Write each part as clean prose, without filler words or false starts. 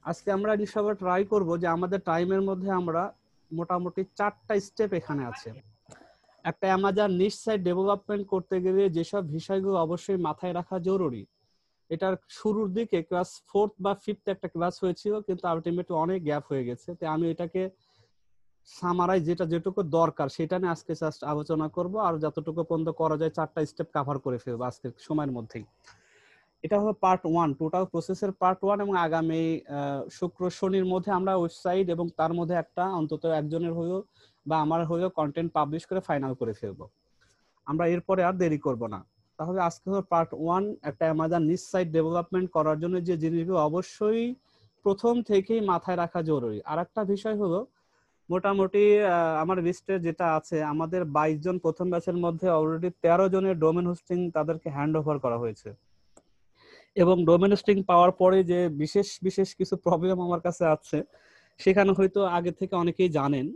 আজকে আমরা সবাই ট্রাই করব যে আমাদের টাইমের মধ্যে আমরা মোটামুটি 4টা স্টেপ এখানে আছে। একটা অ্যামাজন নিশ সাইট ডেভেলপমেন্ট করতে গেলে যেসব বিষয়গুলো অবশ্যই মাথায় রাখা জরুরি। এটার শুরুর দিকে ক্লাস 4th বা 5th একটা ক্লাস হয়েছিল, কিন্তু আলটিমেটলি অনেক গ্যাপ হয়ে গেছে। তো আমি এটাকে সামারাইজ যেটুকু দরকার সেটা নিয়ে আজকে জাস্ট আলোচনা করব, আর যতটুকু পর্যন্ত করা যায় 4টা স্টেপ কভার করে ফেলবো আজকের সময়ের মধ্যেই। এটা হলো পার্ট 1, টোটাল প্রসেসের পার্ট 1, এবং আগামী শুক্র শনির মধ্যে আমরা ওয়েবসাইট এবং তার মধ্যে একটা অন্তত একজনের হয়েও বা আমার হয়েও কন্টেন্ট পাবলিশ করে ফাইনাল করে ফেলবো। আমরা এরপরে আর দেরি করব না। তাহলে আজকে হলো পার্ট 1, একটা অ্যামাজন নিচ সাইট ডেভেলপমেন্ট করার জন্য যে জিনিসগুলো অবশ্যই প্রথম থেকেই মাথায় রাখা জরুরি। আর একটা বিষয় হলো মোটামুটি আমার লিস্টে যেটা আছে, আমাদের 22 জন প্রথম ব্যাচের মধ্যে অলরেডি 13 জনের ডোমেন হোস্টিং তাদেরকে হ্যান্ড ওভার করা হয়েছে। এবং ডোমেন হোস্টিং পাওয়ার পরে যে বিশেষ বিশেষ কিছু প্রবলেম আমার কাছে আছে, সেখানে হয়তো আগে থেকে অনেকেই জানেন,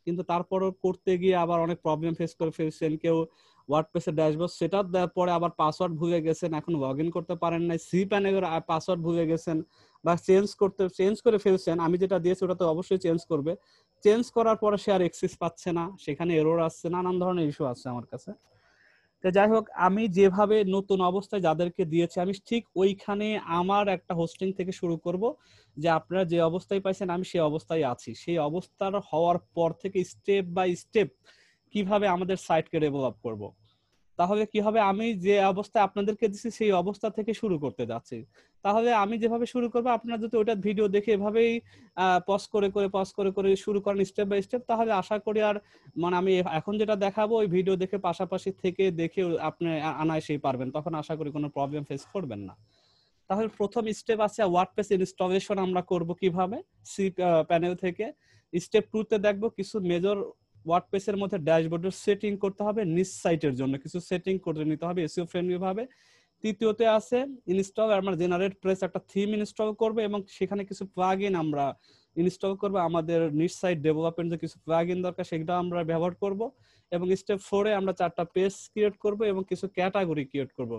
কিন্তু তারপরও করতে গিয়ে আবার অনেক প্রবলেম ফেস করে ফেলছেন। কেউ ওয়ার্ডপ্রেসের ড্যাশবোর্ড সেটআপ দেওয়ার পরে আবার পাসওয়ার্ড ভুলে গেছেন, এখন লগ ইন করতে পারেন নাই, সি প্যানেলের পাসওয়ার্ড ভুলে গেছেন বা চেঞ্জ করে ফেলছেন। আমি যেটা দিয়েছি ওটা তো অবশ্যই চেঞ্জ করবে, চেঞ্জ করার পরে সে আর অ্যাক্সেস পাচ্ছে না, সেখানে এরর আসছে, নানান ধরনের ইস্যু আসছে আমার কাছে। তো যাই হোক, আমি যেভাবে নতুন অবস্থায় যাদেরকে দিয়েছি আমি ঠিক ওইখানে আমার একটা হোস্টিং থেকে শুরু করব, যে আপনারা যে অবস্থায় পাইছেন আমি সেই অবস্থায় আছি, সেই অবস্থার হওয়ার পর থেকে স্টেপ বাই স্টেপ কিভাবে আমাদের সাইটকে ডেভেলপ করব। তাহলে কি হবে, আমি যে অবস্থায় আপনাদেরকে দিচ্ছি সেই অবস্থা থেকে শুরু করতে যাচ্ছি। তাহলে আমি যেভাবে শুরু করবো, আপনারা যদি ওইটা ভিডিও দেখে এভাবেই পজ করে করে শুরু করেন স্টেপ বাই স্টেপ, তাহলে আশা করি আর মানে আমি এখন যেটা দেখাবো ওই ভিডিও দেখে পাশাপাশি থেকে দেখে আপনি আনায়াসেই পারবেন, তখন আশা করি কোনো প্রবলেম ফেস করবেন না। তাহলে প্রথম স্টেপ আছে ওয়ার্ডপ্রেস ইনস্টলেশন আমরা করব কিভাবে, সি প্যানেল থেকে। স্টেপ 2 তে দেখবো কিছু মেজর ওয়ার্ডপ্রেসের মধ্যে ড্যাশবোর্ডের সেটিং করতে হবে, নিজ সাইটের জন্য কিছু সেটিং করে নিতে হবে এসইও ফ্রেন্ডলি ভাবে। তৃতীয়তে আছে ইনস্টল, আমরা জেনারেট প্রেস একটা থিম ইনস্টল করব এবং সেখানে কিছু প্লাগইন আমরা ইনস্টল করব, আমাদের নিজ সাইট ডেভেলপমেন্টের কিছু প্লাগইন দরকার সেগুলো আমরা ব্যবহার করব। এবং স্টেপ 4 এ আমরা 4টা পেজ ক্রিয়েট করব এবং কিছু ক্যাটাগরি ক্রিয়েট করব।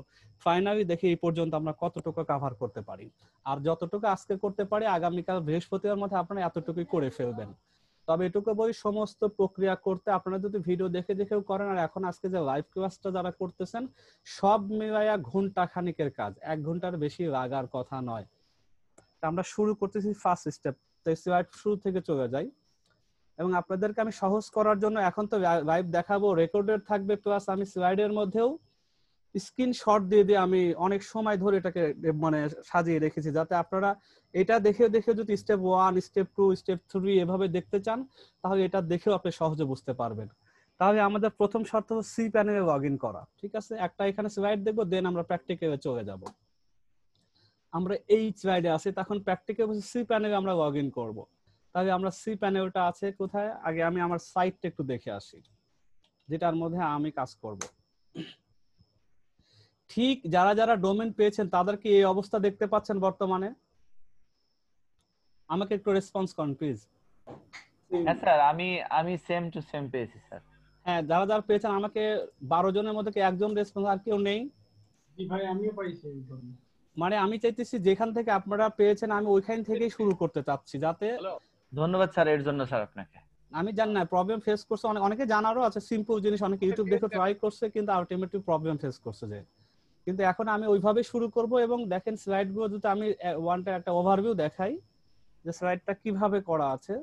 ফাইনালি দেখি এই পর্যন্ত আমরা কতটুকু কভার করতে পারি। আর যতটুকু আজকে করতে পারি আগামীকাল বৃহস্পতিবার মধ্যে আপনারা এতটুকুই করে ফেলবেন। তবে এটুকু বলি, সমস্ত প্রক্রিয়া করতে আপনারা যদি ভিডিও দেখে দেখেও করেন, আর এখন আজকে যে লাইভ ক্লাসটা যারা করতেছেন, সব মিলাইয়া ঘন্টা খানিকের কাজ, 1 ঘন্টার বেশি লাগার কথা নয়। আমরা শুরু করতেছি ফার্স্ট স্টেপ, স্লাইড শুরু থেকে চলে যাই। এবং আপনাদেরকে আমি সহজ করার জন্য এখন তো লাইভ দেখাবো, রেকর্ডেড থাকবে, প্লাস আমি স্লাইডের মধ্যেও স্ক্রিনশট দিয়ে দিয়ে আমি অনেক সময় ধরে এটাকে মানে সাজিয়ে রেখেছি, যাতে আপনারা এটা দেখে দেখে যদি স্টেপ 1, স্টেপ 2, স্টেপ 3 এভাবে দেখতে চান, তাহলে এটা দেখেও আপনি সহজে বুঝতে পারবেন। তাহলে আমাদের প্রথম শর্ত হলো সি প্যানেলে লগ ইন করা। ঠিক আছে, একটা এখানে স্লাইড দেখবো, দেন আমরা প্র্যাকটিক্যালে চলে যাব। আমরা এই স্লাইডে আছি, তখন প্র্যাকটিক্যাল সি প্যানেলে আমরা লগ ইন করবো। তাহলে আমরা সি প্যানেলটা আছে কোথায়, আগে আমি আমার সাইটটা একটু দেখে আসি যেটার মধ্যে আমি কাজ করব। ঠিক যারা যারা ডোমেন পেয়েছেন তাদের কি এই অবস্থা দেখতে পাচ্ছেন বর্তমানে? আমাকে একটু রেসপন্স করুন প্লিজ। হ্যাঁ স্যার, আমি আমি সেম টু সেম পেয়েছি স্যার। হ্যাঁ, যারা যারা পেয়েছেন আমাকে 12 জনের মধ্যে কি একজন রেসপন্স, আর কেউ নেই? জি ভাই, আমিও পাইছি। মানে আমি চাইতেছি যেখান থেকে আপনারা পেয়েছেন আমি ওইখান থেকেই শুরু করতে চাচ্ছি, যাতে ধন্যবাদ স্যার এর জন্য স্যার আপনাকে। আমি জানি না প্রবলেম ফেস করছে অনেকে জানারও আছে সিম্পল জিনিস, অনেকে ইউটিউব দেখে ট্রাই করছে কিন্তু আলটিমেটলি প্রবলেম ফেস করছে যে। কিন্তু এখন আমি ওইভাবে শুরু করব, এবং দেখেন স্লাইড গুলো যদি আমি ওয়ানটা একটা ওভারভিউ দেখাই যে স্লাইডটা কিভাবে করা আছে,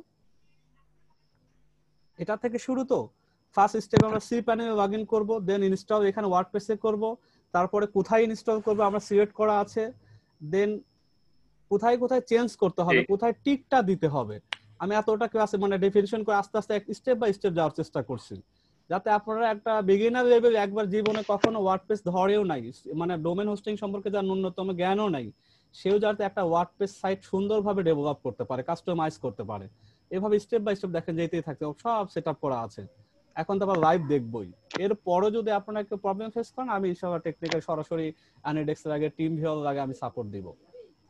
এটা থেকে শুরু। তো ফার্স্ট স্টেপ আমরা সি প্যানেলে লগ ইন করবো, দেন ইনস্টল এখানে ওয়ার্ডপ্রেসে করব, তারপরে কোথায় ইনস্টল করব আমরা সিলেক্ট করা আছে, দেন কোথায় কোথায় চেঞ্জ করতে হবে, কোথায় টিকটা দিতে হবে। আমি এতটা ক্লাসে মানে ডেফিনিশন করে আস্তে আস্তে স্টেপ বাই স্টেপ যাওয়ার চেষ্টা করছি, যাতে আপনারা একটা বিগিনার লেভেল একবার জীবনে কখনো ওয়ার্ডপ্রেস ধরেও নাই, মানে ডোমেন হোস্টিং সম্পর্কে যার ন্যূনতম জ্ঞানও নাই, সেও যাতে একটা ওয়ার্ডপ্রেস সাইট সুন্দরভাবে ডেভেলপ করতে পারে, কাস্টমাইজ করতে পারে। এভাবে স্টেপ বাই স্টেপ দেখেন যেতেই থাকতে সব সেটআপ করা আছে। এখন তো আবার লাইভ দেখবই, এরপরও যদি আপনারা একটু প্রবলেম ফেস করেন আমি ইনশাআল্লাহ টেকনিক্যাল সরাসরি অ্যানিডেক্সের আগে টিম ভিউর আগে আমি সাপোর্ট দিব।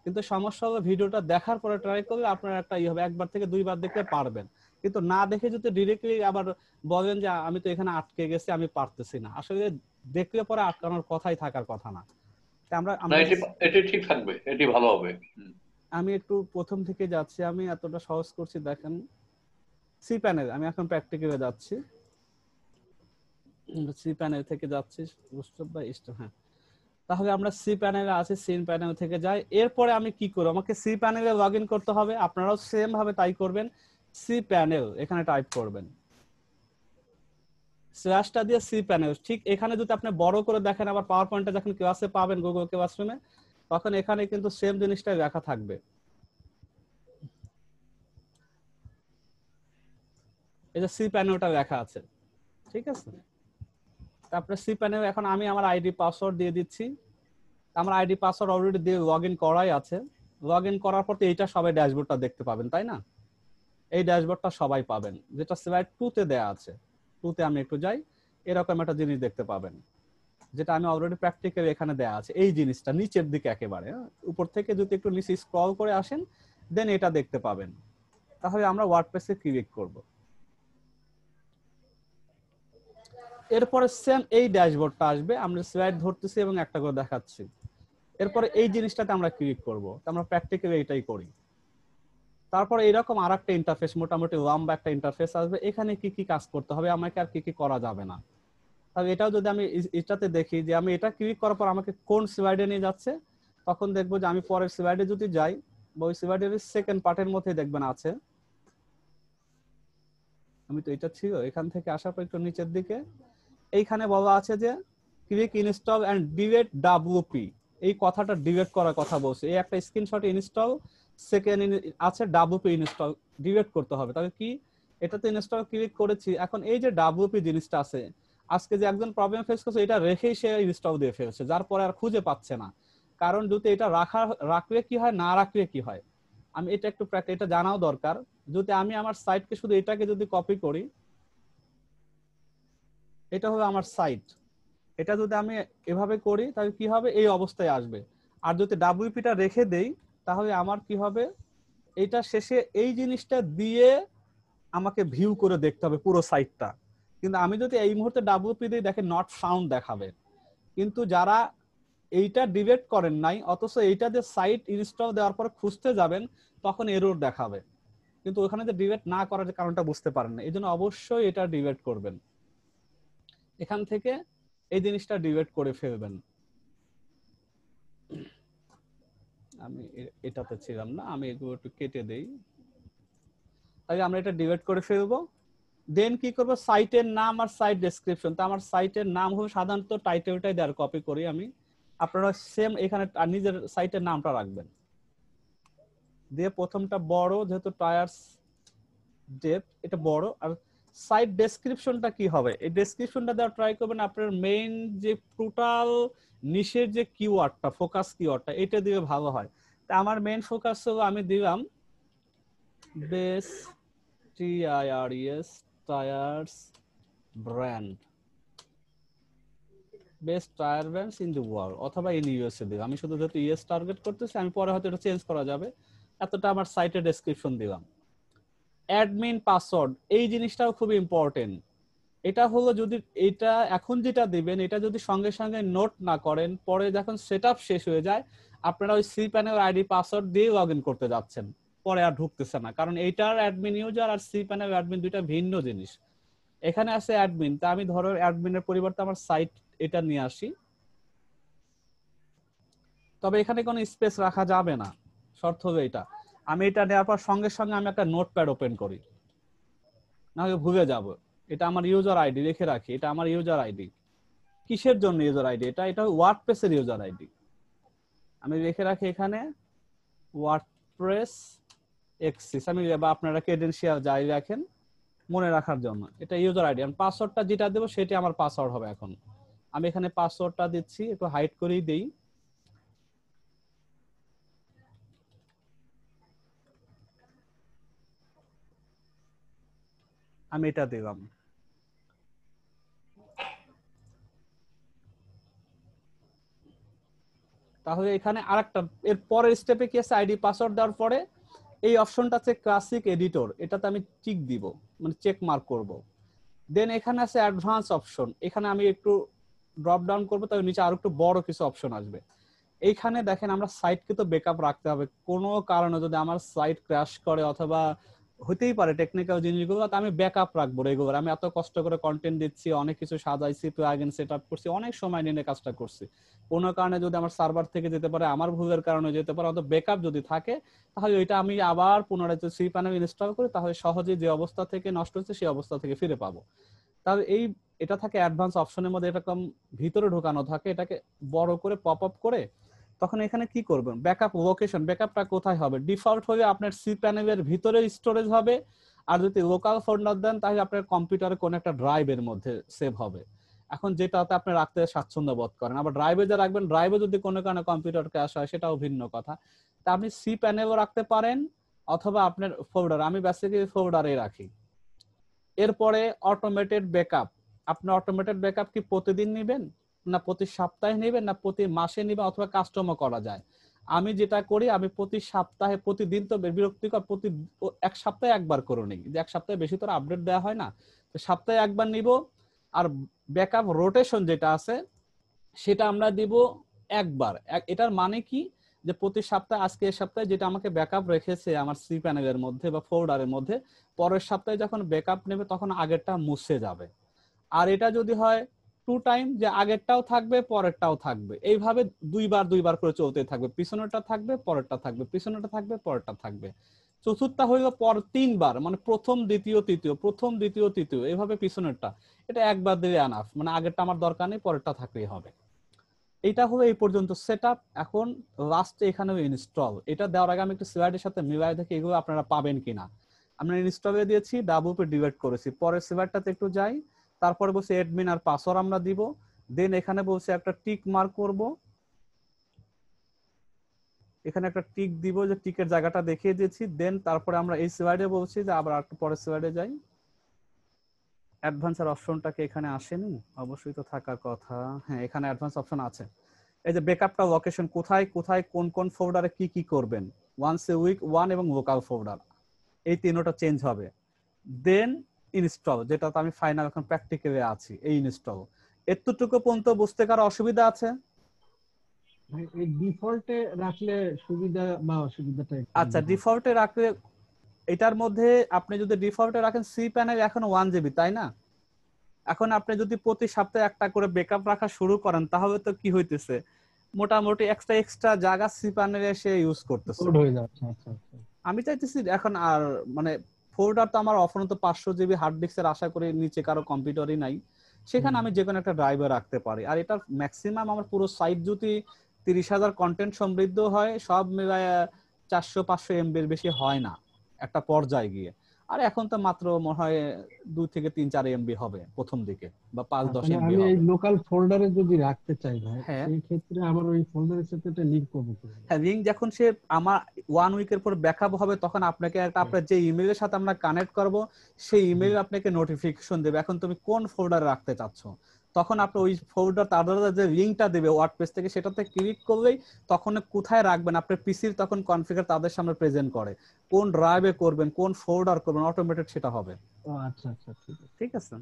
কিন্তু সমস্যা হলো ভিডিওটা দেখার পরে ট্রাই করলে আপনার একটা হবে, একবার থেকে 2বার দেখলে পারবেন, কিন্তু না দেখে যদি ডিরেক্টলি আবার বলেন যে আমি তো এখানে আটকে গেছি আমি পারতেছি না, আসলে দেখলে পরে আটকানোর কথাই থাকার কথা না। আমরা না, এটি ঠিক থাকবে, এটি ভালো হবে। আমি একটু প্রথম থেকে যাচ্ছি, আমি এতটা সহজ করছি দেখেন। সি প্যানেল আমি এখন প্র্যাকটিক্যালে যাচ্ছি, সি প্যানেল থেকে যাচ্ছি হ্যাঁ। তাহলে আমরা সি প্যানেলে আছি, সি প্যানেল থেকে যাই। এরপরে আমি কি করব, আমাকে সি প্যানেলে লগ ইন করতে হবে। আপনারাও সেম ভাবে তাই করবেন, সি প্যানেল এখানে টাইপ করবেন, স্ল্যাশটা দিয়ে সি প্যানেল। ঠিক এখানে যদি আপনি বড় করে দেখেন, আবার পাওয়ার পয়েন্টে যখন ক্লাসে পাবেন গুগল ক্লাসরুমে, তখন এখানে কিন্তু সেম জিনিসটাই লেখা থাকবে। এই যে সি প্যানেলটা লেখা আছে, ঠিক আছে। তারপরে সি প্যানেল এখন আমি আমার আইডি পাসওয়ার্ড দিয়ে দিচ্ছি। আমার আইডি পাসওয়ার্ড অলরেডি দিয়ে লগ ইন করাই আছে। লগ ইন করার পর তো এইটা সবাই ড্যাশবোর্ডটা দেখতে পাবেন, তাই না? এই ড্যাশবোর্ডটা সবাই পাবেন, যেটা স্লাইড 2 তে দেয়া আছে। 2 তে আমি একটু যাই, এরকম একটা জিনিস দেখতে পাবেন, যেটা আমি অলরেডি প্র্যাকটিক্যালি এখানে দেয়া আছে। এই জিনিসটা নিচের দিকে একেবারে, উপর থেকে যদি একটু নিচে স্ক্রল করে আসেন, দেন এটা দেখতে পাবেন। তাহলে আমরা ওয়ার্ডপ্রেসে ক্লিক করব। এরপরে সেম এই ড্যাশবোর্ডটা আসবে, আমরা স্লাইড ধরতেছি এবং একটা করে দেখাচ্ছি। এরপরে এই জিনিসটাতে আমরা ক্লিক করব, আমরা প্র্যাকটিক্যালি এটাই করি। তারপরে এরকম আরেকটা ইন্টারফেস, মোটামুটি লম্বা একটা ইন্টারফেস আসবে। এখানে কি কি কাজ করতে হবে, আমাকে আর কি কি করা যাবে না। তবে এটাও যদি আমি এটাতে দেখি যে আমি এটা ক্লিক করার পর আমাকে কোন স্লাইডে নিয়ে যাচ্ছে, তখন দেখবো যে আমি পরের স্লাইডে যদি যাই, ওই স্লাইডের সেকেন্ড পার্টের মধ্যে দেখবেন আছে। আমি তো এটা ছিল, এখান থেকে আসার পর একটু নিচের দিকে এইখানে বলা আছে যে click install and delete WP. এই কথাটা ডিলেট করার কথা বলছে। এই একটা স্ক্রিনশট ইনস্টল, সেকেন্ড আছে ডাব্লিউপি ইনস্টল, ডিলেট করতে হবে। তবে কি এটাতে ইনস্টল ক্লিক করেছি, এখন এই যে ডাব্লিউপি জিনিসটা আছে, আজকে যে একজন প্রবলেম ফেস করছে, এটা রেখেই সে ইনস্টল দিয়ে ফেলছে, যার পরে আর খুঁজে পাচ্ছে না। কারণ যদি এটা রাখলে কি হয়, না রাখলে কি হয়, আমি এটা একটু এটা জানাও দরকার। যদি আমি আমার সাইটকে শুধু এটাকে যদি কপি করি, এটা হলো আমার সাইট, এটা যদি আমি এভাবে করি তাহলে কি হবে, এই অবস্থায় আসবে। আর যদি ডাব্লিউপিটা রেখে দেই, তাহলে আমার কি হবে, এটা শেষে এই জিনিসটা দিয়ে আমাকে ভিউ করে দেখতে হবে পুরো সাইটটা। কিন্তু আমি যদি এই মুহূর্তে ডাব্লিউপি দিই, দেখে নট ফাউন্ড দেখাবে। কিন্তু যারা এইটা ডিলিট করেন নাই, অথচ এইটা যে সাইট ইনস্টল দেওয়ার পর খুঁজতে যাবেন, তখন এরর দেখাবে। কিন্তু ওখানে যে ডিলিট না করার কারণটা বুঝতে পারেন না, এই জন্য অবশ্যই এটা ডিলিট করবেন। এখান থেকে এই জিনিসটা ডিলিট করে ফেলবেন। আমি এটাতে ছিলাম না, আমি এগুলো একটু কেটে দেই। তাহলে আমরা এটা ডিলিট করে ফেলবো। দেন কি করব, সাইটের নাম আর সাইট ডেসক্রিপশন। তো আমার সাইটের নাম হবে সাধারণত টাইটেলটাই দেওয়ার কপি করি আমি, আপনারা সেম এখানে নিজের সাইটের নামটা রাখবেন। দিয়ে প্রথমটা বড়, যেহেতু টায়ার্স ডেপ এটা বড়। আর সাইট ডেসক্রিপশনটা কি হবে, এই ডেসক্রিপশনটা দেওয়া ট্রাই করবেন আপনার মেইন যে টোটাল নিশের যে কিওয়ার্ডটা, ফোকাস কিওয়ার্ডটা, এটা দিলে ভালো হয়। তা আমার মেইন ফোকাস হলো, আমি দিলাম base TIRES tyres brand, best tyre brands in the world, অথবা ইন ইউএসএ দিলাম। আমি শুধু যেহেতু ইউএস টার্গেট করতেছি, আমি পরে হয়তো এটা চেঞ্জ করা যাবে। এতটা আমার সাইটের ডেসক্রিপশন দিলাম। অ্যাডমিন পাসওয়ার্ড, এই জিনিসটাও খুব ইম্পর্টেন্ট। এটা হলো, যদি এটা এখন যেটা দিবেন, এটা যদি সঙ্গে সঙ্গে নোট না করেন, পরে যখন সেটআপ শেষ হয়ে যায়, আপনারা ওই সি প্যানেল আইডি পাসওয়ার্ড দিয়ে লগ ইন করতে যাচ্ছেন, পরে আর ঢুকতেছে না। কারণ এইটার অ্যাডমিন ইউজার আর সি প্যানেল অ্যাডমিন দুইটা ভিন্ন জিনিস। এখানে আছে অ্যাডমিন, তা আমি ধরো অ্যাডমিনের পরিবর্তে আমার সাইট এটা নিয়ে আসি। তবে এখানে কোনো স্পেস রাখা যাবে না, শর্ত হবে এটা। আমি এটা নেওয়ার পর সঙ্গে সঙ্গে আমি একটা নোটপ্যাড ওপেন করি, না হলে ভুলে যাব। এটা আমার ইউজার আইডি, রেখে রাখি, এটা আমার ইউজার আইডি। কিসের জন্য ইউজার আইডি, এটা ওয়ার্ডপ্রেসের ইউজার আইডি। আমি রেখে রাখি এখানে ওয়ার্ডপ্রেস এক্সিস, আমি বা আপনারা ক্রেডেনশিয়াল যাই রাখেন মনে রাখার জন্য, এটা ইউজার আইডি। আর পাসওয়ার্ডটা যেটা দেবো সেটা আমার পাসওয়ার্ড হবে। এখন আমি এখানে পাসওয়ার্ডটা দিচ্ছি, একটু হাইড করেই দেই। আমি এটা দিলাম। তাহলে এখানে আরেকটা, এর পরের স্টেপে কি আছে, আইডি পাসওয়ার্ড দেওয়ার পরে এই অপশনটা আছে ক্লাসিক এডিটর, এটাতে আমি টিক দিব, মানে চেক মার্ক করব। দেন এখানে আছে অ্যাডভান্স অপশন, এখানে আমি একটু ড্রপ ডাউন করবো, তবে নিচে আরো একটু বড় কিছু অপশন আসবে। এইখানে দেখেন আমরা সাইটকে তো ব্যাকআপ রাখতে হবে। কোনো কারণে যদি আমার সাইট ক্র্যাশ করে অথবা হতেই পারে টেকনিক্যাল জিনিসগুলো, তো আমি ব্যাকআপ রাখবো রেগুলার। আমি এত কষ্ট করে কন্টেন্ট দিচ্ছি, অনেক কিছু সাজাইছি, প্লাগইন সেট আপ করছি, অনেক সময় নিয়ে কাজটা করছি, কোনো কারণে যদি আমার সার্ভার থেকে যেতে পারে, আমার ভুলের কারণে যেতে পারে, অত ব্যাকআপ যদি থাকে তাহলে ওইটা আমি আবার পুনরায় যদি cPanel ইনস্টল করি তাহলে সহজে যে অবস্থা থেকে নষ্ট হচ্ছে সেই অবস্থা থেকে ফিরে পাবো। তাহলে এটা থাকে অ্যাডভান্স অপশনের মধ্যে, এরকম ভিতরে ঢোকানো থাকে, এটাকে বড় করে পপ আপ করে তখন এখানে কি করবেন, ব্যাকআপ লোকেশন, ব্যাকআপটা কোথায় হবে? ডিফল্ট হয়ে আপনার cPanel এর ভিতরে স্টোরেজ হবে, আর যদি লোকাল ফোল্ডার দেন তাহলে আপনার কম্পিউটারে কোন একটা ড্রাইভের মধ্যে সেভ হবে। এখন যেটাতে আপনি রাখতে স্বাচ্ছন্দ্য বোধ করেন, আবার ড্রাইভে যা রাখবেন, ড্রাইভে যদি কোনো কারণে কম্পিউটার ক্র্যাশ হয় সেটাও ভিন্ন কথা। তা আপনি cPanel রাখতে পারেন অথবা আপনার ফোল্ডার, আমি বেসিক্যালি ফোল্ডারে রাখি। এরপরে অটোমেটেড ব্যাকআপ, আপনি অটোমেটেড ব্যাকআপ কি প্রতিদিন নেবেন, না প্রতি সপ্তাহে নেবেন, না প্রতি মাসে নেবেন, অথবা কাস্টমও করা যায়? আমি যেটা করি, আমি প্রতি সপ্তাহে, প্রতিদিন তো বিরক্তিকর, প্রতি এক সপ্তাহে একবার করে নিই, যে এক সপ্তাহে বেশি তো আপডেট দেওয়া হয় না, তো সপ্তাহে একবার নিব। আর ব্যাকআপ রোটেশন যেটা আছে সেটা আমরা দিব একবার। এটার মানে কি, যে প্রতি সপ্তাহে, আজকে এই সপ্তাহে যেটা আমাকে ব্যাকআপ রেখেছে আমার cPanel এর মধ্যে বা ফোল্ডারের মধ্যে, পরের সপ্তাহে যখন ব্যাকআপ নেবে তখন আগেরটা মুছে যাবে। আর এটা যদি হয় টু টাইম, যে আগেরটাও থাকবে পরেরটাও থাকবে, এইভাবে দুইবার করে চলতে থাকবে, পিছনেরটা থাকবে পরেরটা থাকবে, পিছনেরটা থাকবে পরেরটা থাকবে। চতুর্থটা হইল পর 3 বার, মানে প্রথম দ্বিতীয় তৃতীয়, প্রথম দ্বিতীয় তৃতীয়, এইভাবে পিছনেরটা। এটা একবার দিলে আনাফ, মানে আগেরটা আমার দরকার নেই, পরেরটা থাকলেই হবে। এটা হলো এই পর্যন্ত সেটআপ। এখন লাস্টে এখানে ইনস্টল, এটা দেওয়ার আগে আমি একটু স্লাইডের সাথে মিলাই দেখি এগুলো আপনারা পাবেন কিনা। আমরা ইনস্টলে দিয়েছি, ডাবলপে ডিভাইড করেছি, পরের স্লাইডটাতে একটু যাই, তারপরে বলছি অ্যাডমিন আর পাসওয়ার্ড আমরা দিব, দেন এখানে বলছি একটা টিক মার্ক করব, এখানে একটা টিক দিব, যে টিকের জায়গাটা দেখিয়ে দিয়েছি। দেন তারপরে আমরা এই স্লাইডে বলছি যে আবার একটু পরের স্লাইডে যাই। অ্যাডভান্সের অপশনটাকে এখানে আসেনি, অবশ্যই তো থাকার কথা, হ্যাঁ এখানে অ্যাডভান্স অপশন আছে। এই যে ব্যাকআপটা লোকেশন কোথায় কোথায় কোন কোন ফোল্ডারে কি কি করবেন, ওয়ান্স এ উইক ওয়ান এবং লোকাল ফোল্ডার, এই তিনটা চেঞ্জ হবে। দেন ইনস্টল, যেটাতে আমি ফাইনাল এখন প্র্যাকটিক্যালে আছি, এই ইনস্টল। এতটুকু পর্যন্ত বুঝতে কারো অসুবিধা আছে? এই ডিফল্টে রাখলে সুবিধা বা অসুবিধাটা একটু আচ্ছা, বলুন। ডিফল্টে রাখলে, এটার মধ্যে আপনি যদি ডিফল্টে রাখেন, cPanel এখন 1 GB, তাই না? এখন আপনি যদি প্রতি সপ্তাহে একটা করে ব্যাকআপ রাখা শুরু করেন তাহলে তো কি হইতেছে, মোটামুটি এক্সট্রা জায়গা cPanel এ সে ইউজ করতেছে। লোড হয়ে যাচ্ছে। আচ্ছা আচ্ছা। আমি চাইতেছি এখন আর মানে ফোল্ডার তো আমার অফরন্ত 500 GB হার্ড ডিস্কের আশা করি নিচে কারো কম্পিউটারই নাই, সেখানে আমি যে কোনো একটা ড্রাইভে রাখতে পারি। আর এটা ম্যাক্সিমাম আমার পুরো সাইট যদি 30,000 কন্টেন্ট সমৃদ্ধ হয়, সব মিলায় 400-500 MB বেশি হয় না একটা পর্যায়ে গিয়ে। আর এখন তো মাত্র মনে হয় 2 থেকে 3-4 MB হবে প্রথম দিকে, বা 5-10 মানে MB আমি এই হবে। লোকাল ফোল্ডারে যদি রাখতে চাই ভাই, হ্যাঁ সেই ক্ষেত্রে আমার ওই ফোল্ডারের সাথে একটা লিংক করবো কিভাবে? হ্যাঁ, লিঙ্ক যখন সে আমার 1 উইকের পর ব্যাকআপ হবে তখন আপনাকে একটা, আপনার যে ইমেইলের সাথে আমরা কানেক্ট করব সেই ইমেইল আপনাকে নোটিফিকেশন দেবে এখন তুমি কোন ফোল্ডারে রাখতে চাচ্ছ। তখন আপনি ওই ফোল্ডার, তাদের যে লিঙ্কটা দেবে ওয়ার্ডপ্রেস থেকে, সেটাতে ক্লিক করলেই তখন কোথায় রাখবেন আপনার পিসির তখন কনফিগার তাদের সামনে প্রেজেন্ট করে, কোন ড্রাইভে করবেন, কোন ফোল্ডার করবেন, অটোমেটেড সেটা হবে। ও আচ্ছা আচ্ছা, ঠিক আছে। ঠিক আছে,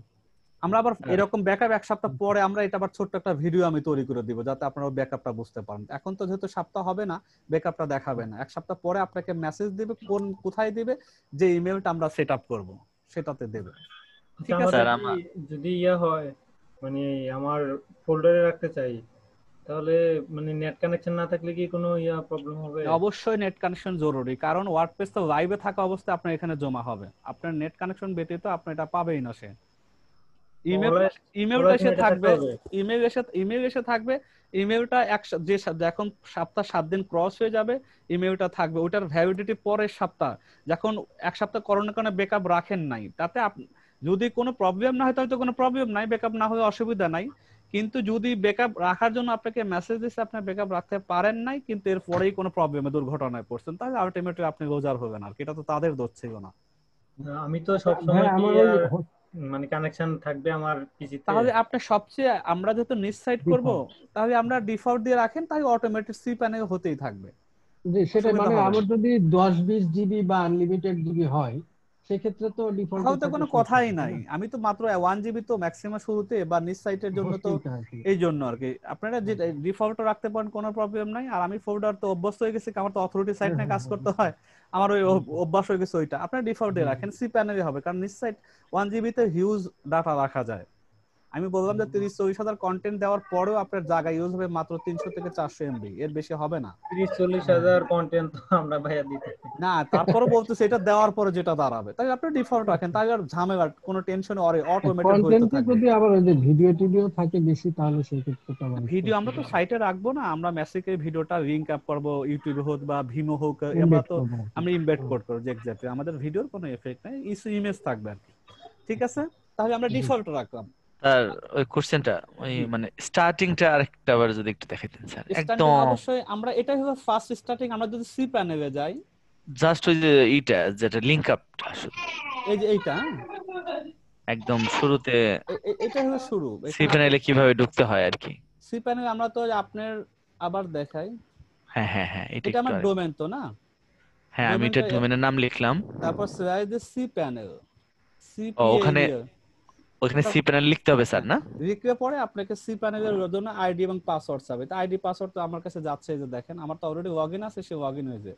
আমরা আবার এরকম ব্যাকআপ এক সপ্তাহ পরে আমরা এটা আবার ছোট্ট একটা ভিডিও আমি তৈরি করে দিব যাতে আপনারা ব্যাকআপটা বুঝতে পারেন। এখন তো যেহেতু সপ্তাহ হবে না, ব্যাকআপটা দেখাবে না, এক সপ্তাহ পরে আপনাকে মেসেজ দিবে, কোন কোথায় দিবে, যে ইমেলটা আমরা সেট আপ করবো সেটাতে দেবে। ঠিক আছে স্যার আমাদের যদি ইয়া হয়, মানে আমার ফোল্ডারে রাখতে চাই, তাহলে মানে নেট কানেকশন না থাকলে কি কোনো ইয়া প্রবলেম হবে? অবশ্যই নেট কানেকশন জরুরি, কারণ ওয়ার্ডপ্রেস তো লাইভে থাকা অবস্থায় আপনার এখানে জমা হবে, আপনার নেট কানেকশন ব্যতীত আপনি এটা পাবেই না। সে ইমেলটা এসে থাকবে, ইমেল এসে থাকবে, ইমেলটা যে যখন সপ্তাহ 7 দিন ক্রস হয়ে যাবে ইমেলটা থাকবে, ওটার ভ্যালিডিটি পরের সপ্তাহ, যখন এক সপ্তাহ করোনার কারণে ব্যাকআপ রাখেন নাই, তাতে যদি কোনো প্রবলেম না হয় তাহলে তো কোনো প্রবলেম নাই, ব্যাকআপ না হলে অসুবিধা নাই। কিন্তু যদি ব্যাকআপ রাখার জন্য আপনাকে মেসেজ দিচ্ছে আপনি ব্যাকআপ রাখতে পারেন নাই, কিন্তু এরপরেই কোনো প্রবলেমে দুর্ঘটনায় পড়ছেন, তাহলে আলটিমেটলি আপনি রোজার হবেন, আর এটা তো তাদের দোষ ছিল না। আমি তো ভাই সবসময় কি আমার ওই মানে কানেকশন থাকবে আমার পিসিতে? তাহলে আপনি সবচেয়ে, আমরা যেহেতু নিজ সাইড করবো, ডিফল্ট, তাহলে আমরা ডিফল্ট দিয়ে রাখেন, তাহলে অটোমেটিক cPanel হতেই থাকবে, যে সেটা অসুবিধা মানে হবে আমার না। যদি 10-20 জিবি বা আনলিমিটেড জিবি হয়, সেক্ষেত্রে তো ডিফল্ট তাহলে তো কোনো কথাই নাই, আমি তো মাত্র 1 জিবি তো ম্যাক্সিমাম শুরুতে বা নিজ সাইটের জন্য তো এই জন্য আর কি আপনারা যে ডিফল্ট রাখতে পারেন কোনো প্রবলেম নাই। আর আমি ফোল্ডার তো অভ্যস্ত হয়ে গেছি, আমার তো অথরিটি সাইট নিয়ে কাজ করতে হয়, আমার ওই অভ্যাস হয়ে গেছে ওইটা। আপনারা ডিফল্টে রাখেন, সি প্যানেলে হবে, কারণ নিজ সাইট 1 জিবি তে হিউজ ডাটা রাখা যায়। আমি বললাম যে 30-40 হাজার কন্টেন্ট দেওয়ার পরেও আপনার জায়গা ইউজ হবে মাত্র 300 থেকে 400 এমবি, এর বেশি হবে না। 30-40 হাজার কন্টেন্ট তো আমরা ভাইয়া দিতে না, তারপরে বলতেছে এটা দেওয়ার পরে যেটা দাঁড়াবে, তাই আপনি ডিফল্ট রাখেন, তাই আর ঝামেলা কোনো টেনশন অটোমেটিক হইতে কন্টেন্টে থাকবে। যদি আবার ওই যে ভিডিও টিডিও থাকে বেশি, তাহলে সেক্ষেত্রে তো আবার ভিডিও আমরা তো সাইটে রাখবো না, আমরা মেসেজে ভিডিওটা লিংক আপ করব, ইউটিউবে হোক বা ভিমো হোক, আমরা embed তো করবো আর কি। আমরা ইমবেড কোড করব এক্স্যাক্টলি, আমাদের ভিডিওর কোনো এফেক্ট নাই, ইমেজ থাকবে আর কি। ঠিক আছে, তাহলে আমরা ডিফল্ট রাখলাম। স্যার ওই কোশ্চেনটা ওই মানে স্টার্টিংটা আরেকটা আবার যদি একটু দেখাইতেন স্যার, স্টার্টিং একদম অবশ্যই আমরা এটাই হবে ফার্স্ট স্টার্টিং। আমরা যদি সি প্যানেলে যাই, জাস্ট ওই যে এইটা যেটা লিংক আপটা আসলে এই যে এইটা একদম শুরুতে এটা হলো শুরু। সি প্যানেলে কিভাবে ঢুকতে হয় আর কি। সি প্যানেলে আমরা তো আপনার আবার দেখাই, হ্যাঁ হ্যাঁ হ্যাঁ, এটা এটা একটু আমার ডোমেন তো না, হ্যাঁ আমি এটা ডোমেনের নাম লিখলাম, তারপর স্ল্যাশ সি প্যানেল ও ওখানে সি প্যানেল লিখতে হবে স্যার না? লিখলে পরে আপনাকে সি প্যানেলের জন্য আইডি এবং পাসওয়ার্ড চাবে। তো আইডি পাসওয়ার্ড তো আমার কাছে যাচ্ছে, এই যে দেখেন আমার তো অলরেডি লগইন আছে, সে লগইন হয়েছে।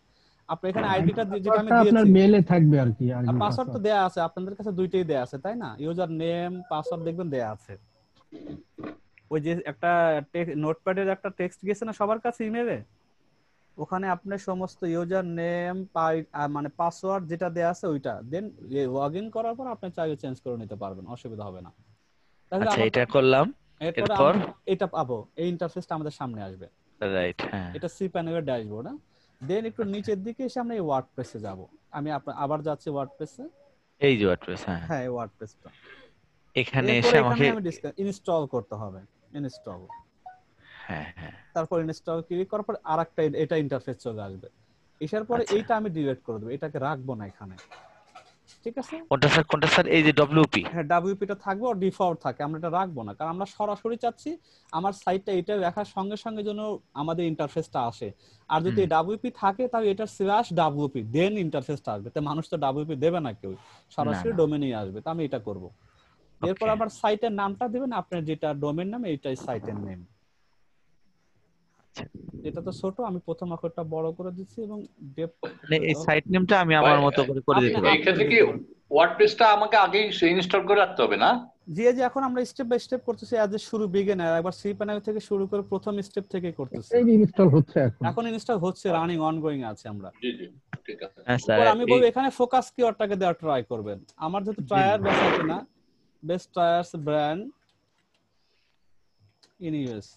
আপনি এখানে আইডিটা যেটা আমি দিয়েছি আপনার মেইলে থাকবে আর কি, আর পাসওয়ার্ড তো দেয়া আছে, আপনাদের কাছে দুইটাই দেয়া আছে তাই না? ইউজার নেম পাসওয়ার্ড দেখবেন দেয়া আছে। ওই যে একটা নোটপ্যাডের একটা টেক্সট গেছে না সবার কাছে ইমেলে, ওখানে আপনার সমস্ত ইউজার নেম মানে পাসওয়ার্ড যেটা দেয়া আছে ওইটা দেন লগইন করার পর আপনি চাইলে চেঞ্জ করে নিতে পারবেন, অসুবিধা হবে না। তাহলে আচ্ছা আমরা এটা করলাম, এরপর এটা পাবো, এই ইন্টারফেসটা আমাদের সামনে আসবে, রাইট হ্যাঁ এটা সি প্যানেলের ড্যাশবোর্ড। দেন একটু নিচের দিকে এসে আমরা এই ওয়ার্ডপ্রেসে যাব। আমি আবার যাচ্ছি ওয়ার্ডপ্রেসে, এই যে ওয়ার্ডপ্রেস হ্যাঁ হ্যাঁ এই ওয়ার্ডপ্রেসটা এখানে এরপর এসে এখানে আমাকে আমি ইনস্টল করতে হবে, ইনস্টল। হ্যাঁ হ্যাঁ তারপর ইনস্টল ক্লিক করার পর আরেকটা এটা ইন্টারফেস চলে আসবে। এসার পরে আচ্ছা। এইটা আমি ডিলিট করে দেব, এটাকে রাখবো না এখানে, ঠিক আছে? কোনটা স্যার এই যে ডব্লিউপি? হ্যাঁ ডব্লিউপি টা থাকবে, আর ডিফল্ট থাকে, আমরা এটা রাখবো না, কারণ আমরা সরাসরি চাচ্ছি আমার সাইটটা এটা দেখার সঙ্গে সঙ্গে যেন আমাদের ইন্টারফেসটা আসে। আর যদি ডব্লিউপি থাকে তাহলে এটা স্ল্যাশ ডব্লিউপি দেন ইন্টারফেসটা আসবে, তো মানুষ তো ডব্লিউপি দেবে না, কেউ সরাসরি ডোমেইনই আসবে, তো আমি এটা করব। এরপর আবার সাইটের নামটা দিবেন, আপনার যেটা ডোমেইন নাম এইটাই সাইটের নেম। এটা তো ছোট, আমি প্রথম অক্ষরটা বড় করে দিচ্ছি এবং মানে এই সাইট নেমটা আমি আমার মতো করে দিতে পারি। এই ক্ষেত্রে কি ওয়ার্ডপ্রেসটা আমাকে আগেই ইনস্টল করে রাখতে হবে না? জি জি, এখন আমরা স্টেপ বাই স্টেপ করতেছি, আজ শুরু বিগিনার, একবার সি প্যানেল থেকে শুরু করে প্রথম স্টেপ থেকে করতেছি। এই ইনস্টল হচ্ছে এখন ইনস্টল হচ্ছে, রানিং অনগোইং আছে আমরা। জি জি ঠিক আছে। হ্যাঁ স্যার আমি বলবো এখানে ফোকাস কিওয়ার্ডটাকে দেওয়ার ট্রাই করবেন। আমার যেহেতু টায়ার বেচা কিনা, best tyres brand in US,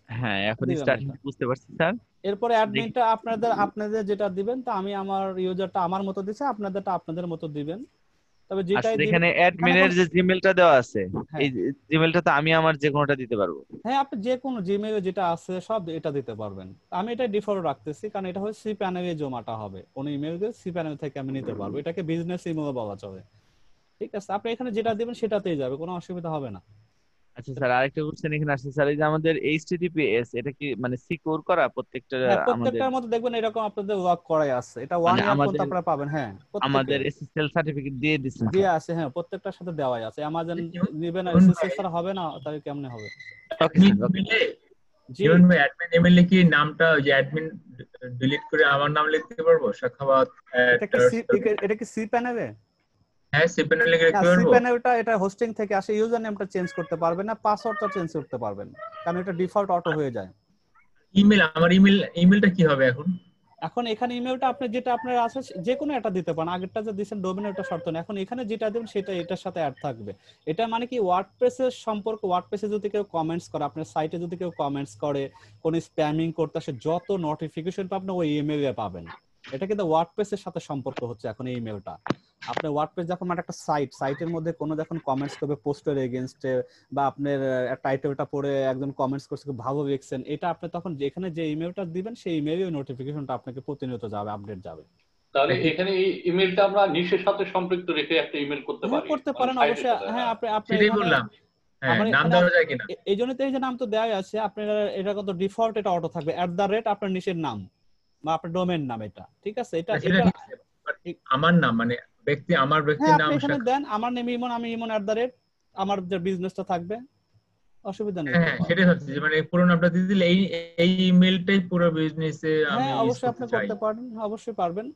হ্যাঁ এখন স্টার্টিং বুঝতে পারছি স্যার। এরপরে অ্যাডমিনটা আপনাদের যেটা দিবেন, তা আমি আমার ইউজারটা আমার মতো দিছি, আপনাদেরটা আপনাদের মতো দিবেন। তবে যেটাই দিবেন এখানে অ্যাডমিনের যে জিমেলটা দেওয়া আছে, এই জিমেলটা তো আমি আমার যে কোনোটা দিতে পারবো? হ্যাঁ আপনি যে কোনো জিমেইলে যেটা আছে সব এটা দিতে পারবেন। আমি এটা ডিফল্ট রাখতেছি, কারণ এটা হচ্ছে সি প্যানেলে জমাটা হবে, কোন ইমেইল সি প্যানেল থেকে আমি নিতে পারবো, এটাকে বিজনেস ইমেইল বলা চলে। ঠিক আছে, আপনি এখানে যেটা দিবেন সেটাতেই যাবে, কোনো অসুবিধা হবে না। আচ্ছা স্যার আরেকটা কোশ্চেন এখানে আসছে স্যার, এই যে আমাদের এইচটিটিপিএস এটা কি মানে সিকিউর করা প্রত্যেকটা? হ্যাঁ আমাদের প্রত্যেকটার মধ্যে দেখবেন এরকম আপনাদের লক করাই আছে, এটা 1 ইয়ার পর্যন্ত আপনারা পাবেন। হ্যাঁ আমাদের এসএসএল সার্টিফিকেট দিয়ে দিচ্ছেন দিয়ে আছে, হ্যাঁ প্রত্যেকটার সাথে দেওয়াই আছে। অ্যামাজন নেবেন এসএসএল ছাড়া হবে না, তাহলে কেমনে হবে? জীবন ভাই অ্যাডমিন ইমেল লিখে নামটা ওই যে অ্যাডমিন ডিলিট করে আমার নাম লিখতে পারবো? শাখাওয়াত এটা কি সি প্যানেলে? হ্যাঁ সি প্যানেল লিখে লিখতে পারবো। সি প্যানেলটা এটা হোস্টিং থেকে আসে, ইউজার নেমটা চেঞ্জ করতে পারবেন না, পাসওয়ার্ডটা চেঞ্জ করতে পারবেন, কারণ এটা ডিফল্ট অটো হয়ে যায়। ইমেল আমার ইমেলটা কি হবে এখন? এখন এখানে ইমেলটা আপনি যেটা আপনার আছে যে কোনো একটা দিতে পারেন, আগেরটা যে দিবেন ডোমেইন ওটা শর্ত না, এখন এখানে যেটা দিবেন সেটা এটার সাথে অ্যাড থাকবে। এটা মানে কি ওয়ার্ডপ্রেসের সম্পর্ক, ওয়ার্ডপ্রেসে যদি কেউ কমেন্টস করে, আপনার সাইটে যদি কেউ কমেন্টস করে, কোন স্প্যামিং করতে আসে, যত নোটিফিকেশন পাবেন ওই ইমেইলে পাবেন। এটা কিন্তু ওয়ার্ডপ্রেসের সাথে সম্পর্ক হচ্ছে এখন এই ইমেলটা। আপনি ওয়ার্ডপ্রেস যখন একটা সাইটের মধ্যে কোনো যখন কমেন্টস করবে পোস্টের এগেইনস্টে, বা আপনার টাইটেলটা পড়ে একজন কমেন্টস করছে খুব ভালো লিখছেন, এটা আপনি তখন যেখানে যে ইমেলটা দিবেন সেই ইমেইলে ওই নোটিফিকেশনটা আপনাকে প্রতিনিয়ত যাবে, আপডেট যাবে। তাহলে এখানে এই ইমেলটা আমরা নিশের সাথে সম্পৃক্ত রেখে একটা ইমেল করতে পারি? করতে পারেন অবশ্যই। হ্যাঁ আপনি সেটাই বললাম, হ্যাঁ নাম দেওয়া যায় কিনা? এই জন্য তো এই যে নাম তো দেওয়াই আছে, আপনারা এটা কত ডিফল্ট এটা অটো থাকবে @ আপনার নিচের নাম বা আপনার ডোমেইন নাম, এটা ঠিক আছে। এটা আমার নাম মানে আমার হ্যাঁ ব্যক্তির আপনি নাম এখানে দেন আমার নেম ইমন, আমি ইমন আমার যে বিজনেসটা থাকবে, অসুবিধা নেই তো। হ্যাঁ সেটাই হচ্ছে যে মানে পুরো নামটা দিয়ে দিলে এই ইমেলটাই পুরো বিজনেসে আমি হ্যাঁ ইউজ অবশ্যই করতে আপনি চাই। করতে পারেন, অবশ্যই পারবেন,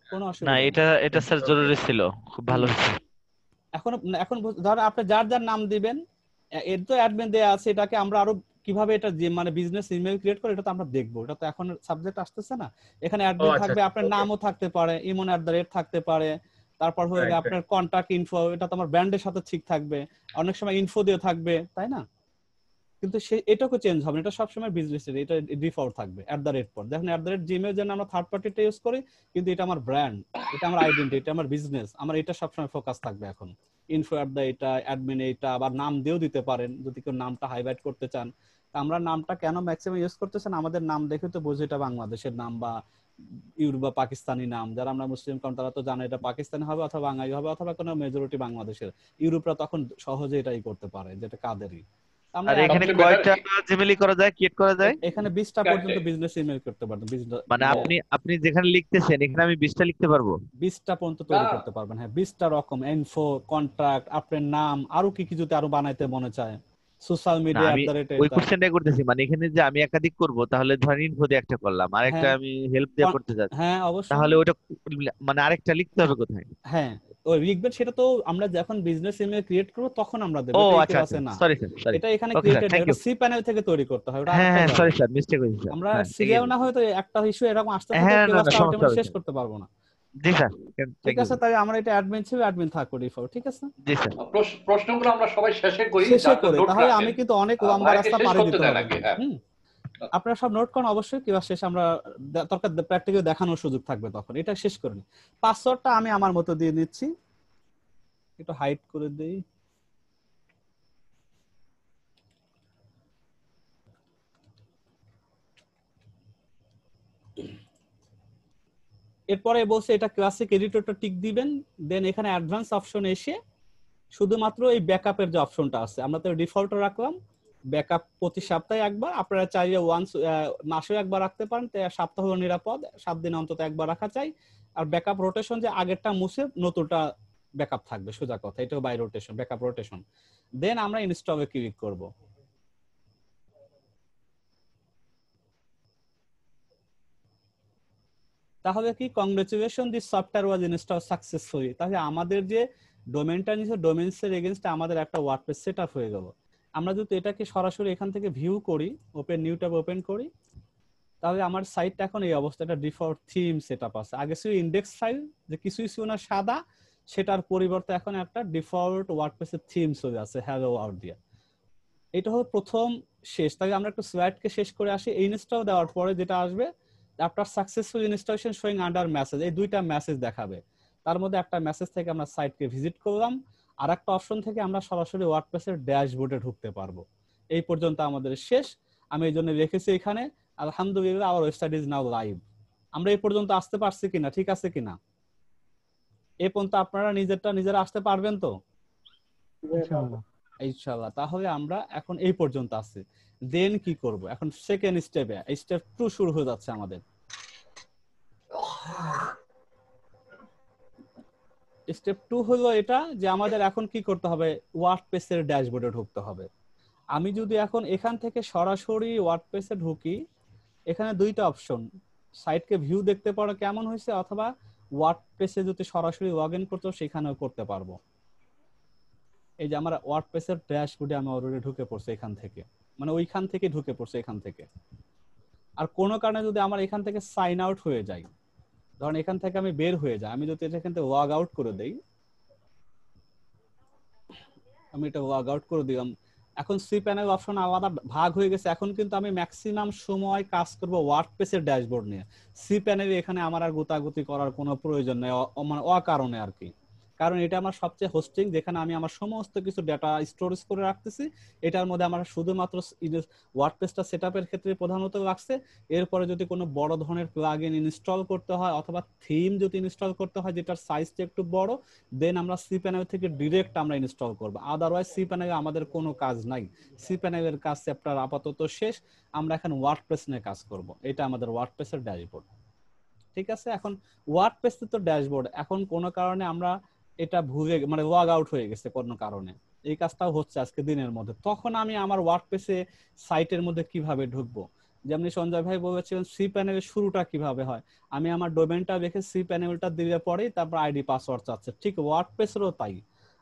কোনো না অসুবিধা নেই। এটা স্যার ওকে। জরুরি ছিল, খুব ভালো হুম। হয়েছে। এখন এখন ধর আপনি যার যার নাম দিবেন, এর তো অ্যাডমিন দেয়া আছে, এটাকে আমরা আরো কিভাবে এটা যে মানে বিজনেস ইমেল ক্রিয়েট করে এটা তো আমরা দেখবো, এটা তো এখন সাবজেক্ট আসতেছে না। এখানে ও অ্যাডমিন আচ্ছা থাকবে, আচ্ছা আপনার ওকে, নামও থাকতে পারে, ইমন@, থাকতে পারে, তারপর হয়ে রাইট আপনার রাইট। কন্টাক্ট ইনফো, এটা তো আমার ব্র্যান্ডের সাথে ঠিক থাকবে, অনেক সময় ইনফো দিয়ে থাকবে, তাই না? কিন্তু এটাকে চেঞ্জ হবে না, এটা সবসময় বিজনেসের, এটা ডিফল্ট থাকবে @, পর দেখেন @gmail যেন আমরা থার্ড পার্টিটা ইউজ করি, কিন্তু এটা আমার ব্র্যান্ড, এটা আমার আইডেন্টিটি, এটা আমার বিজনেস, আমার এটা সবসময় ফোকাস থাকবে। এখন ইনফো এটা, অ্যাডমিন এটা, আবার নাম দিয়েও দিতে পারেন যদি কেউ নামটা হাইলাইট করতে চান। তা আমরা নামটা কেন ম্যাক্সিমাম ইউজ করতেছেন, আমাদের নাম দেখে তো বুঝি এটা বাংলাদেশের নাম বা ইউরোপ বা পাকিস্তানি নাম, যারা আমরা মুসলিম কারণ তারা তো জানে এটা পাকিস্তানি হবে অথবা বাঙালি হবে অথবা কোনো মেজরিটি বাংলাদেশের, ইউরোপরা তখন সহজে এটাই করতে পারে যেটা কাদেরই। আমরা আর এখানে সবচেয়ে বেটার কয়টা জিমেইল করা যায়, ক্রিয়েট করা যায়? এখানে 20টা পর্যন্ত একটাই। বিজনেস ইমেল করতে পারবেন, মানে আপনি যেখানে লিখতেছেন এখানে আমি 20টা লিখতে পারবো? 20টা পর্যন্ত না তৈরি করতে পারবেন। হ্যাঁ 20টা রকম, ইনফো, কন্ট্রাক্ট, আপনার নাম, আরো কি কি যদি আরো বানাইতে মনে চায়, সোশ্যাল না মিডিয়া আমি ওই এটা। কোশ্চেনটাই করতেছি, মানে এখানে যে আমি একাধিক করব তাহলে ধরেন ইনফো দিয়ে একটা করলাম, আরেকটা হ্যাঁ আমি হেল্প দিয়ে করতে যাচ্ছি, হ্যাঁ অবশ্যই। তাহলে ওটা মানে আরেকটা লিখতে হবে কোথায়? হ্যাঁ ওই লিখবেন, সেটা তো আমরা যখন বিজনেস ইমেল ক্রিয়েট করব তখন আমরা দেব, ও এটা আচ্ছা ইউটিউব আচ্ছা, আছে না, সরি স্যার, সরি। এটা এখানে ওকে স্যার, ক্রিয়েটেড, থ্যাংক এটা ইউ। সি প্যানেল থেকে তৈরি করতে হবে, ওটা হ্যাঁ আরেকটা হ্যাঁ সরি জায়গা। স্যার, মিস্টেক হয়েছে স্যার, আমরা হ্যাঁ এগিয়ে সিরিয়াল না যান। হয়তো একটা ইস্যু এরকম আসতে থাকে, হ্যাঁ না না, ক্লাসটা সমস্যা আলটিমেটলি হবে শেষ স্যার। করতে পারবো না। জি স্যার, ঠিক থ্যাংক ইউ। আছে, তাই আমরা এটা অ্যাডমিন ছিল, অ্যাডমিন থাকবো ডিফল্ট, ঠিক আছে। জি স্যার। প্রশ্নগুলো আমরা সবাই শেষে করি, শেষে যার যার করে, নোট তাহলে রাখেন। আমি কিন্তু অনেক লম্বা ভাইকে রাস্তা শেষ পাড়ি করতে দিতে দেন হবে। আগে। হ্যাঁ আপনারা সব নোট করুন অবশ্যই, কিবা শেষ আমরা দরকার প্র্যাকটিক্যাল দেখানোর সুযোগ থাকবে তখন, এটা শেষ করে নিই। পাসওয়ার্ডটা আমি আমার মতো দিয়ে নিচ্ছি, একটু হাইড করে দেই। এরপরে বলছে এটা ক্লাসিক এডিটরটা টিক দিবেন, দেন এখানে অ্যাডভান্স অপশন এসে শুধুমাত্র এই ব্যাকআপের যে অপশনটা আছে, আমরা তো ডিফল্ট রাখলাম ব্যাকআপ প্রতি সপ্তাহে একবার, আপনারা চাইলে ওয়ান্স মাসেও একবার রাখতে পারেন, সপ্তাহ হলো নিরাপদ, 7 দিন অন্তত একবার রাখা চাই। আর ব্যাকআপ রোটেশন, যে আগেরটা মুছে নতুনটা ব্যাকআপ থাকবে, সোজা কথা, এটাও বাই রোটেশন, ব্যাকআপ রোটেশন। দেন আমরা ইনস্টলে ক্লিক করব। তাহলে কি, congratulation, this software was install successfully, তাহলে আমাদের যে ডোমেইনটা নিছে, ডোমেইনসের এগেইনস্টে আমাদের একটা ওয়ার্ডপ্রেস সেটআপ হয়ে গেল। আমরা যদি এটাকে সরাসরি এখান থেকে ভিউ করি, ওপেন নিউ ট্যাব ওপেন করি, তাহলে আমার সাইটটা এখন এই অবস্থাটা, ডিফল্ট থিম সেটআপ আছে। আগে ছিল ইনডেক্স ফাইল, যে কিছুই ছিল না সাদা, সেটার পরিবর্তে এখন একটা ডিফল্ট ওয়ার্ডপ্রেসের থিম চলে আছে হ্যালো ওয়ার্ল্ড দিয়ে। এটা হলো প্রথম শেষ। তাহলে আমরা একটু স্লাইডকে শেষ করে আসি। ইনস্টল দেওয়ার পরে যেটা আসবে, after successful installation showing under message, এই দুইটা মেসেজ দেখাবে। তার মধ্যে একটা মেসেজ থেকে আমরা সাইটকে ভিজিট করলাম, আর একটা অপশন থেকে আমরা সরাসরি ওয়ার্ডপ্রেসের ড্যাশবোর্ডে ঢুকতে পারবো। এই পর্যন্ত আমাদের শেষ। আমি এই জন্য রেখেছি এখানে, আলহামদুলিল্লাহ hour website is now live. আমরা এই পর্যন্ত আসতে পারছি কিনা, ঠিক আছে কিনা, এই পর্যন্ত আপনারা নিজেরা আসতে পারবেন তো ইনশাআল্লাহ। ইনশাআল্লাহ। তাহলে আমরা এখন এই পর্যন্ত আছি, দেন কি করব, এখন সেকেন্ড স্টেপে, স্টেপ 2 শুরু হয়ে যাচ্ছে আমাদের। স্টেপ 2 হলো এটা, যে আমাদের এখন কি করতে হবে, ওয়ার্ডপ্রেসের ড্যাশবোর্ডে ঢুকতে হবে। আমি যদি এখন এখান থেকে সরাসরি ওয়ার্ডপ্রেসে ঢুকি, এখানে দুইটা অপশন, সাইটকে ভিউ দেখতে পারো কেমন হয়েছে, অথবা ওয়ার্ডপ্রেসে যদি সরাসরি লগ ইন করতে সেখানেও করতে পারবো। এই যে আমার ওয়ার্ডপ্রেসের ড্যাশবোর্ডে আমি অলরেডি ঢুকে পড়ছি এখান থেকে, মানে ওইখান থেকে ঢুকে পড়ছে এখান থেকে। আর কোনো কারণে যদি আমার এখান থেকে সাইন আউট হয়ে যায়, ধরেন এখান থেকে আমি বের হয়ে যাই, আমি যদি এখান থেকে লগ আউট করে দেই, আমি এটা লগ আউট করে দিলাম, এখন সি প্যানেল অপশন আলাদা ভাগ হয়ে গেছে। এখন কিন্তু আমি ম্যাক্সিমাম সময় কাজ করব ওয়ার্ডপ্রেসের ড্যাশবোর্ড নিয়ে। সি প্যানেলে এখানে আমার আর গোতাগুতি করার কোনো প্রয়োজন নেই, মানে অকারণে আর কি। কারণ এটা আমার সবচেয়ে হোস্টিং, যেখানে আমি আমার সমস্ত কিছু ডেটা স্টোরেজ করে রাখতেছি। এটার মধ্যে আমার শুধুমাত্র ওয়ার্ডপ্রেসটা সেটআপের ক্ষেত্রে প্রধানত লাগছে। এরপরে যদি কোনো বড় ধরনের প্লাগইন ইনস্টল করতে হয় অথবা থিম যদি ইনস্টল করতে হয় যেটার সাইজটা একটু বড়, দেন আমরা সি প্যানেল থেকে ডিরেক্ট আমরা ইনস্টল করব। আদারওয়াইজ সি প্যানেলে আমাদের কোনো কাজ নাই। সি প্যানেলের কাজ চ্যাপ্টার আপাতত শেষ, আমরা এখন ওয়ার্ডপ্রেস নিয়ে কাজ করব। এটা আমাদের ওয়ার্ডপ্রেসের ড্যাশবোর্ড। ঠিক আছে। এখন ওয়ার্ডপ্রেসে তো ড্যাশবোর্ড, এখন কোনো কারণে আমরা এটা ভুলে মানে লগ আউট হয়ে গেছে কোনো কারণে, এই কাজটাও হচ্ছে আজকে দিনের মধ্যে, তখন আমি আমার ওয়ার্ডপ্রেসে সাইটের মধ্যে কিভাবে ঢুকবো? যেমনি সঞ্জয় ভাই বলেছিলেন সি প্যানেলের শুরুটা কিভাবে হয়, আমি আমার ডোমেনটা রেখে সি প্যানেলটা দিলে পরেই তারপর আইডি পাসওয়ার্ড চাচ্ছে, ঠিক ওয়ার্ডপ্রেসেরও তাই।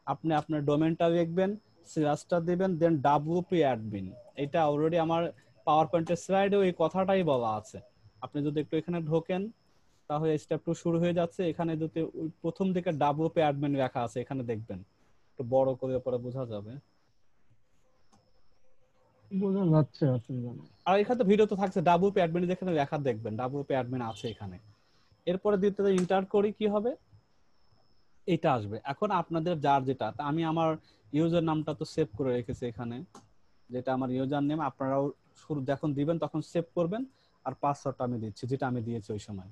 আপনি আপনার ডোমেনটা লিখবেন, স্ল্যাশটা দিবেন, দেন ডাব্লিউপি অ্যাডমিন। এটা অলরেডি আমার পাওয়ার পয়েন্টের স্লাইডেও এই কথাটাই বলা আছে। আপনি যদি একটু এখানে ঢোকেন তাহলে স্টেপ 2 শুরু হয়ে যাচ্ছে। এখানে যদি প্রথম দিকে ডাব্লিউপি অ্যাডমিন লেখা আছে, এখানে দেখবেন, একটু বড় করে পরে বোঝা যাবে। বোঝা যাচ্ছে অসুবিধা নেই। আর এখানে তো ভিডিও তো থাকছে, ডাব্লিউপি অ্যাডমিন যেখানে লেখা দেখবেন ডাব্লিউপি অ্যাডমিন আছে এখানে। এরপরে দ্বিতীয়তে ইন্টার করি কি হবে, এটা আসবে। এখন আপনাদের যার যেটা, আমি আমার ইউজার নামটা তো সেভ করে রেখেছি এখানে, যেটা আমার ইউজার নেম, আপনারাও শুরু যখন দিবেন তখন সেভ করবেন। আর পাসওয়ার্ডটা আমি দিচ্ছি যেটা আমি দিয়েছি ওই সময়।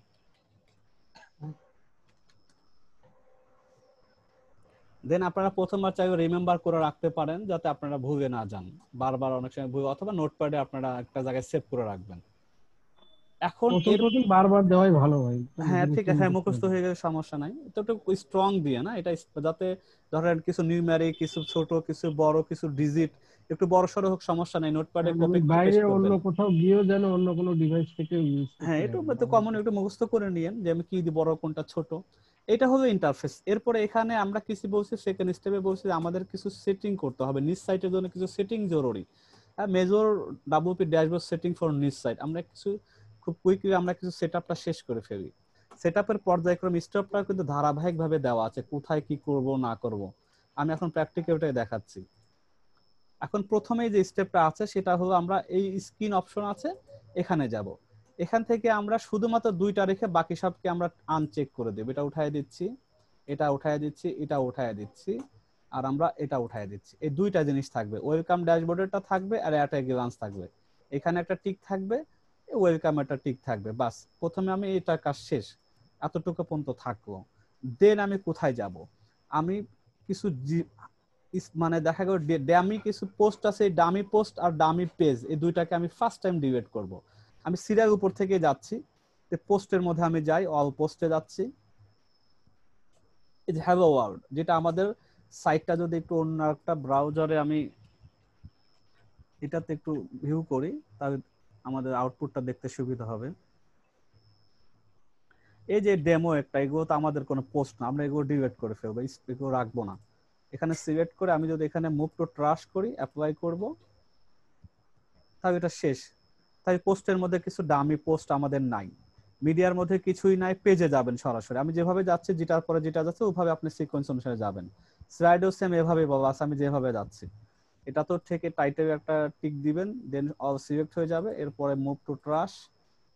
দেন আপনারা প্রথমবার চাইলে রিমেম্বার করে রাখতে পারেন যাতে আপনারা ভুলে না যান, বারবার অনেক সময় ভুল, অথবা নোটপ্যাডে আপনারা একটা জায়গায় সেভ করে রাখবেন। এখন প্রথম বারবার দেওয়াই ভালো হয়। হ্যাঁ ঠিক আছে, হ্যাঁ মুখস্থ হয়ে গেলে সমস্যা নাই, তো একটু স্ট্রং দিয়ে না এটা, যাতে ধরেন কিছু নিউমেরিক, কিছু ছোট, কিছু বড়, কিছু ডিজিট একটু বড় সড়ো হোক, সমস্যা নাই, নোটপ্যাডে কপি করে বাইরে পেস্ট অন্য করবেন। কোথাও গিয়েও যেন অন্য কোনো ডিভাইস থেকে ইউজ হ্যাঁ একটু কমন একটু মুখস্থ করে নিয়েন যে আমি কি দিব, বড় কোনটা ছোট। এটা হলো ইন্টারফেস। এরপরে এখানে আমরা কিছু বলছি, সেকেন্ড স্টেপে বলছি আমাদের কিছু সেটিং করতে হবে, নিচ সাইটের জন্য কিছু সেটিং জরুরি। Major WP dashboard setting for নিচ সাইট, আমরা কিছু খুব কুইকলি আমরা কিছু সেটআপটা শেষ করে ফেলি। সেটআপের পর্যায়ক্রম স্টেপটা কিন্তু ধারাবাহিকভাবে দেওয়া আছে, কোথায় কি করব না করব। আমি এখন প্র্যাকটিক্যালটাই দেখাচ্ছি। এখন প্রথমেই যে স্টেপটা আছে সেটা হলো আমরা এই স্ক্রিন অপশন আছে এখানে যাব, এখান থেকে আমরা শুধুমাত্র দুইটা রেখে বাকি সবকে আমরা আনচেক করে দেব। এটা উঠায় দিচ্ছি, এটা উঠায় দিচ্ছি, এটা উঠায় দিচ্ছি, আর আমরা এটা উঠায় দিচ্ছি। এই দুইটা জিনিস থাকবে, ওয়েলকাম ড্যাশবোর্ডেরটা থাকবে আর অ্যাট এ গ্লান্স থাকবে। এখানে একটা টিক থাকবে, ওয়েলকাম একটা টিক থাকবে, বাস। প্রথমে আমি এটা কাজ শেষ, এতটুকু পর্যন্ত থাকবো। দেন আমি কোথায় যাব, আমি কিছু মানে দেখা গেল ডামি কিছু পোস্ট আছে, ডামি পোস্ট আর ডামি পেজ, এই দুইটাকে আমি ফার্স্ট টাইম ডিলিট করব। আমি সিরিয়াল উপর থেকে যাচ্ছি, পোস্টের মধ্যে আমি যাই, অল পোস্টে যাচ্ছি, এই যে হ্যালো ওয়ার্ল্ড, যেটা আমাদের সাইটটা যদি একটু অন্য একটা ব্রাউজারে আমি এটাতে একটু ভিউ করি তাহলে আমাদের আউটপুটটা দেখতে সুবিধা হবে। এই যে ডেমো একটা, এগুলো তো আমাদের কোনো পোস্ট না, আমরা এগুলো ডিলিট করে ফেলবো, এগুলো রাখবো না। এখানে সিলেক্ট করে আমি যদি এখানে মুভ টু ট্রাশ করি, অ্যাপ্লাই করব, তাহলে এটা শেষ। তাই পোস্টের মধ্যে কিছু ডামি পোস্ট আমাদের নাই, মিডিয়ার মধ্যে কিছুই নাই, পেজে যাবেন সরাসরি। আমি যেভাবে যাচ্ছি, যেটার পরে যেটা যাচ্ছে ওভাবে আপনি সিকোয়েন্স অনুসারে যাবেন। স্লাইডও সেম এভাবে বাবা আছে, আমি যেভাবে যাচ্ছি। এটা তো থেকে টাইটেলে একটা টিক দিবেন, দেন অল সিলেক্ট হয়ে যাবে। এরপরে মুভ টু ট্রাশ,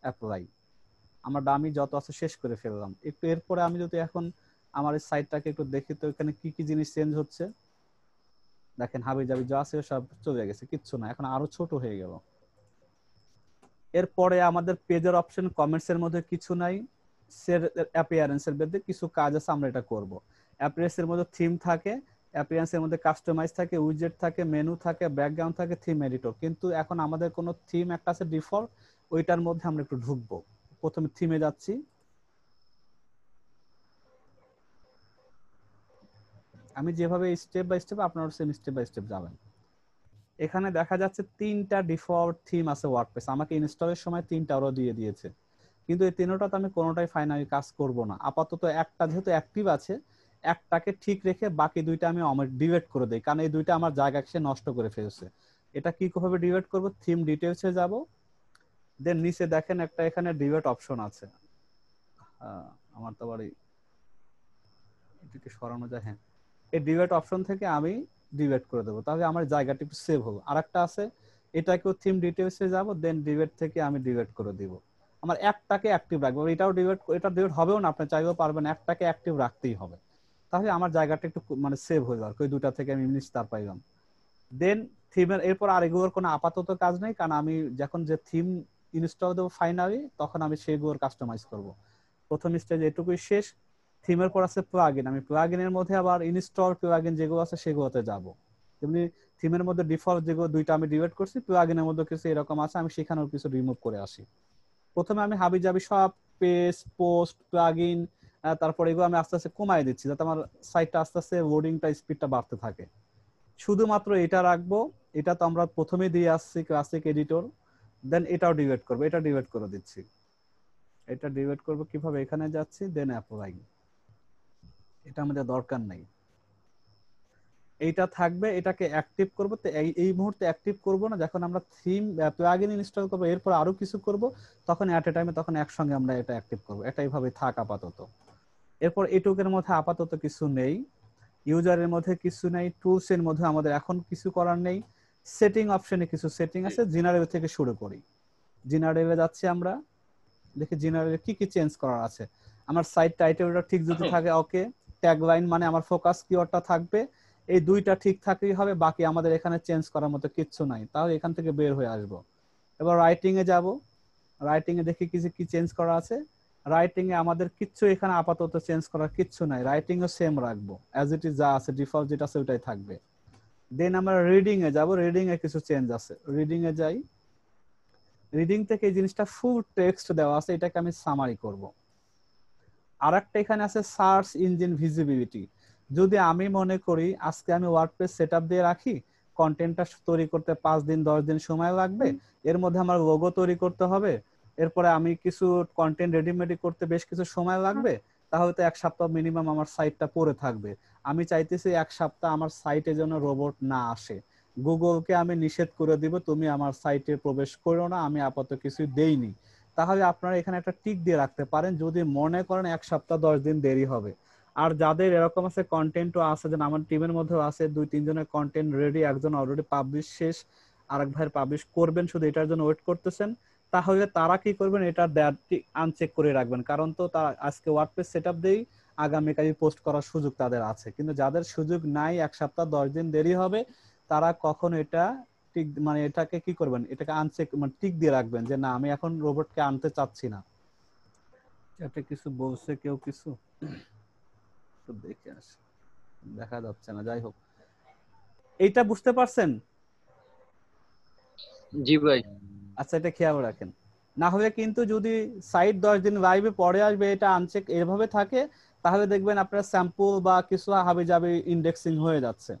অ্যাপ্লাই। আমার ডামি যত আছে শেষ করে ফেললাম। একটু এরপরে আমি যদি এখন আমার এই সাইটটাকে একটু দেখি তো এখানে কি কি জিনিস চেঞ্জ হচ্ছে। দেখেন হাবি জাবি যা আছে সব চলে গেছে, কিচ্ছু না, এখন আরো ছোট হয়ে গেল। এরপরে আমাদের পেজের অপশন, কমেন্টস এর মধ্যে কিছু নাই, অ্যাপিয়ারেন্সের মধ্যে কিছু কাজ আছে, আমরা এটা করব। অ্যাপিয়ারেন্সের মধ্যে থিম থাকে, অ্যাপিয়ারেন্সের মধ্যে কাস্টমাইজ থাকে, উইজেট থাকে, মেনু থাকে, ব্যাকগ্রাউন্ড থাকে, থিম এডিটর। কিন্তু এখন আমাদের কোনো থিম একটা আছে ডিফল্ট, ওইটার মধ্যে আমরা একটু ঢুকবো। প্রথমে থিমে যাচ্ছি, আমি যেভাবে স্টেপ বাই স্টেপ, আপনারা সেম স্টেপ বাই স্টেপ যাবেন। এখানে দেখা যাচ্ছে 3টা ডিফল্ট থিম আছে ওয়ার্ডপ্রেস, আমাকে ইনস্টলের সময় 3টা ওরা দিয়ে দিয়েছে, কিন্তু এই 3টাতে আমি কোনোটাই ফাইনালি কাজ করব না। আপাতত একটা যেহেতু অ্যাক্টিভ আছে, একটাকে ঠিক রেখে বাকি দুইটা আমি ডিলিট করে দেই, কারণ এই দুইটা আমার জায়গা সে নষ্ট করে ফেলছে। এটা কি ভাবে ডিলিট করব, থিম ডিটেইলসে যাব, দেন নিচে দেখেন একটা এখানে ডিলিট অপশন আছে। আমার তো আবার এটাকে সরানো যায়, হ্যাঁ, এই ডিলিট অপশন থেকে আমি ডিলিট করে দেবো, তাহলে আমার জায়গাটা একটু সেভ হবে। আরেকটা আছে, এটাকেও থিম ডিটেইলসে যাব, দেন ডিলিট থেকে আমি ডিলিট করে দিব। আমার একটাকে অ্যাক্টিভ রাখবো, এটাও ডিলিট, এটা ডিলিট হবেও না, আপনি চাইলেও পারবেন, একটাকে অ্যাক্টিভ রাখতেই হবে, তাহলে আমার জায়গাটা একটু মানে সেভ হয়ে যাবে। ওই দুটা থেকে আমি নিস্তার পাইলাম। দেন থিমের এরপর আর এগুলোর কোনো আপাতত কাজ নেই, কারণ আমি যখন যে থিম ইনস্টল দেবো ফাইনালি, তখন আমি সেগুলোর কাস্টমাইজ করব। প্রথম স্টেজ এটুকুই শেষ। থিমের পর আছে প্লাগইন, আমি প্লাগইনের মধ্যে আবার ইনস্টল প্লাগইন যেগুলো আছে সেগুলোতে যাব। তেমনি থিমের মধ্যে ডিফল্ট যেগুলো দুইটা আমি ডিলিট করছি, প্লাগইনের মধ্যে কিছু এরকম আছে, আমি সেখানেও কিছু রিমুভ করে আসি। প্রথমে আমি হাবিজাবি সব পেজ, পোস্ট, প্লাগইন, তারপর এগুলো আমি আস্তে আস্তে কমাই দিচ্ছি যাতে আমার সাইটটা আস্তে আস্তে লোডিংটা স্পিডটা বাড়তে থাকে। শুধুমাত্র এটা রাখবো, এটা তো আমরা প্রথমেই দিয়ে আসছি ক্লাসিক এডিটর, দেন এটাও ডিলিট করবো, এটা ডিলিট করে দিচ্ছি। এটা ডিলিট করবো কিভাবে, এখানে যাচ্ছি, দেন অ্যাপ্লাই, এটা আমাদের দরকার নাই। এইটা থাকবে, এটাকে অ্যাক্টিভ করবো। তো এই মুহূর্তে অ্যাক্টিভ করব না, যখন আমরা থিম প্লাগইন ইনস্টল করবো এরপর আরো কিছু করব তখন অ্যাট এ টাইমে তখন একসঙ্গে আমরা এটা অ্যাক্টিভ করবো। এটা এইভাবে থাক আপাতত। এরপর এটুকের মধ্যে আপাতত কিছু নেই, ইউজারের মধ্যে কিছু নেই, টুলস এর মধ্যে আমাদের এখন কিছু করার নেই। সেটিং অপশনে কিছু সেটিং আছে, জেনারেল থেকে শুরু করি। জেনারেলে যাচ্ছি আমরা, দেখি জেনারেলে কি কি চেঞ্জ করার আছে। আমার সাইট টাইটেলটা ঠিক যদি থাকে ওকে, ট্যাগলাইন মানে আমার ফোকাস কিওয়ার্ডটা থাকবে, এই দুইটা ঠিক থাকলেই হবে, বাকি আমাদের এখানে চেঞ্জ করার মতো কিচ্ছু নাই। তাহলে এখান থেকে বের হয়ে আসব। এবার রাইটিং এ যাব, রাইটিং এ দেখি কিছু কি চেঞ্জ করা আছে। রাইটিং এ আমাদের কিচ্ছু এখানে আপাতত চেঞ্জ করার কিচ্ছু নাই, রাইটিং ও সেম রাখবো, অ্যাজ ইট ইজ যা আছে ডিফল্ট যেটা আছে ওটাই থাকবে। দেন আমরা রিডিং এ যাব, রিডিং এ কিছু চেঞ্জ আছে, রিডিং এ যাই। রিডিং থেকে এই জিনিসটা ফুল টেক্সট দেওয়া আছে, এটাকে আমি সামারি করব। আরেকটা এখানে আছে সার্চ ইঞ্জিন ভিজিবিলিটি। যদি আমি মনে করি আজকে আমি ওয়ার্ডপ্রেস সেটআপ দিয়ে রাখি, কন্টেন্টটা তৈরি করতে 5 দিন 10 দিন সময় লাগবে, এর মধ্যে আমার লোগো তৈরি করতে হবে, এরপরে আমি কিছু কন্টেন্ট রেডিমেডি করতে বেশ কিছু সময় লাগবে, তাহলে তো 1 সপ্তাহ মিনিমাম আমার সাইটটা পড়ে থাকবে। আমি চাইতেছি 1 সপ্তাহ আমার সাইটে যেন রোবট না আসে। গুগলকে আমি নিষেধ করে দিব, তুমি আমার সাইটে প্রবেশ করো না, আমি আপাতত কিছু দেইনি। তাহলে আপনারা এখানে একটা টিক দিয়ে রাখতে পারেন যদি মনে করেন 1 সপ্তাহ 10 দিন দেরি হবে। আর যাদের এরকম আছে কন্টেন্টও আছে, যেন আমার টিমের মধ্যেও আছে 2-3 জনের কন্টেন্ট রেডি, একজন অলরেডি পাবলিশ শেষ, আরেক ভাইয়ের পাবলিশ করবেন, শুধু এটার জন্য ওয়েট করতেছেন, তাহলে তারা কি করবেন, এটা আনচেক করে রাখবেন। কারণ তো তারা আজকে ওয়ার্ডপ্রেস সেটআপ দেই, আগামীকালই পোস্ট করার সুযোগ তাদের আছে। কিন্তু যাদের সুযোগ নাই, 1 সপ্তাহ 10 দিন দেরি হবে, তারা কখন এটা টিক মানে এটাকে কি করবেন, এটাকে আনচেক মানে টিক দিয়ে রাখবেন যে না আমি এখন রোবটকে আনতে চাচ্ছি না। এটা কিছু বলছে কেউ কিছু তো দেখে আসি, দেখা যাচ্ছে না, যাই হোক। এইটা বুঝতে পারছেন? জি ভাই। আচ্ছা, এটা খেয়াল রাখেন। না হলে কিন্তু যদি সাইট 10 দিন লাইভে পরে আসবে এটা আনচেক এভাবে থাকে, তাহলে দেখবেন আপনার স্যাম্পল বা কিছু হাবি যাবে ইন্ডেক্সিং হয়ে যাচ্ছে,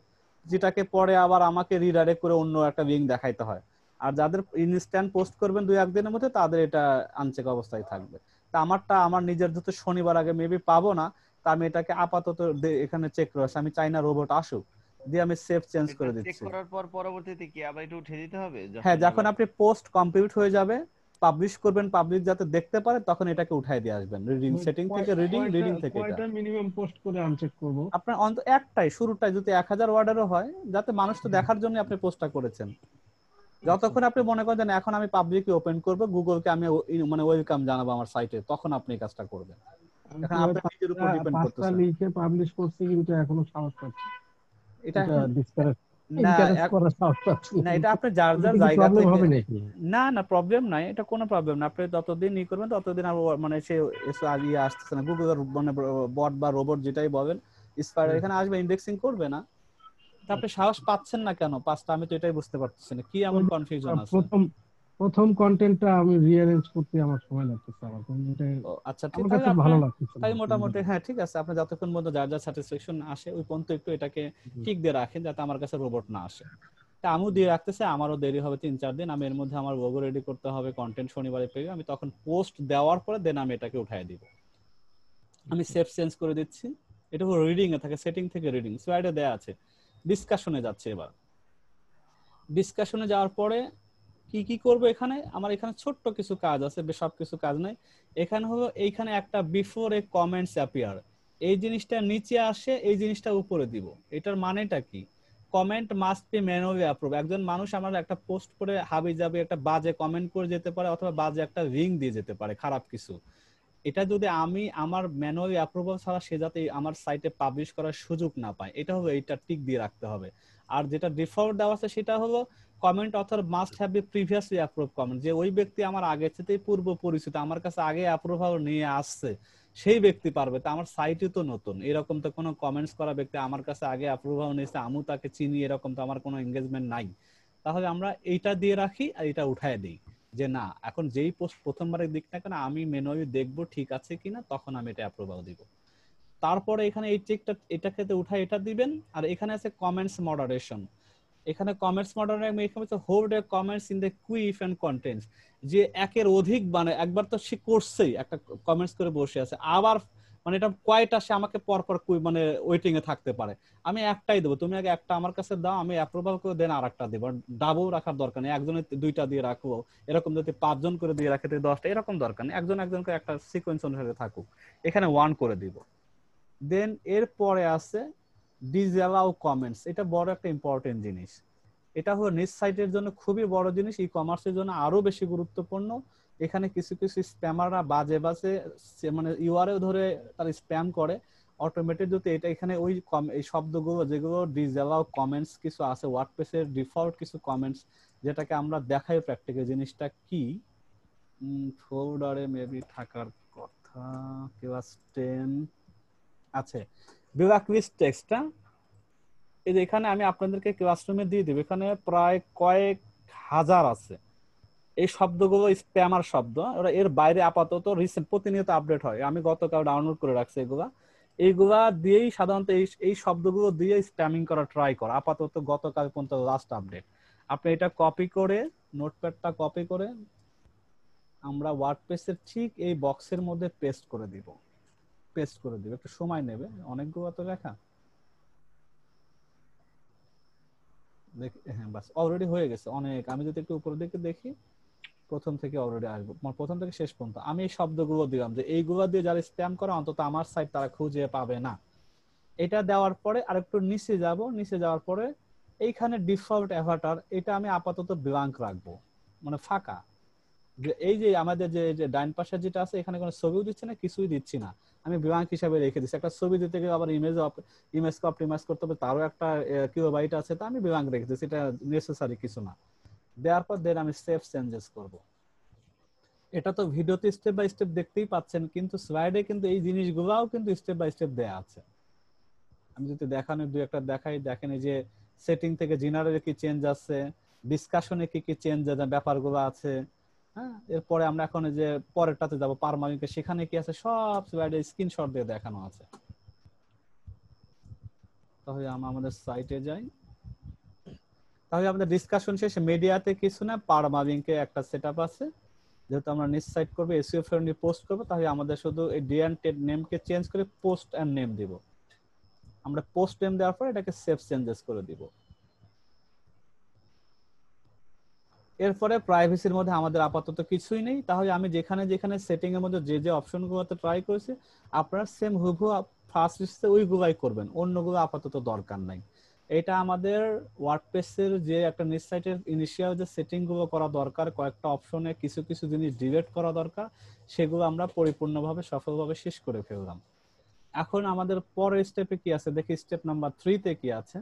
যেটাকে পরে আবার আমাকে রিডাইরেক্ট করে অন্য একটা লিংক দেখাইতে হয়। আর যাদের ইনস্ট্যান্ট পোস্ট করবেন 2-1 দিনের মধ্যে, তাদের এটা আনচেক অবস্থায় থাকবে। তা আমারটা আমার নিজের যত শনিবার আগে মেবি পাবো না, তা আমি এটাকে আপাতত এখানে চেক করে আসি, আমি চাই না রোবট আসুক, দিয়ে আমি সেভ চেঞ্জ করে চেক দিচ্ছি। করার পর পরবর্তীতে কি আবার এটা উঠে দিতে হবে? হ্যাঁ, যখন আপনি পোস্ট কমপ্লিট হয়ে যাবে, পাবলিশ করবেন, পাবলিক যাতে দেখতে পারে, তখন এটাকে উঠাই দিয়ে আসবেন রিডিং সেটিং থেকে, রিডিং থেকে। এটা কয়টা মিনিমাম পোস্ট করে আনচেক করব? আপনার অন্তত একটাই, শুরুটাই যদি 1000 ওয়ার্ডেরও হয়, যাতে মানুষ তো দেখার জন্য আপনি পোস্টটা করেছেন। যতক্ষণ আপনি মনে করেন এখন আমি পাবলিকলি ওপেন করব, গুগলকে আমি মানে ওয়েলকাম জানাবো আমার সাইটে, তখন আপনি এই কাজটা করবেন। আমি এখন তো আপনার নিজের উপর ডিপেন্ড 5টা করতেছে। লিখে পাবলিশ করছি কিন্তু এখনো সাহস পাচ্ছি এটা এটা এখন ডিসকারেজ না করার সাহস পাচ্ছি না, এটা আপনি যার এতে যার কিছু জায়গা প্রবলেম থেকে, হবে নাকি? না না প্রবলেম নাই, এটা কোনো প্রবলেম না। আপনি যতদিন ই করবেন ততদিন আর মানে সে ইয়ে আসতেছে না, গুগল মানে বট বা রোবট যেটাই বলেন, স্পাইডার এখানে আসবে, ইন্ডেক্সিং করবে না। তা আপনি সাহস পাচ্ছেন না কেন 5টা? আমি তো এটাই বুঝতে পারতেছি না, কি এমন কনফিউশন আছে? প্রথম কন্টেন্টটা আমি রিঅ্যারেঞ্জ করতে আমার সময় লাগতেছে, আমার এটা ও আচ্ছা, ঠিক আমার তাহলে কাছে ভালো আপনার লাগতেছে তাই না। মোটামুটি হ্যাঁ ঠিক আছে, আপনি যতক্ষণ পর্যন্ত যার যার স্যাটিসফ্যাকশন আসে ওই পর্যন্ত একটু এটাকে ঠিক দিয়ে রাখেন, যাতে আমার কাছে রোবট না আসে। তা আমিও দিয়ে রাখতেছে, আমারও দেরি হবে 3-4 দিন। আমি এর মধ্যে আমার লোগো রেডি করতে হবে, কন্টেন্ট শনিবারে পেয়ে আমি তখন পোস্ট দেওয়ার পরে দেন আমি এটাকে উঠাই দিব। আমি সেভ চেঞ্জ করে দিচ্ছি। এটা হলো রিডিং এ থাকে, সেটিং থেকে রিডিং স্লাইডে দেয়া আছে। ডিসকাশনে যাচ্ছে, এবার ডিসকাশনে যাওয়ার পরে কি কি করব, এখানে আমার এখানে ছোট্ট কিছু কাজ আছে, সব কিছু কাজ নাই। এখানে হলো এইখানে একটা বিফোর এ কমেন্টস অ্যাপিয়ার, এই জিনিসটা নিচে আসে, এই জিনিসটা উপরে দিব। এটার মানেটা কি? Comment must be manually approve. একজন মানুষ আমার একটা পোস্ট করে হাবি যাবে একটা বাজে কমেন্ট করে যেতে পারে, অথবা বাজে একটা লিংক দিয়ে যেতে পারে খারাপ কিছু। এটা যদি আমি আমার ম্যানুয়ালি অ্যাপ্রুভাল ছাড়া সে যাতে আমার সাইটে পাবলিশ করার সুযোগ না পায়, এটা হলো এইটা টিক দিয়ে রাখতে হবে। আর যেটা ডিফল্ট দেওয়া আছে সেটা হলো comment author must have be previously approve comment, যে ওই ব্যক্তি আমার আগে থেকেই পূর্ব পরিচিত, আমার কাছে আগে অ্যাপ্রুভাল নিয়ে আসছে, সেই ব্যক্তি পারবে। তা আমার সাইটই তো নতুন, এরকম তো কোনো কমেন্টস করা ব্যক্তি আমার কাছে আগে অ্যাপ্রুভাল নিয়েছে, আমিও তাকে চিনি, এরকম তো আমার কোনো এঙ্গেজমেন্ট নাই। তাহলে আমরা এইটা দিয়ে রাখি আর এটা উঠায় দিই। যে না এখন যেই পোস্ট প্রথমবারের দিক না কেন আমি ম্যানুয়ালি দেখবো ঠিক আছে কিনা, তখন আমি এটা অ্যাপ্রুভাল দিব। তারপরে এখানে এই চেকটা এটাকে উঠায় এটা দিবেন। আর এখানে আছে কমেন্টস মডারেশন। এখানে কমেন্টস মডারেশন এখানে হচ্ছে hold a comments in the queue and contents, যে একের অধিক মানে একবার তো সে করছেই একটা কমেন্টস করে বসে আছে, আবার মানে এটা কয়টা সে আমাকে পরপর মানে ওয়েটিং এ থাকতে পারে। আমি একটাই দেবো, তুমি আগে একটা আমার কাছে দাও, আমি অ্যাপ্রুভাল করে দেন আরেকটা দেব। ডাবল রাখার দরকার নেই, একজনের দুইটা দিয়ে রাখবো, এরকম যদি 5 জন করে দিয়ে রাখে 10টা, এরকম দরকার নেই, একজন একজন করে একটা সিকোয়েন্স অনুসারে থাকুক। এখানে 1 করে দিব। দেন এরপরে আছে ডিসঅ্যালাউ কমেন্টস। এটা বড় একটা ইম্পর্টেন্ট জিনিস। এটা হলো নিজ সাইটের জন্য খুবই বড় জিনিস, ই কমার্সের জন্য আরো বেশি গুরুত্বপূর্ণ। এখানে কিছু কিছু স্প্যামাররা বাজে বাজে মানে ইউআরএল ধরে তার স্প্যাম করে, অটোমেটেড যদি এটা এখানে ওই এই শব্দগুলো যেগুলো ডিসঅ্যালাউ কমেন্টস কিছু আছে ওয়ার্ডপ্রেসের ডিফল্ট কিছু কমেন্টস, যেটাকে আমরা দেখাই প্র্যাকটিক্যাল জিনিসটা কি। ফোল্ডারে মেবি থাকার কথা, ক্লাস 10 আছে বিভাগ লিস্ট টেক্সটটা। এই যে এখানে আমি আপনাদেরকে ক্লাসরুমে দিয়ে দেব, এখানে প্রায় কয়েক হাজার আছে এই শব্দগুলো, স্প্যামার শব্দ। ওরা এর বাইরে আপাতত রিসেন্ট প্রতিনিয়ত আপডেট হয়, আমি গতকাল ডাউনলোড করে রাখছি এইগুলা দিয়েই সাধারণত এই শব্দগুলো দিয়ে স্প্যামিং করা ট্রাই করা। আপাতত গতকাল পর্যন্ত লাস্ট আপডেট। আপনি এটা কপি করে নোটপ্যাডটা কপি করে আমরা ওয়ার্ডপ্রেসের ঠিক এই বক্সের মধ্যে পেস্ট করে দিব। একটু সময় নেবে, অনেকগুলো তো লেখা। হ্যাঁ বাস অলরেডি হয়ে গেছে অনেক। আমি যদি একটু উপরের দিকে দেখি, প্রথম থেকে অলরেডি আসবো, প্রথম থেকে শেষ পর্যন্ত আমি এই শব্দগুলো দিলাম, যে এইগুলো দিয়ে যারা স্প্যাম করে অন্তত আমার সাইট তারা খুঁজে পাবে না। এটা দেওয়ার পরে আরেকটু নিচে যাব, নিচে যাওয়ার পরে এইখানে ডিফল্ট অ্যাভাটার, এটা আমি আপাতত ব্ল্যাঙ্ক রাখবো, মানে ফাঁকা। এই যে আমাদের যে ডাইন পাশে যেটা আছে, এখানে কোনো ছবিও দিচ্ছে না, কিছুই দিচ্ছি না, আমি ব্ল্যাঙ্ক হিসাবে রেখে দিচ্ছি। একটা ছবি দিতে গেলে আবার ইমেজকে অপটিমাইজ করতে হবে, তারও একটা কিলোবাইট আছে, তা আমি ব্ল্যাঙ্ক রেখে দিচ্ছি, এটা নেসেসারি কিছু না। দেওয়ার পর দেন আমি সেভ চেঞ্জেস করব। এটা তো ভিডিওতে স্টেপ বাই স্টেপ দেখতেই পাচ্ছেন, কিন্তু স্লাইডে কিন্তু এই জিনিসগুলোও কিন্তু স্টেপ বাই স্টেপ দেয়া আছে। আমি যদি দেখানোর দুই একটা দেখাই, দেখেন এই যে সেটিং থেকে জেনারেলে কি চেঞ্জ আছে, ডিসকাশনে কি কি চেঞ্জ ব্যাপারগুলো আছে। হ্যাঁ, এরপরে আমরা এখন যে পরেরটাতে যাব পারমানেন্টে, সেখানে কি আছে সব স্লাইডে স্ক্রিনশট দিয়ে দেখানো আছে। তাহলে আমরা আমাদের সাইটে যাই। তাহলে আমাদের ডিসকাশন শেষে মিডিয়াতে কিছু না, পারমালিঙ্কে একটা সেটআপ আছে। যেহেতু আমরা নিজ সাইট করব, এসইও ফ্রেন্ডলি পোস্ট করব, তাহলে আমাদের শুধু এই ডিএনটেড নেমকে চেঞ্জ করে পোস্ট এন্ড নেম দিব। আমরা পোস্ট নেম দেওয়ার পর এটাকে সেভ চেঞ্জেস করে দিব। এরপরে প্রাইভেসির মধ্যে আমাদের আপাতত কিছুই নেই। তাহলে আমি যেখানে যেখানে সেটিং এর মধ্যে যে অপশনগুলোতে ট্রাই করেছি, আপনারা সেম হুবহু ফার্স্ট লিস্টে ওইগুলাই করবেন, অন্যগুলো আপাতত দরকার নাই। এটা আমাদের ওয়ার্ডপ্রেসের যে একটা নিজ সাইটের ইনিশিয়াল যে সেটিং গুলো করা দরকার, কয়েকটা অপশনে কিছু কিছু জিনিস ডিলিট করা দরকার, সেগুলো আমরা পরিপূর্ণভাবে সফলভাবে শেষ করে ফেললাম। এখন আমাদের পরের স্টেপে কি আছে দেখি, স্টেপ নাম্বার 3 তে কি আছে।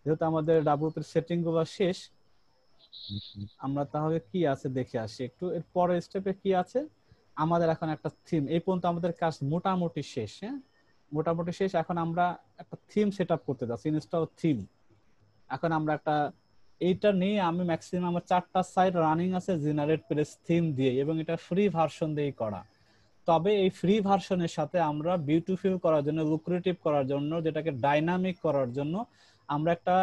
যেহেতু আমাদের ডাব্লিউপির সেটিং গুলো শেষ, আমরা তাহলে কি আছে দেখে আসি একটু। এর পরের স্টেপে কি আছে, আমাদের এখন একটা থিম, এই পর্যন্ত আমাদের কাজ মোটামুটি শেষ। হ্যাঁ, মোটামুটি শেষ। এখন আমরা একটা থিম সেটআপ করতে যাচ্ছি, ইনস্টল থিম। এখন আমরা একটা এইটা নিয়ে আমি ম্যাক্সিমাম আমার 4টা সাইট রানিং আছে জেনারেট প্রেস থিম দিয়ে, এবং এটা ফ্রি ভার্সন দিয়েই করা। তবে এই ফ্রি ভার্সনের সাথে আমরা বিউটিফুল করার জন্য, লুক্রেটিভ করার জন্য, যেটাকে ডাইনামিক করার জন্য আমরা একটা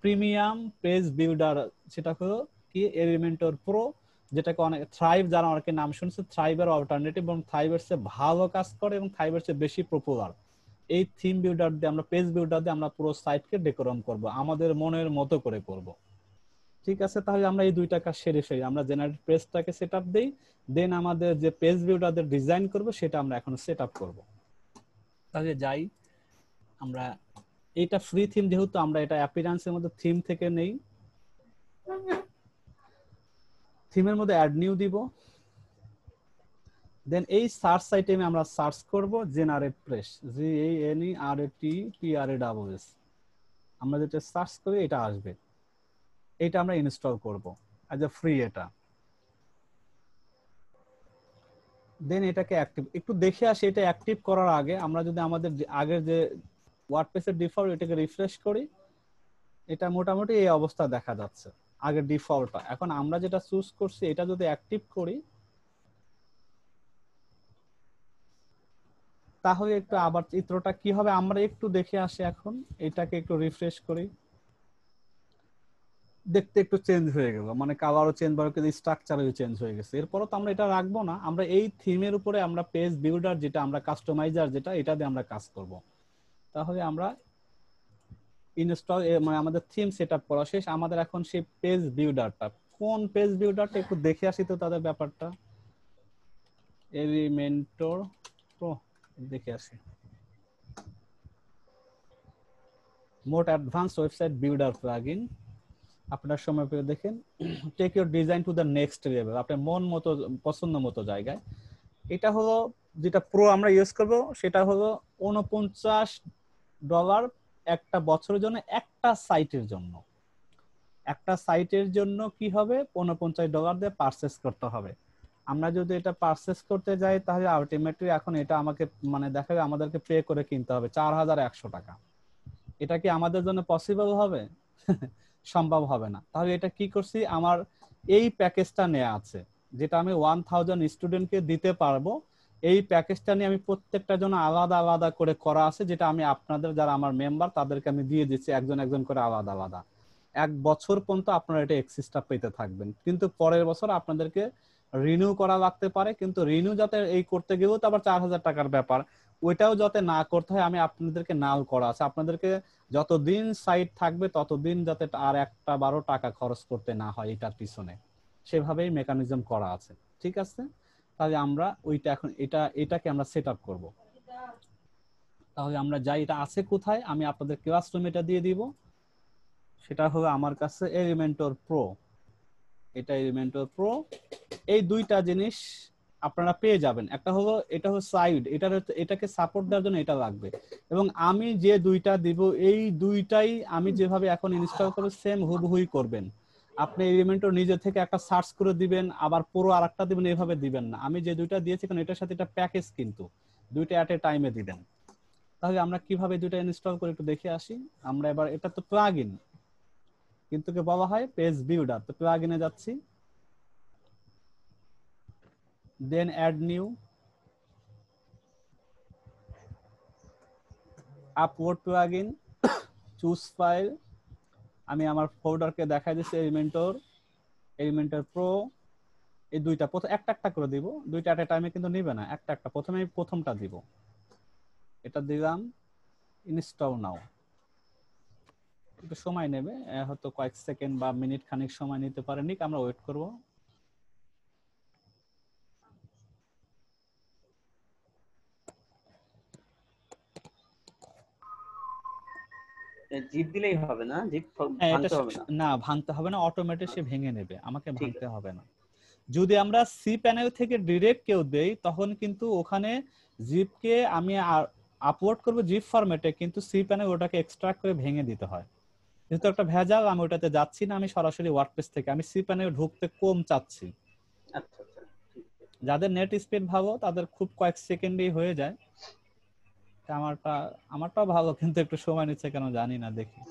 প্রিমিয়াম পেজ বিল্ডার, সেটা হলো কি এলিমেন্টর প্রো, যেটাকে অনেক থ্রাইভ যারা অনেকে নাম শুনছে, থ্রাইভের অল্টারনেটিভ, এবং থ্রাইভের চেয়ে ভালো কাজ করে এবং থ্রাইভের চেয়ে বেশি পপুলার। এই থিম বিল্ডার দিয়ে আমরা, পেজ বিল্ডার দিয়ে আমরা পুরো সাইটকে ডেকোরেশন করব, আমাদের মনের মতো করে করব। ঠিক আছে, তাহলে আমরা এই দুইটা কাজ সেরে ফেলি। আমরা জেনারেট পেজটাকে সেটআপ দেই, দেন আমাদের যে পেজ বিল্ডারদের ডিজাইন করব সেটা আমরা এখন সেটআপ করব। তাহলে যাই আমরা, এটা ফ্রি থিম যেহেতু আমরা এটা অ্যাপিয়ারেন্সের মধ্যে থিম থেকে নেই, থিমের মধ্যে অ্যাড নিউ দিব। দেন এই সার্চ আইটেমে আমরা সার্চ করব জেনারেট প্রেস, GENERATPRESS। আমরা যেটা সার্চ করি এটা আসবে, এটা আমরা ইনস্টল করব অ্যাজ এ ফ্রি এটা। দেন এটাকে অ্যাক্টিভ, একটু দেখে আসি এটা অ্যাক্টিভ করার আগে আমরা যদি আমাদের আগের যে ওয়ার্ডপ্রেসের ডিফল্ট এটাকে রিফ্রেশ করি, এটা মোটামুটি এই অবস্থা দেখা যাচ্ছে। আগে ডিফল্টটা। এখন আমরা যেটা চুজ করছি এটা যদি অ্যাক্টিভ করি তাহলে একটু আবার চিত্রটা কি হবে আমরা একটু দেখে আসি। এখন এটাকে একটু রিফ্রেশ করি, দেখতে একটু চেঞ্জ হয়ে গেল, মানে কালারও চেঞ্জ হয়ে গেছে, স্ট্রাকচারও চেঞ্জ হয়ে গেছে। এরপরও তো আমরা এটা রাখবো না, আমরা এই থিমের উপরে আমরা পেজ বিল্ডার যেটা আমরা কাস্টমাইজার যেটা এটা দিয়ে আমরা কাজ করব। তাহলে আমরা ইনস্টল মানে আমাদের থিম সেটআপ করা শেষ, আমাদের এখন সেই পেজ বিল্ডারটা, কোন পেজ বিল্ডারটা একটু দেখে আসি তো তাদের ব্যাপারটা। এলিমেন্টর প্রো দেখে আসি, মোট অ্যাডভান্স ওয়েবসাইট বিল্ডার প্লাগইন। আপনার সময় পেয়ে দেখেন take your design to the next level, আপনার মন মতো পছন্দ মতো জায়গায়। এটা হলো যেটা প্রো আমরা ইউজ করব, সেটা হলো $49 একটা বছরের জন্য, একটা সাইটের জন্য। একটা সাইটের জন্য কি হবে, $49 দিয়ে পারচেস করতে হবে। আমরা যদি এটা পারচেস করতে যাই তাহলে আলটিমেটলি এখন এটা আমাকে মানে দেখা যায় আমাদেরকে পে করে কিনতে হবে $4100। এটা কি আমাদের জন্য পসিবল হবে? সম্ভব হবে না। তাহলে এটা কি করছি, আমার এই প্যাকেজটা নেওয়া আছে যেটা আমি 1000 স্টুডেন্টকে দিতে পারবো। এই প্যাকেজটা নিয়ে আমি প্রত্যেকটার জন্য আলাদা আলাদা করে করা আছে, যেটা আমি আপনাদের যারা আমার মেম্বার তাদেরকে আমি দিয়ে দিচ্ছি একজন একজন করে আলাদা আলাদা। 1 বছর পর্যন্ত আপনারা এটা এক্সিসটা পেতে থাকবেন, কিন্তু পরের বছর আপনাদেরকে রিনিউ করা লাগতে পারে। কিন্তু রিনিউ যাতে এই করতে গেলেও তো আবার $4000 ব্যাপার, ওইটাও যাতে না করতে হয় আমি আপনাদেরকে নাও করা আছে। আপনাদেরকে যতদিন সাইট থাকবে ততদিন যাতে আর একটা 12 টাকা খরচ করতে না হয় এটার পিছনে, সেভাবেই মেকানিজম করা আছে। ঠিক আছে, তাহলে আমরা ওইটা এখন এটাকে আমরা সেট আপ করবো। তাহলে আমরা যাই, এটা আছে কোথায়, আমি আপনাদের ক্লাসরুম এটা দিয়ে দিব। সেটা হলো আমার কাছে এলিমেন্টর প্রো, এটা এলিমেন্টর প্রো। এই দুইটা জিনিস আপনারা পেয়ে যাবেন। একটা হলো এটা হলো সাইড, এটাকে সাপোর্ট দেওয়ার জন্য এটা লাগবে, এবং আমি যে দুইটা দিব এই দুইটাই আমি যেভাবে এখন ইনস্টল করব সেম হুবহুই করবেন। আপনি এলিমেন্টর নিজে থেকে একটা সার্চ করে দিবেন আবার পুরো আরেকটা দিবেন, এইভাবে দিবেন না। আমি যে দুইটা দিয়েছি কারণ এটার সাথে এটা প্যাকেজ, কিন্তু দুইটা অ্যাট এ টাইমে দিবেন। তাহলে আমরা কিভাবে দুইটা ইনস্টল করে একটু দেখে আসি। আমরা এবার এটা তো প্লাগইন, কিন্তু কে বলা হয় পেজ বিল্ডার, তো প্লাগইনে যাচ্ছি, then add new, upload plugin, choose file। আমি আমার ফোল্ডারকে দেখাই দিচ্ছি এলিমেন্টর প্রো। এই দুইটা প্রথম একটা একটা করে দিব, দুইটা এট এ টাইমে কিন্তু নিবে না, একটা একটা। প্রথমে প্রথমটা দিব, এটা দিলাম ইনস্টল নাও। একটু সময় নেবে, হয়তো কয়েক সেকেন্ড বা মিনিট খানিক সময় নিতে পারে, নিক আমরা ওয়েট করব। জিপ দিলেই হবে না, জিপ হ্যাঁ, ভাঙতে হবে না? না ভাঙতে হবে না, অটোমেটিক সে ভেঙে নেবে, আমাকে ঠিক ভাঙতে হবে না। যদি আমরা সি প্যানেল থেকে ডিরেক্ট কেউ দেই তখন কিন্তু ওখানে জিপকে আমি আপলোড করব জিপ ফরম্যাটে, কিন্তু সি প্যানেল ওটাকে এক্সট্রাক্ট করে ভেঙে দিতে হয়। যেহেতু একটা ভেজাল, আমি ওটাতে যাচ্ছি না, আমি সরাসরি ওয়ার্ডপ্রেস থেকে আমি সি প্যানেল ঢুকতে কম চাচ্ছি। আচ্ছা আচ্ছা, ঠিক আছে। যাদের নেট স্পিড ভালো তাদের খুব কয়েক সেকেন্ডেই হয়ে যায়। আমারটাও ভালো, কিন্তু একটু সময় নিচ্ছে কেন জানি না, দেখি।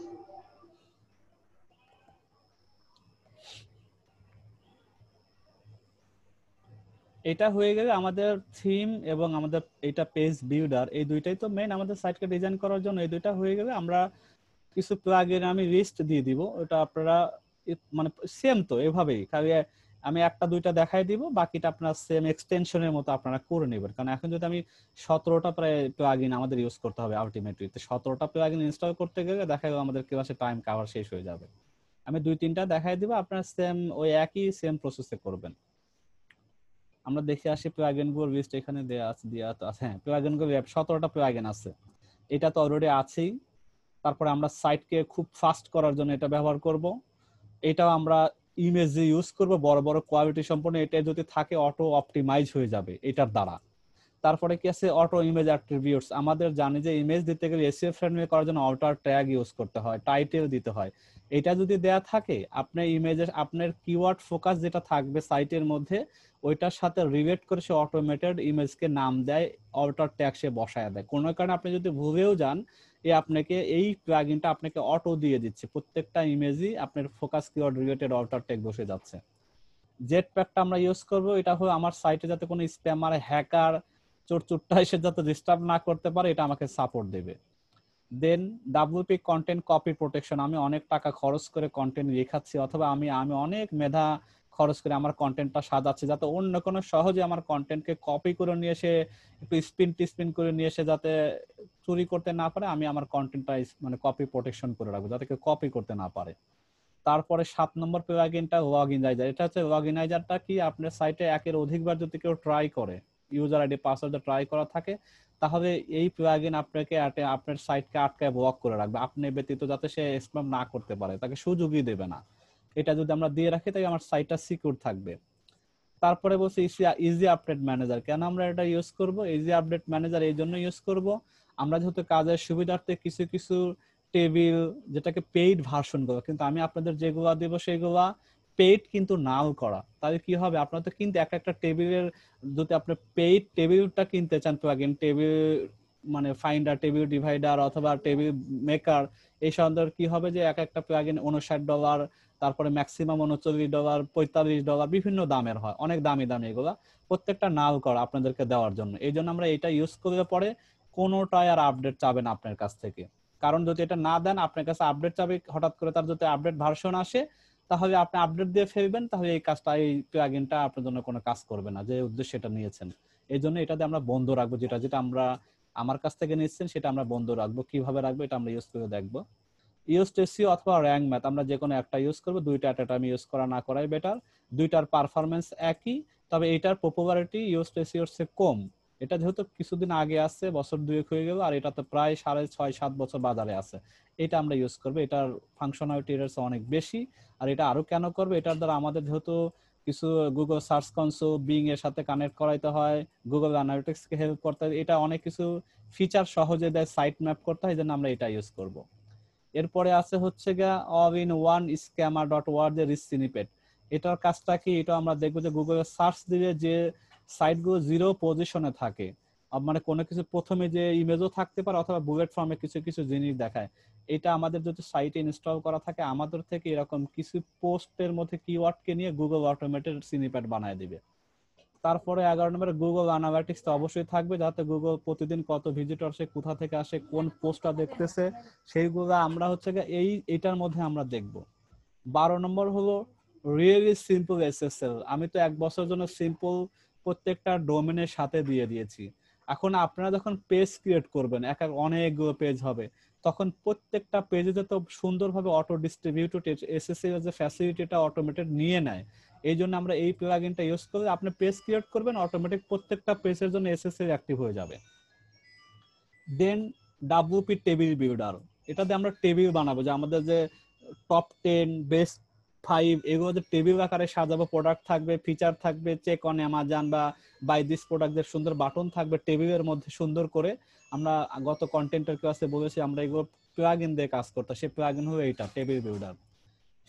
এটা হয়ে গেলে আমাদের থিম এবং আমাদের এটা পেজ বিল্ডার, এই দুইটাই তো মেইন আমাদের সাইটকে ডিজাইন করার জন্য। এই দুইটা হয়ে গেলে আমরা কিছু প্লাগইন আমি লিস্ট দিয়ে দিব, ওটা আপনারা মানে সেম তো এভাবেই, খালি আমি একটা দুইটা দেখাই দিব, বাকিটা আপনারা সেম এক্সটেনশনের মতো আপনারা করে নেবেন। কারণ এখন যদি আমি 17টা প্রায় প্লাগইন আমাদের ইউজ করতে হবে আলটিমেটলি, তো 17টা প্লাগইন ইনস্টল করতে গেলে দেখা গেল আমাদের ক্লাসে টাইম কভার শেষ হয়ে যাবে। আমি 2-3টা দেখাই দিব, আপনারা সেম ওই একই সেম প্রসেসে করবেন। আমরা দেখে আসি প্লাগইন গুলোর লিস্ট এখানে দেয়া আছে। হ্যাঁ, প্লাগইন গুলো 17টা প্লাগইন আছে, এটা তো অলরেডি আছেই। তারপরে আমরা সাইটকে খুব ফাস্ট করার জন্য এটা ব্যবহার করব। এটাও আমরা ইমেজে ইউজ করব, বড় বড় কোয়ালিটি সম্পন্ন। এটা যদি থাকে অটো অপটিমাইজ হয়ে যাবে এটার দ্বারা। তারপরে কি আছে অটো ইমেজ অ্যাট্রিবিউটস। আমাদের জানি যে ইমেজ দিতে গেলে এসইও ফ্রেন্ডলি করার জন্য অটো ট্যাগ ইউজ করতে হয়, টাইটেল দিতে হয়। এটা যদি দেয়া থাকে আপনার ইমেজের আপনার কিওয়ার্ড ফোকাস যেটা থাকবে সাইটের মধ্যে ওইটার সাথে রিলেট করে সে অটোমেটেড ইমেজকে নাম দেয়, অটো ট্যাগ সে বসায় দেয়। কোনো কারণে আপনি যদি ভুলেও যান আপনাকে এই প্লাগইনটা আপনাকে অটো দিয়ে দিচ্ছে, প্রত্যেকটা ইমেজই আপনার focus keyword related auto tag বসে যাচ্ছে। জেট প্যাকটা আমরা ইউজ করব, এটা হলো আমার সাইটে যাতে কোনো স্প্যামার হ্যাকার চোরচুট্টা এসে যাতে ডিস্টার্ব না করতে পারে এটা আমাকে সাপোর্ট দেবে। দেন WP কন্টেন্ট কপি প্রোটেকশন, আমি অনেক টাকা খরচ করে কন্টেন্ট লেখাচ্ছি অথবা আমি অনেক মেধা খরচ করে আমার কন্টেন্টটা সাজাচ্ছি যাতে অন্য কোনো সহজে আমার কন্টেন্টকে কপি করে নিয়ে এসে একটু স্পিন করে নিয়ে এসে যাতে চুরি করতে না পারে, আমি আমার কন্টেন্টটা মানে কপি প্রোটেকশন করে রাখবো যাতে কেউ কপি করতে না পারে। তারপরে 7 নম্বর প্লাগইনটা লগইনাইজার। এটা হচ্ছে লগইনাইজারটা কি আপনার সাইটে একের অধিকবার যদি কেউ ট্রাই করে, ইউজার আইডি পাসওয়ার্ড ট্রাই করা থাকে, তাহলে এই প্লাগইন আপনাকে আপনার সাইটকে আটকায় ব্লক করে রাখবে, আপনি ব্যতীত যাতে সে স্প্যাম না করতে পারে, তাকে সুযোগই দেবে না। এটা যদি আমরা দিয়ে রাখি তাহলে আমার সাইটটা সিকিউর থাকবে। তারপরে বলছি ইজি আপডেট ম্যানেজার। কেন আমরা এটা ইউজ করব? ইজি আপডেট ম্যানেজার এই জন্য ইউজ করব, আমরা যেহেতু কাজের সুবিধার্থে কিছু কিছু টেবিল যেটাকে পেইড ভার্সন গুলো, কিন্তু আমি আপনাদের যেগুলো দেব সেগুলা পেইড কিন্তু নাও করা। তাহলে কি হবে, আপনারা তো কিন্তু একটা টেবিলের যদি আপনি পেইড টেবিলটা কিনতে চান, প্লাগইন টেবিল মানে ফাইন্ডার, টেবিল ডিভাইডার অথবা টেবিল মেকার, এই সন্দের কি হবে যে একটা প্লাগইন $59, তারপরে ম্যাক্সিমাম $39, $45, বিভিন্ন দামের হয়, অনেক দামি এগুলা, প্রত্যেকটা নাল করা আপনাদেরকে দেওয়ার জন্য। এই জন্য আমরা এটা ইউজ করলে পরে কোনোটাই আর আপডেট চাবে না আপনার কাছ থেকে, কারণ যদি এটা না দেন আপনার কাছে আপডেট চাবে, হঠাৎ করে তার যদি আপডেট ভার্সন আসে তাহলে আপনি আপডেট দিয়ে ফেলবেন, তাহলে এই কাজটা এই প্লাগইনটা আপনার জন্য কোনো কাজ করবে না যে উদ্দেশ্যে এটা নিয়েছেন। এই জন্য এটাতে আমরা বন্ধ রাখবো, যেটা আমরা আমার কাছ থেকে নিচ্ছেন সেটা আমরা বন্ধ রাখবো। কিভাবে রাখবো এটা আমরা ইউজ করে দেখবো। ইউজড এসইও অথবা র্যাঙ্ক ম্যাথ আমরা যে কোনো একটা ইউজ করবো, দুইটা এট এ টাইম ইউজ করা না করাই বেটার। দুইটার পারফরমেন্স একই, তবে এইটার পপুলারিটি ইউজড এসইওর চেয়ে কম। এটা যেহেতু কিছুদিন আগে আসছে, বছর দুয়েক হয়ে গেল, আর এটা তো প্রায় 6.5-7 বছর বাজারে আছে, এটা আমরা ইউজ করবো। এটার ফাংশনালিটি অনেক বেশি। আর এটা আরো কেন করবে, এটার দ্বারা আমাদের যেহেতু কিছু গুগল সার্চ কনসোল বিং এর সাথে কানেক্ট করাইতে হয়, গুগল অ্যানালিটিক্স কে হেল্প করতে হয়, এটা অনেক কিছু ফিচার সহজে দেয়, সাইট ম্যাপ করতে হয়, এই জন্য আমরা এটা ইউজ করব। এরপরে আছে হচ্ছে গিয়া অল ইন ওয়ান scammer.org এর রিচ স্নিপেট। এটার কাজটা কি, এটা আমরা দেখবো যে গুগলে সার্চ দিলে যে সাইটগুলো 0 পজিশনে থাকে, মানে কোনো কিছু প্রথমে যে ইমেজও থাকতে পারে অথবা বুলেট ফর্মে কিছু কিছু জিনিস দেখায়, এটা আমাদের যদি সাইটে ইনস্টল করা থাকে আমাদের থেকে এরকম কিছু পোস্টের মধ্যে কিওয়ার্ডকে নিয়ে গুগল অটোমেটেড স্নিপেট বানায় দিবে। তারপরে 11 নম্বরে গুগল অ্যানালিটিক্স তো অবশ্যই থাকবে, যাতে গুগল প্রতিদিন কত ভিজিটর সে কোথা থেকে আসে, কোন পোস্টটা দেখতেছে, সেইগুলো আমরা হচ্ছে এইটার মধ্যে আমরা দেখব। 12 নম্বর হলো রিয়েলি সিম্পল SSL। আমি তো 1 বছরের জন্য সিম্পল প্রত্যেকটা ডোমেনের সাথে দিয়ে দিয়েছি। এখন আপনারা যখন পেজ ক্রিয়েট করবেন, অনেকগুলো পেজ হবে, তখন প্রত্যেকটা পেজে তো সুন্দরভাবে অটো ডিস্ট্রিবিউটেড SSL এর যে ফ্যাসিলিটিটা অটোমেটেড নিয়ে নেয়। এই জন্য আমরা এই প্লাগইনটা ইউজ করে আপনি পেজ ক্রিয়েট করবেন, অটোমেটিক প্রত্যেকটা পেজের জন্য SSL অ্যাক্টিভ হয়ে যাবে। দেন WP টেবিল বিল্ডার, এটাতে আমরা টেবিল বানাবো, যে আমাদের যে টপ 10 বেস্ট 5 এগুলো যে টেবিল আকারে সাজাবো, প্রোডাক্ট থাকবে, ফিচার থাকবে, চেক অন অ্যামাজন বা বাই দিস প্রোডাক্টের সুন্দর বাটন থাকবে টেবিলের মধ্যে সুন্দর করে। আমরা গত কন্টেন্টের ক্লাসে বলেছি আমরা এগুলো প্লাগইন দিয়ে কাজ করতে, সেই প্লাগইন হলো এইটা টেবিল বিল্ডার।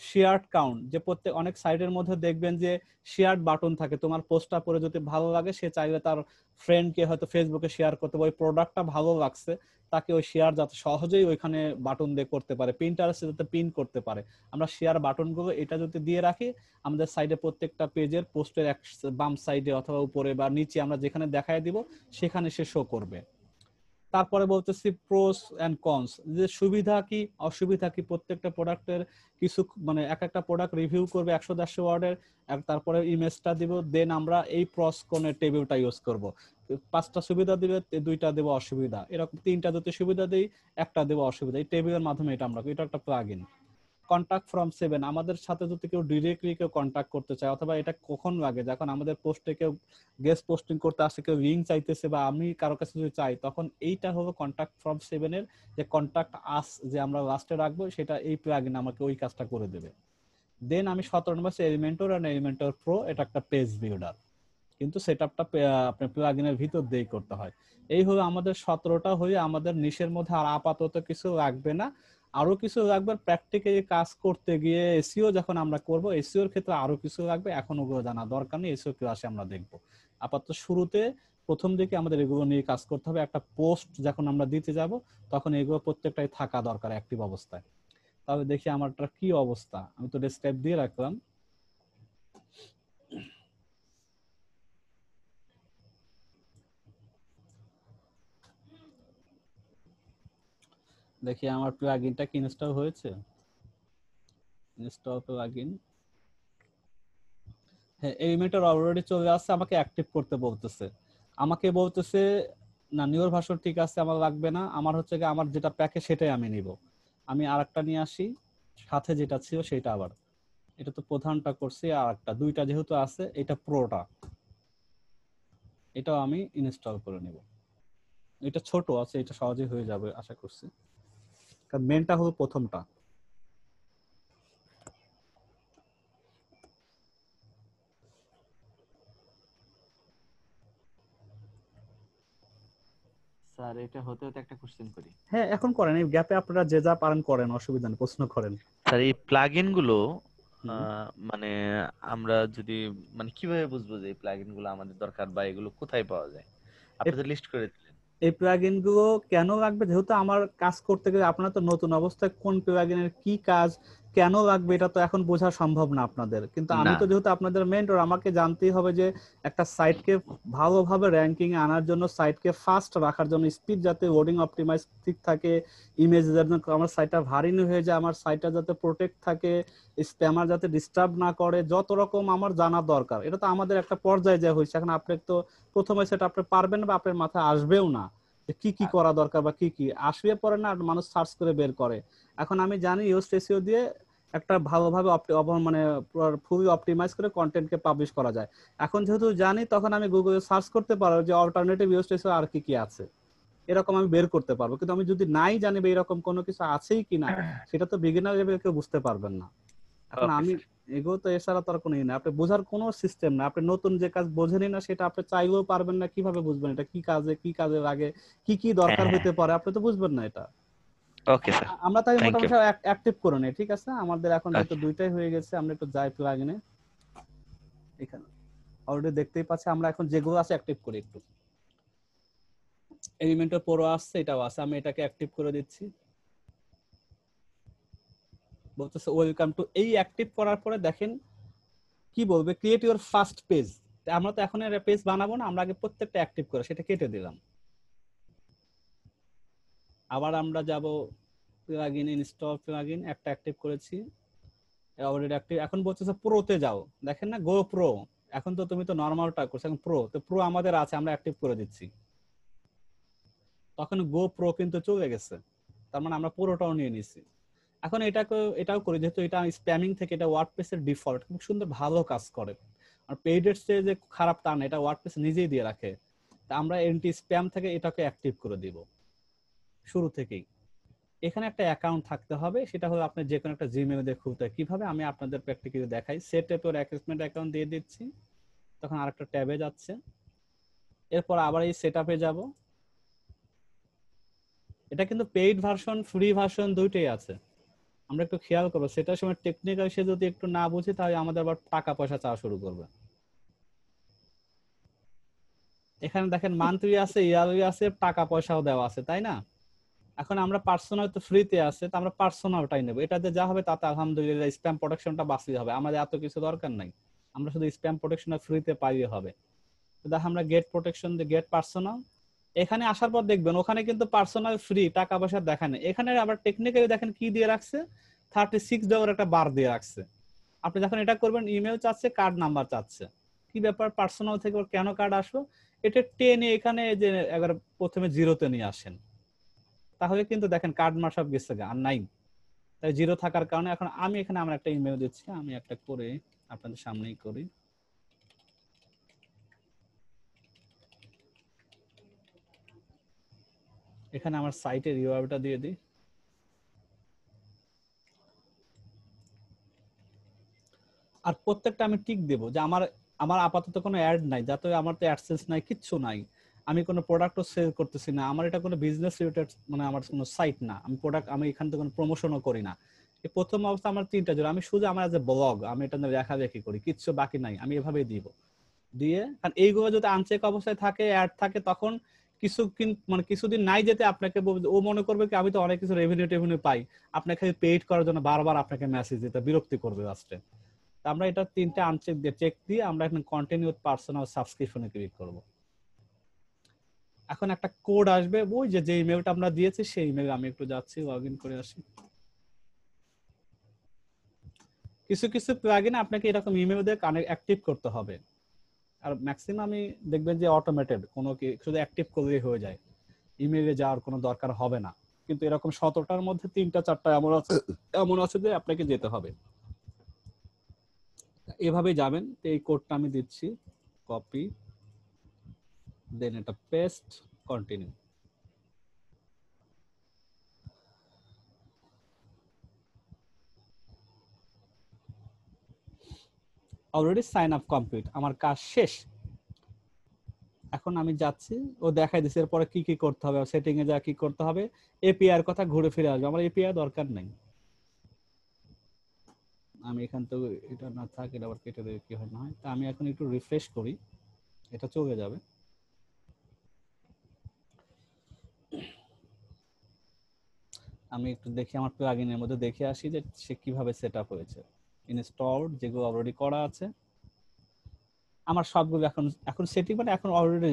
শেয়ার্ড কাউন্ট, যে প্রত্যেক অনেক সাইটের মধ্যে দেখবেন যে শেয়ার্ড বাটন থাকে, তোমার পোস্টটা পরে যদি ভালো লাগে সে চাইলে তার ফ্রেন্ডকে হয়তো ফেসবুকে শেয়ার করতে, ওই প্রোডাক্টটা ভালো লাগছে তাকে ওই শেয়ার যাতে সহজেই ওইখানে বাটন দিয়ে করতে পারে, পিন্টারেস্টে যাতে পিন করতে পারে, আমরা শেয়ার বাটনগুলো এটা যদি দিয়ে রাখি আমাদের সাইডে প্রত্যেকটা পেজের পোস্টের বাম সাইডে অথবা উপরে বা নিচে আমরা যেখানে দেখায় দিব সেখানে সে শো করবে। তারপরে বলতেছি প্রোস এন্ড কনস, যে সুবিধা কি অসুবিধা কি, প্রত্যেকটা প্রোডাক্টের কিছু মানে একটা প্রোডাক্ট রিভিউ করবে 100-150 ওয়ার্ডের, তারপরে ইমেজটা দিব, দেন আমরা এই প্রস কোনের টেবিলটা ইউজ করব। 5টা সুবিধা দিবে, 2টা দেব অসুবিধা, এরকম 3টা যদি সুবিধা দেই 1টা দেব অসুবিধা, এই টেবিলের মাধ্যমে এটা একটা প্লাগইন। কন্টাক্ট ফ্রম 7, আমাদের সাথে যদি কেউ ডিরেক্টলি কেউ কন্টাক্ট করতে চায়, অথবা এটা কখন লাগে যখন আমাদের পোস্টে কেউ গেস্ট পোস্টিং করতে আসে, কেউ লিংক চাইতেছে বা আমি কারো কাছে যদি চাই, তখন এইটা হলো কন্টাক্ট ফ্রম 7 এর যে কন্টাক্ট আস যে আমরা লাস্টে রাখবো, সেটা এই প্লাগইন আমাকে ওই কাজটা করে দেবে। দেন আমি 17 নম্বর এলিমেন্টর আর এলিমেন্টর প্রো, এটা একটা পেজ বিল্ডার। কিন্তু সেটআপটা আপনার প্লাগইনের ভিতর দিয়েই করতে হয়। এই হলো আমাদের 17টা হয়ে আমাদের নিশের মধ্যে আর আপাতত কিছু রাখবে না, আরো কিছু রাখবে প্র্যাকটিক্যালি কাজ করতে গিয়ে। এসইও যখন আমরা করব, এসইওর ক্ষেত্রে আরো কিছু রাখবে, এখন ওগুলো জানা দরকার নেই, এসইও ক্লাসে আমরা দেখব। আপাতত শুরুতে প্রথম দিকে আমাদের এগুলো নিয়ে কাজ করতে হবে। একটা পোস্ট যখন আমরা দিতে যাব তখন এগুলো প্রত্যেকটাই থাকা দরকার অ্যাক্টিভ অবস্থায়। তাহলে দেখি আমারটা কি অবস্থা। আমি তো ডেস্কটপ দিয়ে রাখলাম। দেখি আমার প্লাগইনটা কি ইনস্টল হয়েছে। ইনস্টল প্লাগইন, হ্যাঁ এই ইমেলটা অলরেডি চলে আসছে, আমাকে অ্যাক্টিভ করতে বলতেছে। আমাকে বলতেছে না নিউর ভার্সন ঠিক আছে, আমার লাগবে না, আমার হচ্ছে কি আমার যেটা প্যাকে সেটাই আমি নিব। আমি আরেকটা নিয়ে আসি, সাথে যেটা ছিল সেটা আবার, এটা তো প্রধানটা করছি, আর একটা দুইটা যেহেতু আছে, এটা প্রোটা, এটাও আমি ইনস্টল করে নিব। এটা ছোট আছে, এটা সহজেই হয়ে যাবে আশা করছি, কারণ মেনটা হলো প্রথমটা। স্যার এটা হতে হতে একটা কোশ্চেন করি। হ্যাঁ এখন করেন, এই গ্যাপে আপনারা যে যা পারেন করেন, অসুবিধা নেই, প্রশ্ন করেন। স্যার এই প্লাগইন গুলো হুম। মানে আমরা যদি মানে কিভাবে বুঝবো যে এই প্লাগইন গুলো আমাদের দরকার বা এগুলো কোথায় পাওয়া যায়? আপনি তো লিস্ট করে দিলেন। এই প্লাগইন গুলো কেন লাগবে, যেহেতু আমার কাজ করতে গেলে আপনার তো নতুন অবস্থায় কোন প্লাগইনের কি কাজ কেন লাগবে এটা তো এখন বোঝা সম্ভব না আপনাদের, কিন্তু আমি না। তো যেহেতু আপনাদের মেন্টর, আমাকে জানতেই হবে যে একটা সাইটকে ভালোভাবে র্যাঙ্কিং এ আনার জন্য, সাইটকে ফাস্ট রাখার জন্য, স্পিড যাতে লোডিং অপটিমাইজ ঠিক থাকে, ইমেজ যেন আমার সাইটটা ভারী হয়ে যায়, আমার সাইটটা যাতে প্রোটেক্ট থাকে, স্প্যামার যাতে ডিস্টার্ব না করে, যত রকম আমার জানা দরকার, এটা তো আমাদের একটা পর্যায়ে যা হয়েছে। এখন আপনি তো প্রথমে সেটা আপনি পারবেন বা আপনার মাথায় আসবেও না যে কি কি করা দরকার বা কি কি আসবে পরে না, মানুষ সার্চ করে বের করে। এখন আমি জানি ইউএস এসইও দিয়ে একটা ভালোভাবে মানে ফুলি অপটিমাইজ করে কন্টেন্টকে পাবলিশ করা যায়। এখন যেহেতু জানি, তখন আমি গুগলে সার্চ করতে পারবো যে অল্টারনেটিভ ইউএস এসইও আর কি কি আছে, এরকম আমি বের করতে পারবো। কিন্তু আমি যদি নাই জানি বা এরকম কোনো কিছু আছেই কিনা, সেটা তো বিগিনার লেভেলে কেউ বুঝতে পারবেন না। এখন ওকে আমি স্যার। এগুলো তো এছাড়া তো আর কোনো না, আপনি বোঝার কোনো সিস্টেম না, আপনি নতুন যে কাজ বোঝেনই না সেটা আপনি চাইলেও পারবেন না, কিভাবে বুঝবেন এটা কি কাজে, কি কাজে লাগে, কি কি দরকার হ্যাঁ হইতে পারে, আপনি তো বুঝবেন না এটা। ওকে স্যার, আমরা তাই থ্যাংক ইউ। মোটামুটি অ্যাক্টিভ করে নেই, ঠিক আছে? আমাদের এখন যেহেতু ওকে দুইটাই হয়ে গেছে, আমরা একটু যাই প্লাগইনে, এখানে অলরেডি দেখতেই পাচ্ছি, আমরা এখন যেগুলো আছে অ্যাক্টিভ করি একটু। এলিমেন্টর পুরো আসছে, এটাও আছে, আমি এটাকে অ্যাক্টিভ করে দিচ্ছি। বলতেছে ওয়েলকাম টু, এই অ্যাক্টিভ করার পরে দেখেন কি বলবে, ক্রিয়েট ইউর ফার্স্ট পেজ। আমরা তো এখন এর পেজ বানাবো না, আমরা আগে প্রত্যেকটা অ্যাক্টিভ করে সেটা কেটে দিলাম। আবার আমরা যাব প্লাগইন, ইনস্টল প্লাগইন, একটা অ্যাক্টিভ করেছি অলরেডি অ্যাক্টিভ। এখন বলতেছে প্রোতে যাও, দেখেন না গো প্রো, এখন তো তুমি তো নরমালটা করছো, এখন প্রো, তো প্রো আমাদের আছে, আমরা অ্যাক্টিভ করে দিচ্ছি। তখন গো প্রো কিন্তু চলে গেছে, তার মানে আমরা পুরোটাও নিয়ে নিছি। এখন এটাও করি, যেহেতু এটা স্প্যামিং থেকে, এটা ওয়ার্ডপ্রেসের ডিফল্ট, খুব সুন্দর ভালো কাজ করে। আর পেইডের চেয়ে যে খারাপ তা না, এটা ওয়ার্ডপ্রেস নিজেই দিয়ে রাখে। তা আমরা এন্টি স্প্যাম থেকে এটাকে অ্যাক্টিভ করে দিব শুরু থেকেই। এখানে একটা অ্যাকাউন্ট থাকতে হবে, সেটা হলো আপনি যে কোনো একটা জিমেইল দিয়ে খুলতে হয়। কিভাবে আমি আপনাদের প্র্যাকটিক্যালি দেখাই। সেট আপের অ্যাকাউন্ট অ্যাকাউন্ট দিয়ে দিচ্ছি, তখন আরেকটা ট্যাবে যাচ্ছে, এরপর আবার এই সেটআপে যাব। এটা কিন্তু পেইড ভার্সন, ফ্রি ভার্সন দুইটাই আছে, আমরা একটু খেয়াল করবো। সেটার সময় টেকনিক্যাল সে যদি একটু না বুঝি, তাহলে আমাদের আবার টাকা পয়সা চাওয়া শুরু করবে। এখানে দেখেন মান্থলি আছে, ইয়ারলি আছে, টাকা পয়সাও দেওয়া আছে, তাই না? এখন আমরা পার্সোনাল তো ফ্রিতে আছে, তো আমরা পার্সোনালটাই নেবো। এটাতে যা হবে তাতে আলহামদুলিল্লাহ স্প্যাম প্রোটেকশনটা বাঁচিয়ে হবে, আমাদের এত কিছু দরকার নাই, আমরা শুধু স্প্যাম প্রোটেকশনটা ফ্রিতে পাইলে হবে। তো দেখো আমরা গেট প্রোটেকশন দিয়ে গেট পার্সোনাল, এখানে আসার পর দেখবেন ওখানে কিন্তু পার্সোনাল ফ্রি, টাকা পয়সা দেখা নেই। এখানে আবার টেকনিক্যালি দেখেন কি দিয়ে রাখছে, $36 একটা বার দিয়ে রাখছে। আপনি যখন এটা করবেন, ইমেল চাচ্ছে, কার্ড নাম্বার চাচ্ছে, কি ব্যাপার, পার্সোনাল থেকে ওর কেন কার্ড আসলো, এটা টেনে এখানে যে একবার প্রথমে জিরোতে নিয়ে আসেন, তাহলে কিন্তু দেখেন কার্ড মার সব গেছে আর নাই। তাই জিরো থাকার কারণে এখন আমি এখানে আমার একটা ইমেল দিচ্ছি, আমি একটা করে আপনাদের সামনেই করি। এখানে আমার সাইটের ইউআরএলটা দিয়ে দিই। আর প্রত্যেকটা আমি টিক দেব যে আমার আমার আপাতত কোনো অ্যাড নাই, যাতে আমার তো অ্যাডসেন্স নাই, কিচ্ছু নাই, আমি কোনো প্রোডাক্টও সেল করতেছি না, আমার এটা কোনো বিজনেস রিলেটেড মানে আমার কোনো সাইট না, আমি এখান থেকে কোনো প্রমোশনও করি না। এই প্রথম অবস্থা আমার 3টা জোড়া, আমি শুধু আমার যে ব্লগ আমি এটা নিয়ে লেখালেখি করি, কিচ্ছু বাকি নাই, আমি এভাবেই দিব দিয়ে। কারণ এইগুলো যদি আনচেক অবস্থায় থাকে, অ্যাড থাকে, তখন মানে কিছুদিন নাই যেতে আপনাকে ও মনে করবে কি আমি তো অনেক কিছু রেভিনিউ পাই, আপনাকে পেইড করার জন্য বারবার আপনাকে মেসেজ দিতে বিরক্তি করবে লাস্টে। আমরা এটা 3টে আনচেক দিয়ে চেক দিয়ে আমরা এখন কন্টিনিউ উইথ পার্সোনাল সাবস্ক্রিপশনে ক্লিক করব। এখন একটা কোড আসবে, ওই যে ইমেলটা আমরা দিয়েছি সেই ইমেল, আমি একটু যাচ্ছি লগইন করে আসি। কিছু প্লাগইন আপনাকে এরকম ইমেল দিয়ে কানেক্ট অ্যাক্টিভ করতে হবে, আর ম্যাক্সিমামই দেখবেন যে অটোমেটেড, কোনো কি শুধু অ্যাক্টিভ করলেই হয়ে যায়, ইমেইলে যাওয়ার কোনো দরকার হবে না। কিন্তু এরকম 17টার মধ্যে 3টা-4টা এমন আছে যে আপনাকে যেতে হবে, এভাবেই যাবেন। তো এই কোডটা আমি দিচ্ছি, কপি, দেন এটা paste, continue. Already sign up complete, আমার কাজ শেষ। এখন আমি যাচ্ছি, ও দেখাই দিচ্ছে এরপরে কি কি করতে হবে, সেটিং এ যা কি করতে হবে, এপিআই এর কথা ঘুরে ফিরে আসবে, আমার এপিআই দরকার নেই। আমি এখান থেকে এটা না থাকে, এটা আবার কেটে দেবে কি হয় না হয়। তা আমি এখন একটু রিফ্রেশ করি, এটা চলে যাবে। আমি একটু দেখি আমার প্লাগইনের মধ্যে দেখে আসি যে সে কিভাবে সেটআপ হয়েছে। ইনস্টলড যেগুলো অলরেডি করা আছে আমার সবগুলো এখন সেটিং মানে এখন অলরেডি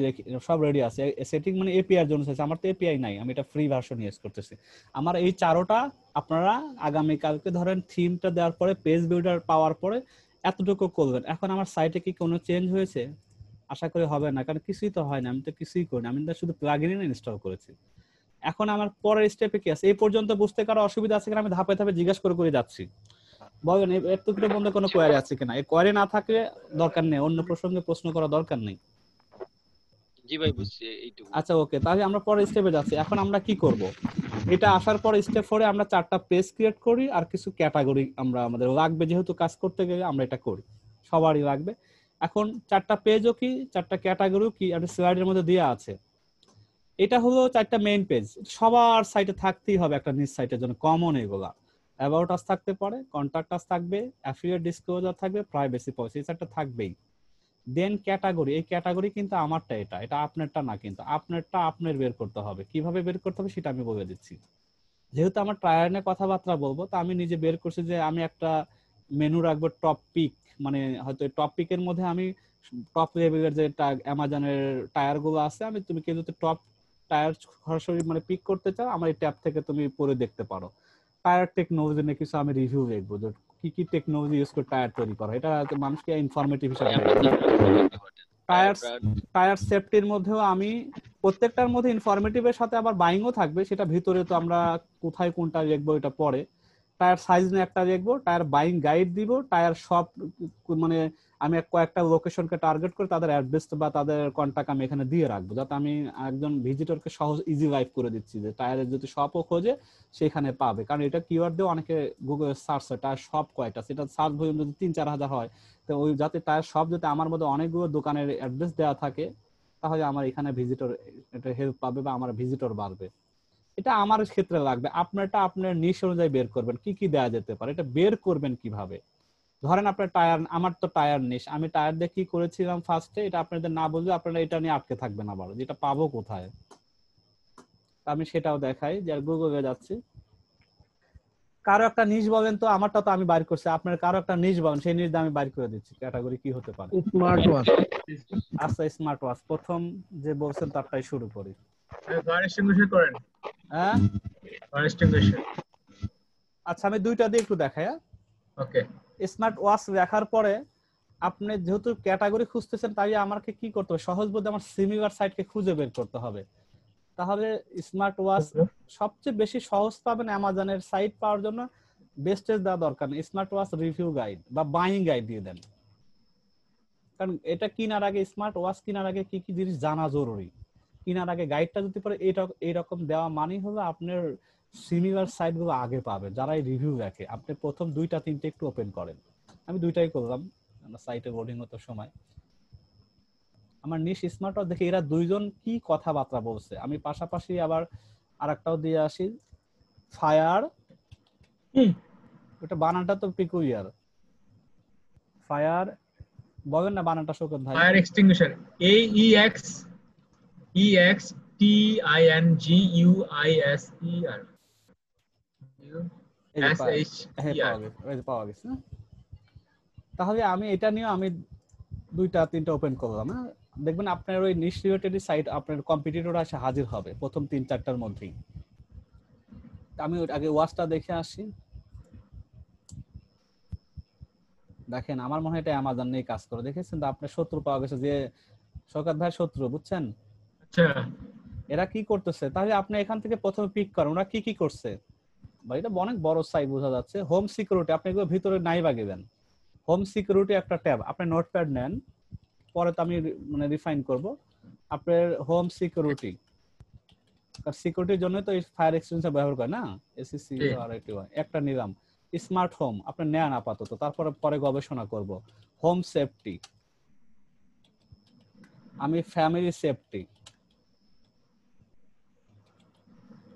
সব রেডি আছে। সেটিং মানে এপিআই এর জন্য আছে, আমার তো এপিআই নাই, আমি এটা ফ্রি ভার্সন ইউজ করতেছি। আমার এই 4টা আপনারা আগামী কালকে ধরেন থিমটা দেওয়ার পরে, পেজ বিল্ডার পাওয়ার পরে এতটুকু করবেন। এখন আমার সাইটে কি কোনো চেঞ্জ হয়েছে? আশা করি হবে না, কারণ কিছুই তো হয় না, আমি তো কিছুই করি না, আমি তো শুধু প্লাগইন ইনস্টল করেছি। এখন আমার পরের স্টেপে কি আছে এই পর্যন্ত বুঝতে কারো অসুবিধা আছে কিনা আমি ধাপে ধাপে জিজ্ঞাসা করে যাচ্ছি। বলেন এর মধ্যে কোনো কোয়ারি আছে কিনা? এই কোয়ারি না থাকলে দরকার নেই, অন্য প্রসঙ্গে প্রশ্ন করা দরকার নেই। জি ভাই বুঝছি এইটুকু। আচ্ছা ওকে, তাহলে আমরা পরের স্টেপে যাচ্ছি। এখন আমরা কি করব, এটা আসার পরে স্টেপ 4 আমরা 4টা পেজ ক্রিয়েট করি আর কিছু ক্যাটাগরি আমরা আমাদের লাগবে, যেহেতু কাজ করতে গেলে আমরা এটা করি, সবারই লাগবে। এখন 4টা পেজও কি 4টা ক্যাটাগরিও কি একটা স্লাইডের মধ্যে দেওয়া আছে। এটা হলো 4টা মেইন পেজ, সবার সাইটে থাকতেই হবে একটা নিজ সাইটের জন্য কমন। এগুলা অ্যাবাউট আস থাকতে পারে, কন্টাক্ট আস থাকবে, অ্যাফিলিয়েট ডিসক্লোজার থাকবে, প্রাইভেসি পলিসি, এই 4টা থাকবেই। দেন ক্যাটাগরি, এই ক্যাটাগরি কিন্তু আমারটা, এটা আপনারটা না, কিন্তু আপনারটা আপনার বের করতে হবে। কিভাবে বের করতে হবে সেটা আমি বলে দিচ্ছি। যেহেতু আমার ট্রায়ালে কথাবার্তা বলবো, তা আমি নিজে বের করছি যে আমি একটা মেনু রাখবো টপ পিক, মানে হয়তো টপ পিকের মধ্যে আমি টপ লেভেলের যে অ্যামাজনের টায়ার গুলো আছে, তুমি কেউ যদি টপ টায়ার সরাসরি মানে পিক করতে চাও, আমার এই ট্যাব থেকে তুমি পরে দেখতে পারো। টায়ার টেকনোলজি নিয়ে কিছু আমি রিভিউ দেখবো, যে কি কি টেকনোলজি ইউজ করে টায়ার তৈরি করা, এটা মানুষকে ইনফরমেটিভ হিসেবে। টায়ার সেফটির মধ্যেও আমি প্রত্যেকটার মধ্যে ইনফরমেটিভের সাথে আবার বাইংও থাকবে, সেটা ভিতরে তো আমরা কোথায় কোনটা দেখবো এটা পরে। টায়ার সাইজ নিয়ে একটা দেখবো, টায়ার বাইং গাইড দিব, টায়ার শপ মানে আমি কয়েকটা লোকেশনকে টার্গেট করে তাদের অ্যাড্রেস বা তাদের কন্টাক্ট আমি এখানে দিয়ে রাখবো, যাতে আমি একজন ভিজিটরকে সহজ ইজি লাইফ করে দিচ্ছি, যে টায়ারের যদি শপও খোঁজে সেখানে পাবে। কারণ এটা কিওয়ার্ড দিয়ে অনেকে গুগল সার্চ হয় টায়ার শপ কয়টা, সেটা সার্চ ভলিউম যদি 3-4 হাজার হয়, তো ওই যাতে টায়ার শপ যাতে আমার মধ্যে অনেকগুলো দোকানের অ্যাড্রেস দেওয়া থাকে, তাহলে আমার এখানে ভিজিটর এটা হেল্প পাবে বা আমার ভিজিটর বাড়বে। এটা আমার ক্ষেত্রে লাগবে, আপনারটা আপনার নিশ অনুযায়ী বের করবেন কি কি দেওয়া যেতে পারে। এটা বের করবেন কিভাবে? ধরেন আপনার টায়ার, আমার তো টায়ার নিশ, আমি টায়ার দিয়ে কি করেছিলাম ফার্স্টে, এটা আপনাদের না বললে আপনারা এটা নিয়ে আটকে থাকবেন আবার, যেটা পাবো কোথায়। আমি সেটাও দেখাই, যে গুগলে যাচ্ছি, কারো একটা নিশ বলেন তো, আমারটা তো আমি বাইর করছি, আপনার কারো একটা নিশ বলেন, সেই নিশ আমি বাইর করে দিচ্ছি ক্যাটাগরি কি হতে পারে। Smart watch. আচ্ছা স্মার্ট ওয়াচ, প্রথম যে বলছেন তারটাই শুরু করি। ডিস্টিংগুইশ করেন। হ্যাঁ ডিস্টিংগুইশ। আচ্ছা আমি দুইটা দিয়ে একটু দেখাই। ওকে, স্মার্ট ওয়াচ দেখার পরে আপনি যেহেতু ক্যাটাগরি খুঁজতেছেন, তাই আমাকে কি করতে হবে, সহজ বলতে আমার সিমিলার সাইটকে খুঁজে বের করতে হবে। তাহলে স্মার্ট ওয়াচ সবচেয়ে বেশি সহজ পাবেন অ্যামাজনের সাইট পাওয়ার জন্য, বেস্টেজ দেওয়া দরকার নেই, স্মার্ট ওয়াচ রিভিউ গাইড বা বাইং গাইড দিয়ে দেন। কারণ এটা কেনার আগে, স্মার্ট ওয়াচ কেনার আগে কি কি জিনিস জানা জরুরি, কেনার আগে গাইডটা যদি পরে এইরকম দেওয়া মানেই হলো আপনার সিমিলার সাইট গুলো আগে পাবে যারা এই রিভিউ দেখে। আপনি প্রথম 2-3টে একটু ওপেন করেন, আমি 2টাই করলাম, আমরা সাইটে লোডিং হতো সময়। আমার নিশ স্মার্ট ওয়াচ দেখে এরা দুইজন কি কথাবার্তা বলছে। আমি পাশাপাশি আবার আরেকটাও দিয়ে আসি, ফায়ার, ওটা বানানটা তো পিকুলিয়ার, ফায়ার বলেন না বানানটা শোকত ভাই। ফায়ার এক্সটিংগুইশার, AEXTINGUISER পাওয়া গেছে। তাহলে আমি এটা নিয়ে আমি 2-3টা ওপেন করলাম। দেখবেন আপনার ওই নিশ রিলেটেড সাইট আপনার কম্পিটিটর আসে হাজির হবে প্রথম 3-4টার মধ্যেই। আমি আগে ওয়াচটা দেখে আসি। দেখেন আমার মনে হয় এটা অ্যামাজন নিয়ে কাজ করে, দেখেছেন তো আপনার শত্রু পাওয়া গেছে, যে শওকত ভাই শত্রু, বুঝছেন? আচ্ছা এরা কি করতেছে, তাহলে আপনি এখান থেকে প্রথমে পিক করেন ওরা কি কি করছে। ভাই এটা অনেক বড় সাইট বোঝা যাচ্ছে। হোম সিকিউরিটি আপনি এগুলো ভিতরে নাই বাগিবেন। হোম সিকিউরিটি একটা ট্যাব, আপনি নোটপ্যাড নেন, পরে তো আমি মানে রিফাইন করব। আপনার হোম সিকিউরিটি, কারণ সিকিউরিটির জন্য তো এই ফায়ার এক্সটেনশন ব্যবহার করে না, এসিসি আর একটা নিলাম। স্মার্ট হোম আপনি নেন আপাতত, তারপরে পরে গবেষণা করব। হোম সেফটি, আমি ফ্যামিলি সেফটি,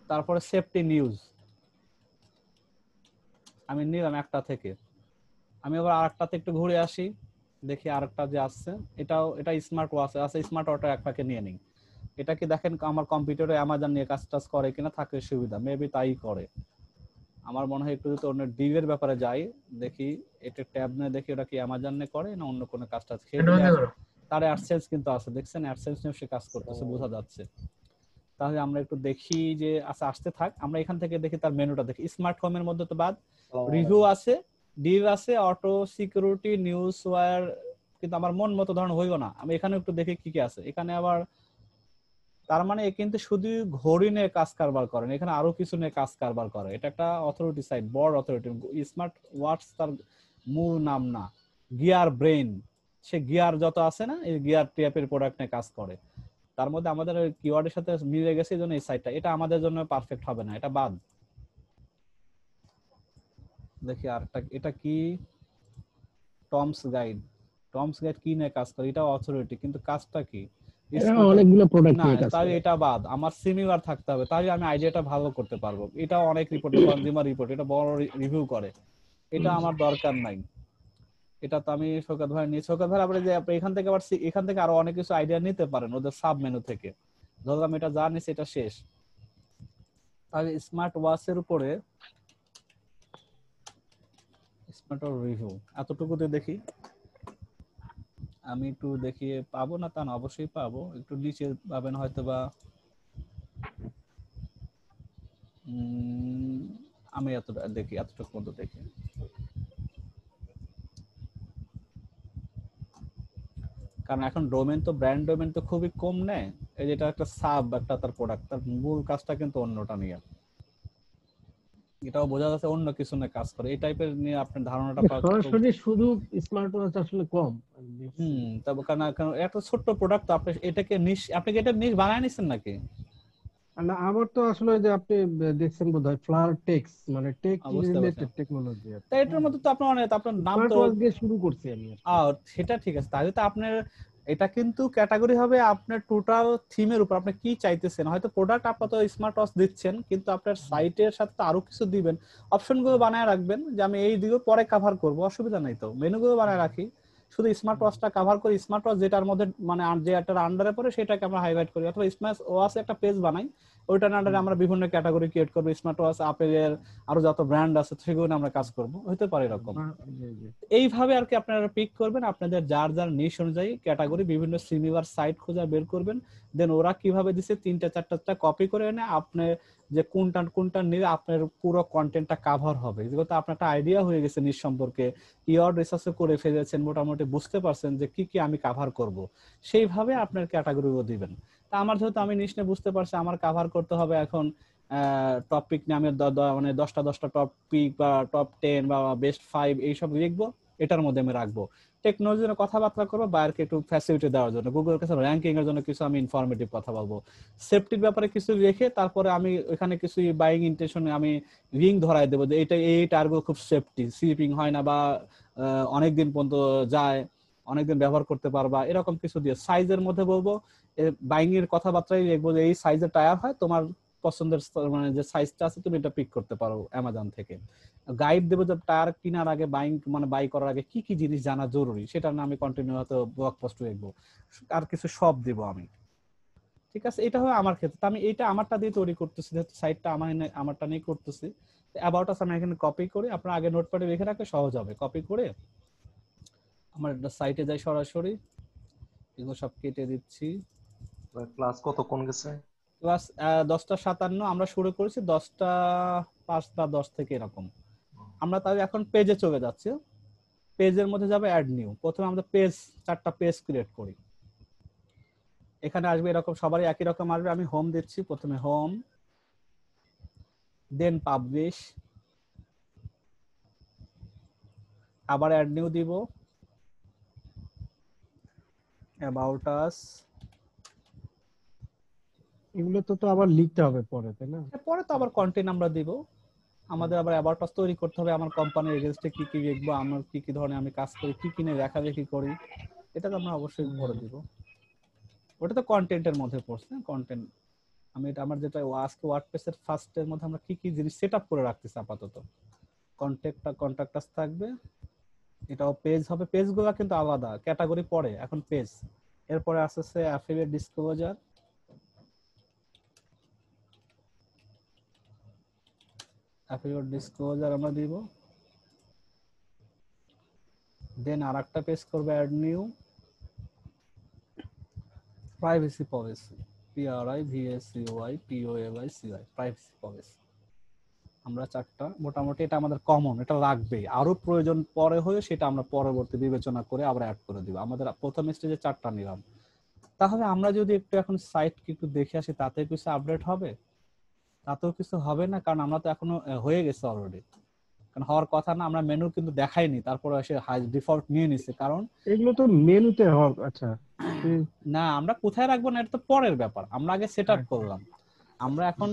তারপরে সেফটি নিউজ আমি নিলাম একটা থেকে। আমি আবার আরেকটাতে একটু ঘুরে আসি, দেখি আরেকটা যে আসছে, এটা স্মার্ট ওয়াচ আছে, স্মার্ট ওয়াচ এক প্যাকে নিয়ে নিই। এটা কি দেখেন আমার কম্পিউটারে অ্যামাজন নিয়ে কাজ টাজ করে কিনা, থাকে সুবিধা, মেবি তাই করে। আমার মনে হয় একটু যদি অন্য ডিলের ব্যাপারে যাই, দেখি এটা ট্যাব নিয়ে দেখি ওটা কি অ্যামাজন নিয়ে করে না অন্য কোনো কাজ টাজ। তার অ্যাডসেন্স কিন্তু আছে, দেখছেন অ্যাডসেন্স নিয়ে সে কাজ করতেছে, বোঝা যাচ্ছে। তাহলে আমরা একটু দেখি যে আচ্ছা আসতে থাক, আমরা এখান থেকে দেখি তার মেনুটা দেখি। স্মার্ট হোমের মধ্যে তো বাদ রিভিউ আছে, ডিভ আছে, অটো সিকিউরিটি, নিউজ ওয়্যার, কিন্তু আমার মন মতো ধরনের হইব না। আমি এখানে একটু দেখি কি কি আছে। এখানে আবার তার মানে এ কিন্তু শুধু ঘড়ি নিয়ে কাজ কারবার করেন, এখানে আরো কিছু নিয়ে কাজ কারবার করে। এটা একটা অথরিটি সাইট, বড় অথরিটি। স্মার্ট ওয়াচ তার মূল নাম না, গিয়ার ব্রেন, সে গিয়ার যত আছে না এই গিয়ার টাইপের প্রোডাক্ট নিয়ে কাজ করে। তার মধ্যে আমাদের কিওয়ার্ডের সাথে মিলে গেছে, এই জন্য এই সাইটটা, এটা আমাদের জন্য পারফেক্ট হবে না, এটা বাদ। দেখি আরেকটা, এটা কি টমস গাইড। টমস গাইড কি নিয়ে কাজ করে, এটা অথরিটি, কিন্তু কাজটা কি? অনেকগুলো প্রোডাক্ট না, নিয়ে কাজ করে। তাহলে এটা বাদ, আমার সিমিলার থাকতে হবে, তাহলে আমি আইডিয়াটা ভালো করতে পারবো। এটা অনেক রিপোর্ট, কনজিউমার রিপোর্ট, এটা বড় রিভিউ করে, এটা আমার দরকার নাই। এটা তো আমি শওকত ভাই নিয়ে, শওকত ভাই আপনি যে এখান থেকে আবার এখান থেকে আরো অনেক কিছু আইডিয়া নিতে পারেন ওদের সাব মেনু থেকে। ধরলাম এটা যা নিছি এটা শেষ। তাহলে স্মার্ট ওয়াচের উপরে স্মার্ট রিভিউ এতটুকুতে দেখি, আমি একটু দেখিয়ে পাবো না তা না, অবশ্যই পাবো। একটু নিচে পাবেন হয়তো বা, আমি এতটা দেখি, এতটুকু মতো দেখি। কারণ এখন ডোমেন তো ব্র্যান্ড ডোমেন তো খুবই কম নেয়, এই যেটা একটা সাব একটা তার প্রোডাক্ট, তার মূল কাজটা কিন্তু অন্যটা নিয়ে, এটাও বোঝা যাচ্ছে অন্য কিছু নিয়ে কাজ করে। এই টাইপের নিয়ে আপনার ধারণাটা সরাসরি শুধু স্মার্ট ওয়াচ আসলে কম। তবে কারণ একটা ছোট্ট প্রোডাক্ট তো আপনি এটাকে নিশ, আপনি কি এটা নিশ বানায় নিছেন নাকি? না, আমার তো আসলে যে আপনি দেখছেন বোধহয় ফ্লার টেক্স, মানে টেক রিলেটেড টেকনোলজি। তো এটার মধ্যে তো আপনার অনেক, আপনার নাম তো দিয়ে শুরু করছি আমি। সেটা ঠিক আছে, তাহলে তো আপনার এটা কিন্তু ক্যাটাগরি হবে আপনার টোটাল থিমের উপর, আপনি কি চাইতেছেন। হয়তো প্রোডাক্ট আপাতত স্মার্ট ওয়াচ দিচ্ছেন, কিন্তু আপনার সাইটের সাথে তো আরো কিছু দিবেন, অপশনগুলো বানায় রাখবেন যে আমি এই দিকে পরে কভার করব, অসুবিধা নাই তো, মেনুগুলো বানায় রাখি, শুধু স্মার্ট ওয়াচটা কভার করি। স্মার্ট ওয়াচ যেটার মধ্যে মানে যে একটা আন্ডারে পড়ে সেটাকে আমরা হাইলাইট করি, অথবা স্মার্ট ওয়াচ একটা পেজ বানাই, ওইটার আন্ডারে আমরা বিভিন্ন ক্যাটাগরি ক্রিয়েট করব। স্মার্ট ওয়াচ, আপেলের আরো যত ব্র্যান্ড আছে সেগুলো আমরা কাজ করব, হতে পারে এরকম। এইভাবে আর কি আপনারা পিক করবেন, আপনাদের যার যার নিশ অনুযায়ী ক্যাটাগরি বিভিন্ন সিমিলার সাইট খোঁজা বের করবেন। দেন ওরা কিভাবে দিছে 3-4টা কপি করে এনে আপনি যে কোনটা নিলে আপনার পুরো কন্টেন্টটা কভার হবে, যেহেতু আপনার একটা আইডিয়া হয়ে গেছে নিশ সম্পর্কে, কিওয়ার্ড রিসার্চ করে ফেলেছেন, মোটামুটি বুঝতে পারছেন যে কি কি আমি কভার করব, সেইভাবে আপনার ক্যাটাগরিও দিবেন। তা আমার যেহেতু আমি নিশ নিয়ে বুঝতে পারছি আমার কভার করতে হবে এখন টপিক নিয়ে, আমি মানে 10টা টপিক বা টপ 10 বা বেস্ট 5 এইসব লিখবো, এটার মধ্যে আমি রাখবো। টেকনোলজির কথাবার্তা করবো, বাইরকে একটু ফ্যাসিলিটি দেওয়ার জন্য, গুগলের কাছে র্যাঙ্কিং এর জন্য কিছু আমি ইনফরমেটিভ কথা বলবো, সেফটির ব্যাপারে কিছু রেখে তারপরে আমি ওখানে কিছু বাইং ইন্টেনশনে আমি লিঙ্ক ধরাই দেবো যে এটা এই টায়ারগুলো খুব সেফটি, স্লিপিং হয় না বা অনেকদিন পর্যন্ত যায়, অনেকদিন ব্যবহার করতে পারবা, এরকম কিছু দিয়ে। সাইজের মধ্যে বলবো বাইং এর কথাবার্তায় লিখবো যে এই সাইজের টায়ার হয়, তোমার পছন্দের মানে যে সাইজটা আছে তুমি এটা পিক করতে পারো অ্যামাজন থেকে। গাইড দেবো যে টায়ার কেনার আগে মানে বাই করার আগে কি কি জিনিস জানা জরুরি, সেটা না আমি কন্টিনিউ হয়তো ব্লগ পোস্ট লিখবো, আর কিছু সব দিব আমি। ঠিক আছে, এটা হয় আমার ক্ষেত্রে। আমি এইটা আমারটা দিয়ে তৈরি করতেছি, যেহেতু সাইটটা আমারটা নিয়ে করতেছি। অ্যাবাউট আস আমি এখানে কপি করে, আপনার আগে নোটপ্যাডে লিখে রাখলে সহজ হবে। কপি করে আমার একটা সাইটে যাই সরাসরি, এগুলো সব কেটে দিচ্ছি। ক্লাস কতক্ষণ গেছে? ক্লাস 10:57, আমরা শুরু করেছি 10:05 বা 10 থেকে এরকম। আমরা তাহলে এখন পেজে চলে যাচ্ছি। পেজের মধ্যে যাবে অ্যাড নিউ। প্রথমে আমরা পেজ 4টা পেজ ক্রিয়েট করি। এখানে আসবে এরকম, সবারই একই রকম আসবে। আমি হোম দিচ্ছি, প্রথমে হোম, দেন পাবলিশ, আবার অ্যাড নিউ দিব, অ্যাবাউট আস। এগুলো তো আবার লিখতে হবে পরে, তাই না? পরে তো আবার কন্টেন্ট আমরা দিব। আমাদের আবার অ্যাবাউট আস তৈরি করতে হবে, আমার কোম্পানির এগেইনস্টে কি কি লিখবো, আমার কি কি ধরনের আমি কাজ করি, কি কি নিয়ে লেখালেখি করি, এটা তো আমরা অবশ্যই পরে দিব। ওটা তো কন্টেন্টের মধ্যে পড়ছে, কন্টেন্ট। আমি এটা আমার যেটা আজকে ওয়ার্ডপ্রেসের ফার্স্টের মধ্যে আমরা কি কি জিনিস সেটআপ করে রাখতেছি আপাতত। কন্টাক্টাস থাকবে, এটাও পেজ হবে। পেজগুলো কিন্তু আলাদা, ক্যাটাগরি পরে, এখন পেজ। এরপরে আসছে অ্যাফিলিয়েট ডিসক্লোজার, অ্যাফিলিয়েট ডিসক্লোজার আমরা দিব। দেন আরেকটা পেজ করবে add new, privacy policy, PRIVACY POLICY, privacy policy. আমরা 4টা মোটামুটি, এটা আমাদের কমন, এটা লাগবেই। আরো প্রয়োজন পরে হয়ে সেটা আমরা পরবর্তী বিবেচনা করে আবার অ্যাড করে দিব। আমাদের প্রথম স্টেজে 4টা নিলাম। তাহলে আমরা যদি একটু এখন সাইট একটু দেখে আসি, তাতে কিছু আপডেট হবে? তাতেও কিছু হবে না, কারণ আমরা তো এখনো হয়ে গেছে অলরেডি, কারণ হওয়ার কথা না। আমরা মেনু কিন্তু দেখাইনি, তারপরে এসে হাই ডিফল্ট নিয়ে নিছে, কারণ এগুলো তো মেনুতে হবে। আচ্ছা, না আমরা কোথায় রাখবো না এটা তো পরের ব্যাপার, আমরা আগে সেট আপ করলাম। আমরা এখন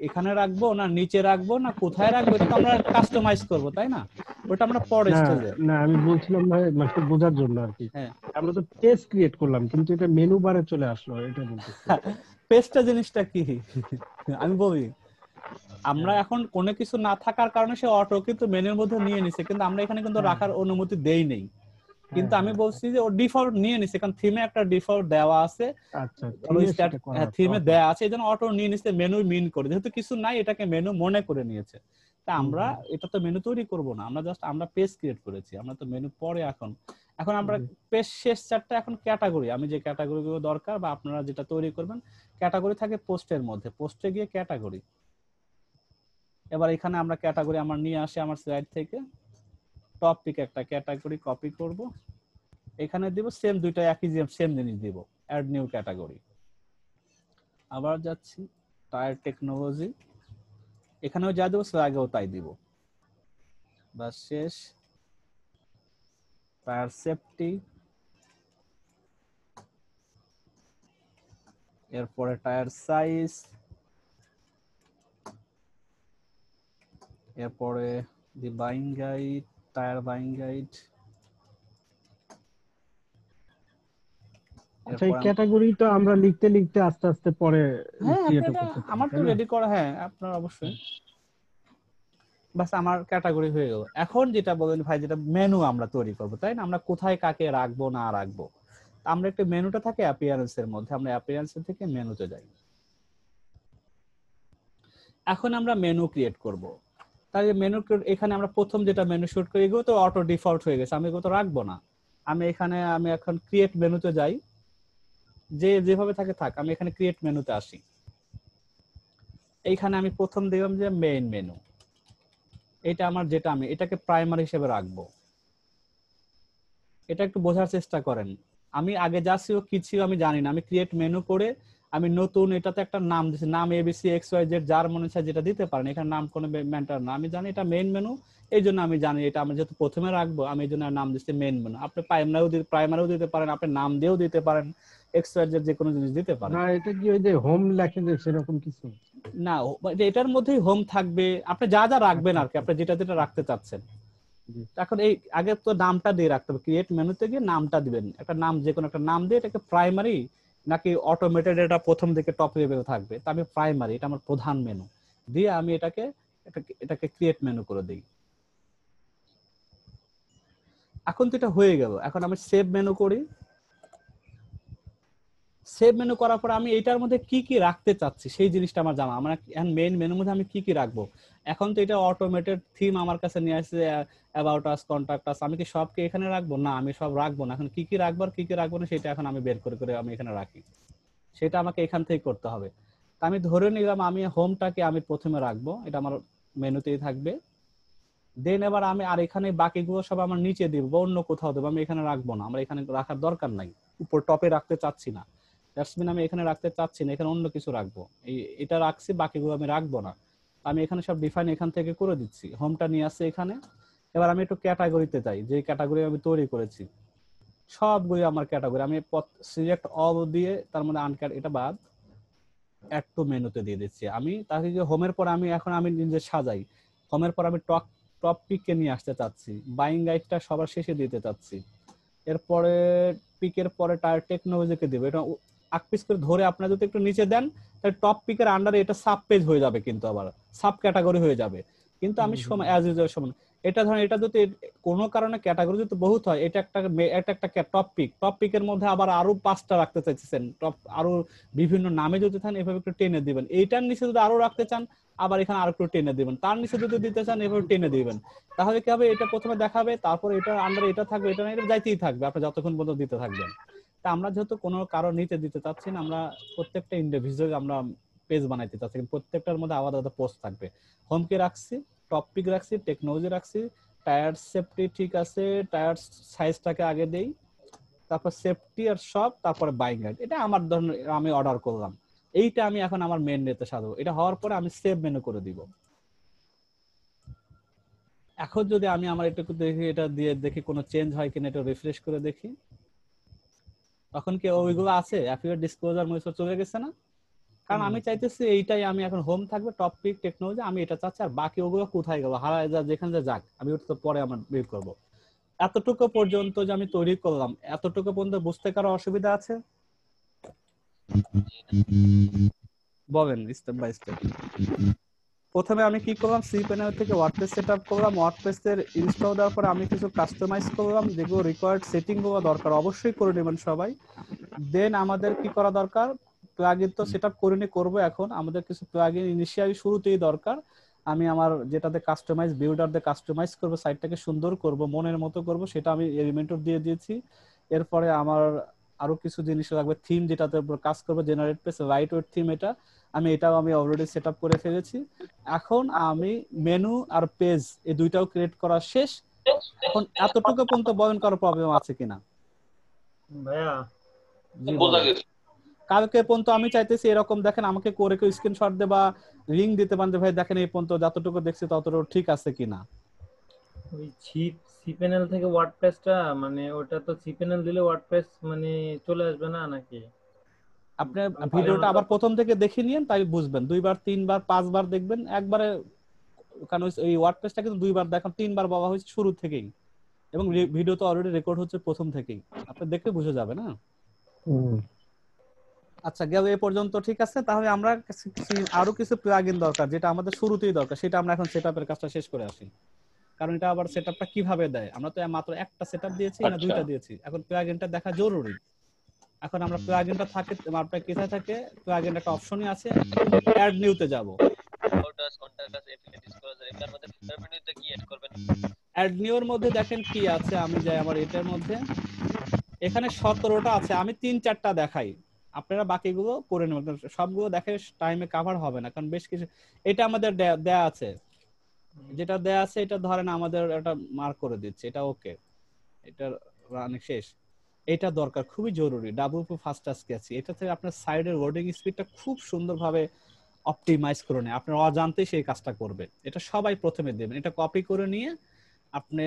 এখানে রাখবো না নিচে রাখবো না কোথায় রাখবো, এটা আমরা কাস্টমাইজ করব, তাই না? ওটা আমরা পরে স্টেজে। না আমি বলছিলাম ভাই, মানে বোঝার জন্য আর কি। হ্যাঁ, আমরা তো পেজ ক্রিয়েট করলাম, কিন্তু এটা মেনু বারে চলে আসলো, এটা বলতেছি। পেজটা জিনিসটা কি আমি বলি, আমরা এখন কোনো কিছু না থাকার কারণে সে অটো কিন্তু মেনুর মধ্যে নিয়ে নিছে, কিন্তু আমরা এখানে কিন্তু রাখার অনুমতি দেই নেই। কিন্তু আমি বলছি যে ও ডিফল্ট নিয়ে নিছে, কারণ থিমে একটা ডিফল্ট দেওয়া আছে। আচ্ছা, থিমে দেওয়া আছে, এজন্য অটো নিয়ে নিছে, মেনু মিন করে। যেহেতু কিছু নাই, এটাকে মেনু মনে করে নিয়েছে। তা আমরা এটা তো মেনু তৈরি করব না, আমরা জাস্ট আমরা পেজ ক্রিয়েট করেছি, আমরা তো মেনু পরে। এখন আমরা পেজ শেষ 4টা এখন ক্যাটাগরি, আমি যে ক্যাটাগরিগুলো দরকার বা আপনারা যেটা তৈরি করবেন, ক্যাটাগরি থাকে পোস্টের মধ্যে, পোস্টে গিয়ে ক্যাটাগরি। এবার এখানে আমরা ক্যাটাগরি আমার নিয়ে আসি আমার স্লাইড থেকে, টপিক একটা ক্যাটাগরি কপি করব, এখানে দিব সেম, দুইটা একই সেম জিনিস দিব, অ্যাড নিউ ক্যাটাগরি। আবার যাচ্ছি টায়ার টেকনোলজি, এখানেও যা দেবো আগেও তাই দিব, বাস শেষ। টায়ার সেফটি, এরপরে টায়ার সাইজ, এরপরে the buying guide, tyre buying guide. আচ্ছা, এই ক্যাটাগরিটা আমরা লিখতে লিখতে আস্তে আস্তে পরে আমার তো রেডি করা। হ্যাঁ, আপনার অবশ্যই। বাস আমার ক্যাটাগরি হয়ে গেল। এখন যেটা বলেন ভাই, যেটা মেনু আমরা তৈরি করব, তাই না? আমরা কোথায় কাকে রাখবো না রাখবো, আমরা একটা মেনুটা থাকে অ্যাপিয়ারেন্স এর মধ্যে, আমরা অ্যাপিয়ারেন্স থেকে মেনুতে যাই। এখন আমরা মেনু ক্রিয়েট করব। তাই মেনু এখানে আমরা প্রথম যেটা মেনু শুট করি, এগুলো তো অটো ডিফল্ট হয়ে গেছে, আমি এগুলো তো রাখবো না। আমি এখন ক্রিয়েট মেনুতে যাই, যে যেভাবে থাকে থাক, আমি এখানে ক্রিয়েট মেনুতে আসি। এইখানে আমি প্রথম দিলাম যে মেইন মেনু, এটা আমার যেটা আমি এটাকে প্রাইমারি হিসেবে রাখবো। এটা একটু বোঝার চেষ্টা করেন, আমি আগে যা ছিল কি ছিল আমি জানি না। আমি ক্রিয়েট মেনু করে আমি নতুন এটাতে একটা নাম দিচ্ছি, নাম ABC XYZ, যার মনে চায় যেটা দিতে পারেন, এখানে নাম কোনো ম্যাটার না। আমি জানি এটা মেইন মেনু, এই জন্য আমি জানি এটা আমি যেহেতু প্রথমে রাখবো, আমি এই জন্য নাম দিচ্ছি মেইন মেনু। আপনি প্রাইমারিও দিতে পারেন, আপনি নাম দিয়েও দিতে পারেন, XYZ যে কোনো জিনিস দিতে পারেন। না, এটা কি ওই যে হোম লেখে যে সেরকম কিছু না, এটার মধ্যেই হোম থাকবে, আপনি যা যা রাখবেন আর কি, আপনি যেটা যেটা রাখতে চাচ্ছেন। জি। এখন এই আগে তো নামটা দিয়ে রাখতে হবে, ক্রিয়েট মেনুতে গিয়ে নামটা দিবেন, একটা নাম, যে কোনো একটা নাম দিয়ে এটাকে প্রাইমারি নাকি অটোমেটেড, এটা প্রথম দিকে টপ লেভেলে থাকবে। তা আমি প্রাইমারি, এটা আমার প্রধান মেনু দিয়ে আমি এটাকে ক্রিয়েট মেনু করে দিই। এখন তো এটা হয়ে গেল, এখন আমি সেভ মেনু করি। সেভ মেনু করার পর আমি এটার মধ্যে কি কি রাখতে চাচ্ছি সেই জিনিসটা আমার জানা। আমার এখন মেইন মেনুর মধ্যে আমি কি কি রাখবো। এখন তো এটা অটোমেটেড থিম আমার কাছে নিয়ে আসছে, অ্যাবাউট আস, কন্টাক্ট আস, আমি কি সবকে এখানে রাখবো? না, আমি সব রাখবো না। এখন কি কি রাখবো আর কি কি রাখবো না সেটা এখন আমি বের করে করে আমি এখানে রাখি, সেটা আমাকে এখান থেকে করতে হবে। তা আমি ধরে নিলাম আমি হোমটাকে আমি প্রথমে রাখবো, এটা আমার মেনুতেই থাকবে। দেন এবার আমি আর এখানে বাকিগুলো সব আমার নিচে দিব বা অন্য কোথাও দেবো, আমি এখানে রাখবো না, আমার এখানে রাখার দরকার নাই, উপর টপে রাখতে চাচ্ছি না। দ্যাটস মিন আমি এখানে রাখতে চাচ্ছি না, এখানে অন্য কিছু রাখবো। এটা রাখছি, বাকিগুলো আমি রাখবো না। আমি এখানে সব ডিফাইন এখান থেকে করে দিচ্ছি, হোমটা নিয়ে আসছে এখানে। এবার আমি একটু ক্যাটাগরিতে যাই, যে ক্যাটাগরি আমি তৈরি করেছি সবগুলো আমার ক্যাটাগরি, আমি সিলেক্ট অল দিয়ে তার মধ্যে আনক্যাট এটা বাদ অ্যাড টু মেনুতে দিয়ে দিচ্ছি। আমি তাকে যে হোমের পর আমি এখন আমি নিজে সাজাই, হোমের পর আমি টপ পিককে নিয়ে আসতে চাচ্ছি, বাইং গাইডটা সবার শেষে দিতে চাচ্ছি, এরপরে পিকের পরে টায়ার টেকনোলজিকে দেবো। এটা আগ পিস করে ধরে আপনারা যদি একটু নিচে দেন তাহলে টপ পিকের আন্ডারে এটা সাব পেজ হয়ে যাবে, কিন্তু আবার সাব ক্যাটাগরি হয়ে যাবে। কিন্তু আমি অ্যাজ ইউজুয়াল সমান এটা ধরেন, এটা যদি কোনো কারণে ক্যাটাগরি যদি বহুত হয়, এটা একটা টপ পিকের মধ্যে আবার আরো 5টা রাখতে চাইছেন, টপ আরো বিভিন্ন নামে যদি থাকেন এভাবে একটু টেনে দিবেন। এইটার নিচে যদি আরো রাখতে চান আবার এখানে আরো একটু টেনে দিবেন, তার নিচে যদি দিতে চান এভাবে টেনে দিবেন। তাহলে কি হবে, এটা প্রথমে দেখাবে, তারপর এটার আন্ডারে এটা থাকবে, এটা না এটা যাইতেই থাকবে, আপনি যতক্ষণ পর্যন্ত দিতে থাকবেন। তা আমরা যেহেতু কোনো কারো নিচে দিতে চাচ্ছি না, আমরা প্রত্যেকটা ইন্ডিভিজুয়াল আমরা পেজ বানাইতে চাচ্ছি, প্রত্যেকটার মধ্যে আলাদা আলাদা পোস্ট থাকবে। হোমকে রাখছি, টপিক রাখছি, টেকনোলজি রাখছি, টায়ার সেফটি ঠিক আছে, টায়ার সাইজটাকে আগে দেই, তারপর সেফটি আর সব, তারপরে বাইং গাইড, এটা আমার ধরনের আমি অর্ডার করলাম। এইটা আমি এখন আমার মেন ডেতে সাজাবো। এটা হওয়ার পরে আমি সেভ মেনু করে দিব। এখন যদি আমি আমার এটুকু দেখি, এটা দিয়ে দেখি কোনো চেঞ্জ হয় কিনা, এটা রিফ্রেশ করে দেখি, তখন কি ওইগুলো আছে অ্যাফিয়ার ডিসক্লোজার মনিটর চলে গেছে না? কারণ আমি চাইতেছি এইটাই আমি এখন হোম থাকবে, টপিক টেকনোলজি আমি এটা চাচ্ছি, আর বাকি ওগুলো কোথায় গেল, হারায় যা, যেখানে যা যাক, আমি ওটা তো পরে আমার বের করব। এতটুকু পর্যন্ত যে আমি তৈরি করলাম, এতটুকু পর্যন্ত বুঝতে কারো অসুবিধা আছে? বলেন স্টেপ বাই স্টেপ। প্রথমে আমি কি করলাম, সি প্যানেল থেকে ওয়ার্ডপ্রেস সেটআপ করলাম, ওয়ার্ডপ্রেসের ইনস্টল দেওয়ার পরে আমি কিছু কাস্টমাইজ করলাম, যেগুলো রিকোয়ার্ড সেটিং গুলো দরকার অবশ্যই করে নেবেন সবাই। দেন আমাদের কি করা দরকার, প্লাগইন তো সেটআপ করে নি, করব এখন। আমাদের কিছু প্লাগইন ইনিশিয়ালি শুরুতেই দরকার। আমি আমার যেটাতে কাস্টমাইজ বিল্ডার দিয়ে কাস্টমাইজ করব, সাইটটাকে সুন্দর করব, মনের মতো করব, সেটা আমি এলিমেন্টর দিয়ে দিয়েছি। এরপরে আমার আরো কিছু জিনিস লাগবে, থিম যেটাতে কাজ করবে, generate page light weight theme, এটাও আমি অলরেডি সেটআপ করে ফেলেছি। এখন আমি মেনু আর পেজ এই দুইটাও ক্রিয়েট করা শেষ। এখন এতটুকু পর্যন্ত বয়ন করার প্রবলেম আছে কিনা ভাইয়া? জি বলেন। কালকে পর্যন্ত আমি চাইতেছি এরকম দেখেন, আমাকে করে কেউ স্ক্রিনশট দে বা লিংক দিতে পারেন যে ভাই দেখেন এই পর্যন্ত যতটুকু দেখছি ততটুকু ঠিক আছে কিনা। ওই সি প্যানেল থেকে ওয়ার্ডপ্রেসটা, মানে ওটা তো সি প্যানেল দিলে ওয়ার্ডপ্রেস মানে চলে আসবে না নাকি? আপনি ভিডিওটা আবার প্রথম থেকে দেখে নিয়েন, তাই বুঝবেন। 2বার 3বার 5বার দেখবেন, একবারে, কারণ এই ওয়ার্ডপ্রেসটা কিন্তু 2বার দেখেন, 3বার বলা হয়েছে শুরু থেকেই, এবং ভিডিও তো অলরেডি রেকর্ড হচ্ছে প্রথম থেকেই, আপনি দেখে বুঝে যাবে না। আচ্ছা, গেল এ পর্যন্ত ঠিক আছে। তাহলে আমরা আরো কিছু প্লাগইন দরকার, যেটা আমাদের শুরুতেই দরকার, সেটা আমরা এখন সেটআপের কাজটা শেষ করে আসি। কারণ এটা আবার সেটআপটা কিভাবে দেয়, আমরা তো মাত্র একটা সেটআপ দিয়েছি না দুইটা দিয়েছি, এখন প্লাগইনটা দেখা জরুরি। এখন আমরা প্লাগইনটা থাকে আপনার কোথায় থাকে, প্লাগইন একটা অপশনই আছে, অ্যাড নিউতে যাব। অ্যাড নিউর মধ্যে দেখেন কি আছে, আমি যাই আমার এটার মধ্যে, এখানে 17টা আছে, আমি 3-4টা দেখাই, আপনারা বাকিগুলো করে নেবেন, সবগুলো দেখে টাইমে কভার হবে না, কারণ বেশ কিছু। এটা আমাদের দেয়া আছে, যেটা দেয়া আছে এটা ধরেন আমাদের এটা মার্ক করে দিচ্ছে, এটা ওকে, এটা রান শেষ। এটা দরকার, খুবই জরুরি, ডাব্লিউপি ফাস্ট টাস্ক আছে, এটা থেকে আপনার সাইডের লোডিং স্পিডটা খুব সুন্দরভাবে অপটিমাইজ করে নেয়, আপনার অজান্তেই সেই কাজটা করবে। এটা সবাই প্রথমে দেবেন, এটা কপি করে নিয়ে আপনি,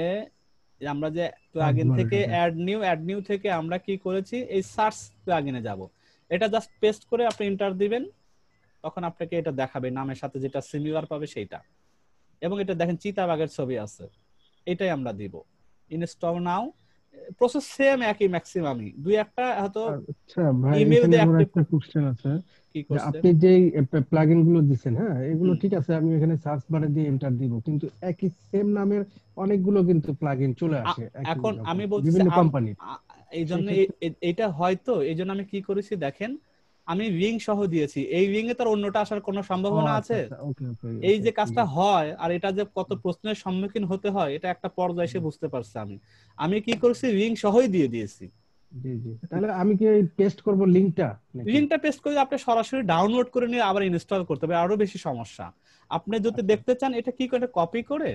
আমরা যে প্লাগইন থেকে অ্যাড নিউ থেকে আমরা কি করেছি, এই সার্চ প্লাগইনে যাব, এটা জাস্ট পেস্ট করে আপনি এন্টার দিবেন, তখন আপনাকে এটা দেখাবে নামের সাথে যেটা সিমিলার পাবে সেইটা। এবং এটা দেখেন চিতাবাঘের ছবি আছে, এটাই আমরা দিব। ইনস্টল নাও, প্রসেস সেম একই ম্যাক্সিমামই, দুই একটা হয়তো আচ্ছা ভাই, ইমেল এখানে দিয়ে আমার অ্যাক্টিভ। একটা কোশ্চেন আছে কি যে করছেন? আপনি যে প্লাগইন গুলো দিচ্ছেন, হ্যাঁ এগুলো হুম। ঠিক আছে, আমি এখানে সার্চ বারে দিয়ে এন্টার দিব, কিন্তু একই সেম নামের অনেকগুলো কিন্তু প্লাগইন চলে আসে একই এখন রকম আমি বলছি বিভিন্ন কোম্পানির। এই জন্য সেক্ষেত্রে এটা হয়তো এই জন্য আমি কি করেছি দেখেন, আমি রিং সহ দিয়েছি, এই রিং এ তার অন্যটা আসার কোনো ও সম্ভাবনা আচ্ছা আছে? আচ্ছা, ওকে ওকে এই ওকে, যে কাজটা হয় আর এটা যে কত প্রশ্নের সম্মুখীন হতে হয়, এটা একটা পর্যায়ে এসে বুঝতে পারছি আমি কি করেছি, রিং সহই দিয়ে দিয়েছি। জি জি, তাহলে আমি কি পেস্ট করব লিংকটা নাকি? লিংকটা পেস্ট করে আপনি সরাসরি ডাউনলোড করে নিয়ে আবার ইনস্টল করতে হবে, আরো বেশি সমস্যা। আপনি যদি দেখতে চান এটা কি করে, কপি করে,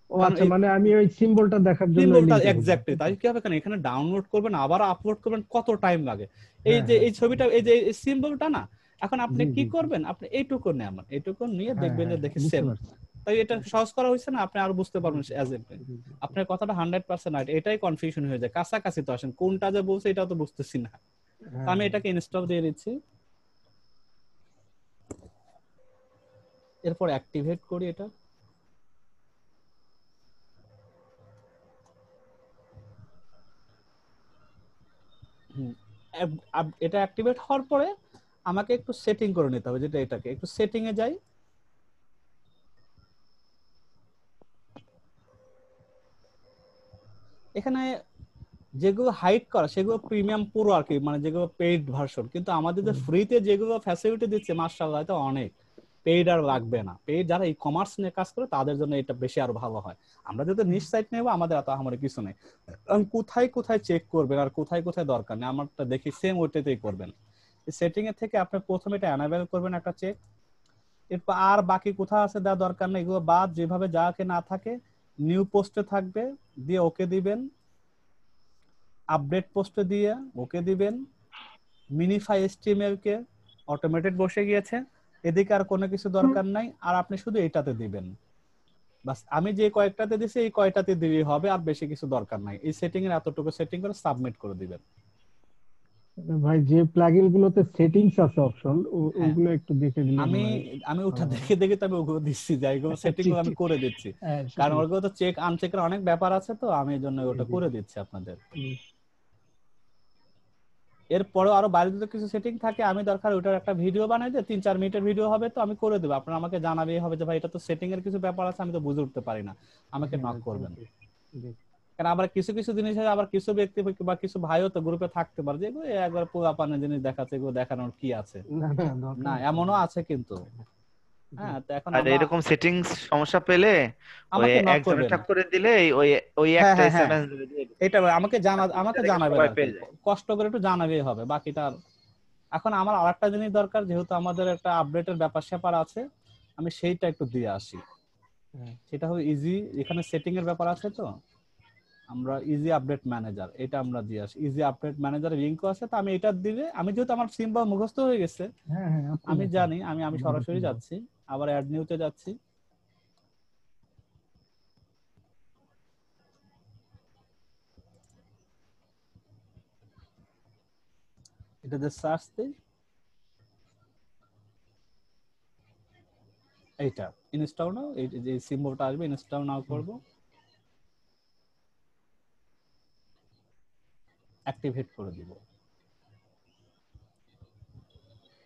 ও কারণ আচ্ছা, এই মানে আমি ওই সিম্বলটা দেখার জন্য এই সিম্বলটা লিংকটা খুঁজবো, এক্স্যাক্টলি তাই তাই তো? কি হবে, কারণ এখানে ডাউনলোড করবেন আবার আপলোড করবেন, কত টাইম লাগে। এই হ্যাঁ যে হ্যাঁ এই ছবিটা, এই যে সিম্বলটা না, এখন আপনি জি কি জি জি, করবেন, আপনি এইটুকু নেন, এইটুকু নিয়ে হ্যাঁ দেখবেন যে হ্যাঁ দেখি বুঝতে সেম। পারছি। তাই এটা সহজ করা হয়েছে না, আপনি আরো বুঝতে জি পারবেন জি অ্যাজ এ। জি জি জি। আপনার কথাটা 100% রাইট, এটাই কনফিউশন হয়ে যায়, কাছাকাছি তো আসেন, কোনটা যে বলছে এটাও তো বুঝতেছি না। তো হ্যাঁ আমি হ্যাঁ এটাকে ইনস্টল দিয়ে দিচ্ছি, এরপর অ্যাক্টিভেট করি এটা। হুম, এটা অ্যাক্টিভেট হওয়ার পরে আমাকে একটু সেটিং করে নিতে হবে, যেটা এটাকে একটু সেটিং এ যাই। এখানে যেগুলো হাইড করা সেগুলো প্রিমিয়াম পুরো আর কি, মানে যেগুলো পেইড ভার্সন, কিন্তু আমাদের যে ফ্রিতে যেগুলো ফ্যাসিলিটি দিচ্ছে মাশাআল্লাহ এটা অনেক, পেইড আর লাগবে না। পেইড যারা ই কমার্স নিয়ে কাজ করে তাদের জন্য এটা বেশি আরো ভালো হয়। আমরা যদি নিজ সাইট নেব আমাদের এত আমাদের কিছু নেই, কোথায় কোথায় চেক করবেন আর কোথায় কোথায় দরকার নেই আমারটা দেখি সেম ওইটাতেই করবেন। সেটিং এর থেকে আপনি প্রথমে এটা এনাবেল করবেন একটা চেক, এরপর আর বাকি কোথাও আছে দেওয়া দরকার নেই, এগুলো বাদ যেভাবে যাকে না থাকে নিউ পোস্টে থাকবে দিয়ে ওকে দিবেন, আপডেট পোস্টে দিয়ে ওকে দিবেন, মিনিফাই এসটিএমএল কে অটোমেটেড বসে গিয়েছে, এদিকে আর কোনো কিছু দরকার নাই, আর আপনি শুধু এটাতে দিবেন বাস। আমি যে কয়েকটাতে দিছি এই কয়টাতে দিলেই হবে, আর বেশি কিছু দরকার নাই। এই সেটিং এর এতটুকু সেটিং করে সাবমিট করে দিবেন। ভাই, যে প্লাগইন গুলোতে সেটিংস আছে অপশন, হ্যাঁ, ওগুলো একটু দেখে দিলে আমি মনে হয় আমি ওটা ভালো দেখে হবে। দেখে তো আমি ওগুলো দিচ্ছি, যাই ওগুলো সেটিং জি গুলো জি, আমি করে দিচ্ছি, হ্যাঁ কারণ সেটাই। ওগুলো তো চেক আনচেকের অনেক ব্যাপার আছে, তো আমি এই জন্য জি ওটা জি করে দিচ্ছি আপনাদের। জি। এরপরেও আরো বাইরে যদি কিছু সেটিং থাকে আমি দরকার ওটার একটা ভিডিও বানাই দিয়ে 3-4 মিনিটের ভিডিও হবে, তো আমি করে দেবো, আপনারা আমাকে জানাবেই হবে যে ভাই এটা তো সেটিং এর কিছু ব্যাপার আছে আমি তো বুঝে উঠতে পারি না, আমাকে হ্যাঁ নক করবেন। জি জি। কারণ আবার কিছু কিছু জিনিস আছে, আবার কিছু ব্যক্তি বা কিছু ভাইও তো গ্রুপে থাকতে পারে যেগুলো একবার পোলাপানের জিনিস দেখাচ্ছে, এগুলো দেখানোর কি আছে, না না, দরকার না নেই এমনও তো। আছে কিন্তু। জি। হ্যাঁ, তো এখন আর আমরা, এরকম সেটিংস সমস্যা পেলে ওই আমাকে নক একজনের করবেন। টাক করে দিলে ওই ওই হ্যাঁ একটা হ্যাঁ হ্যাঁ, এসএমএস দিয়ে দিলে এটা আমাকে আমাকে থেকে জানাবেন সবাই আর কি, পেয়ে যায়। কষ্ট করে একটু জানাবেই হবে বাকিটা। এখন আমার আরেকটা জিনিস দরকার, যেহেতু আমাদের একটা আপডেটের ব্যাপার স্যাপার আছে, আমি সেইটা একটু দিয়ে আসি। হ্যাঁ সেটা হলো ইজি, এখানে সেটিং এর ব্যাপার আছে, তো আমরা ইজি আপডেট ম্যানেজার এটা আমরা দিয়ে আসি। ইজি আপডেট ম্যানেজারের লিংকও আছে, তো আমি এটা দিলে, আমি যেহেতু আমার সিম্বল মুখস্থ হয়ে গেছে হ্যাঁ হ্যাঁ, আপনি আমি দেখেন জানি, আমি আমাদের কি সরাসরি হবে। যাচ্ছি, আবার অ্যাড নিউতে যাচ্ছি, এটাতে সার্চ দিই, এইটা ইনস্টল নাও, এই যে সিম্বলটা আসবে ইনস্টল নাও করব, অ্যাক্টিভেট করে দিব।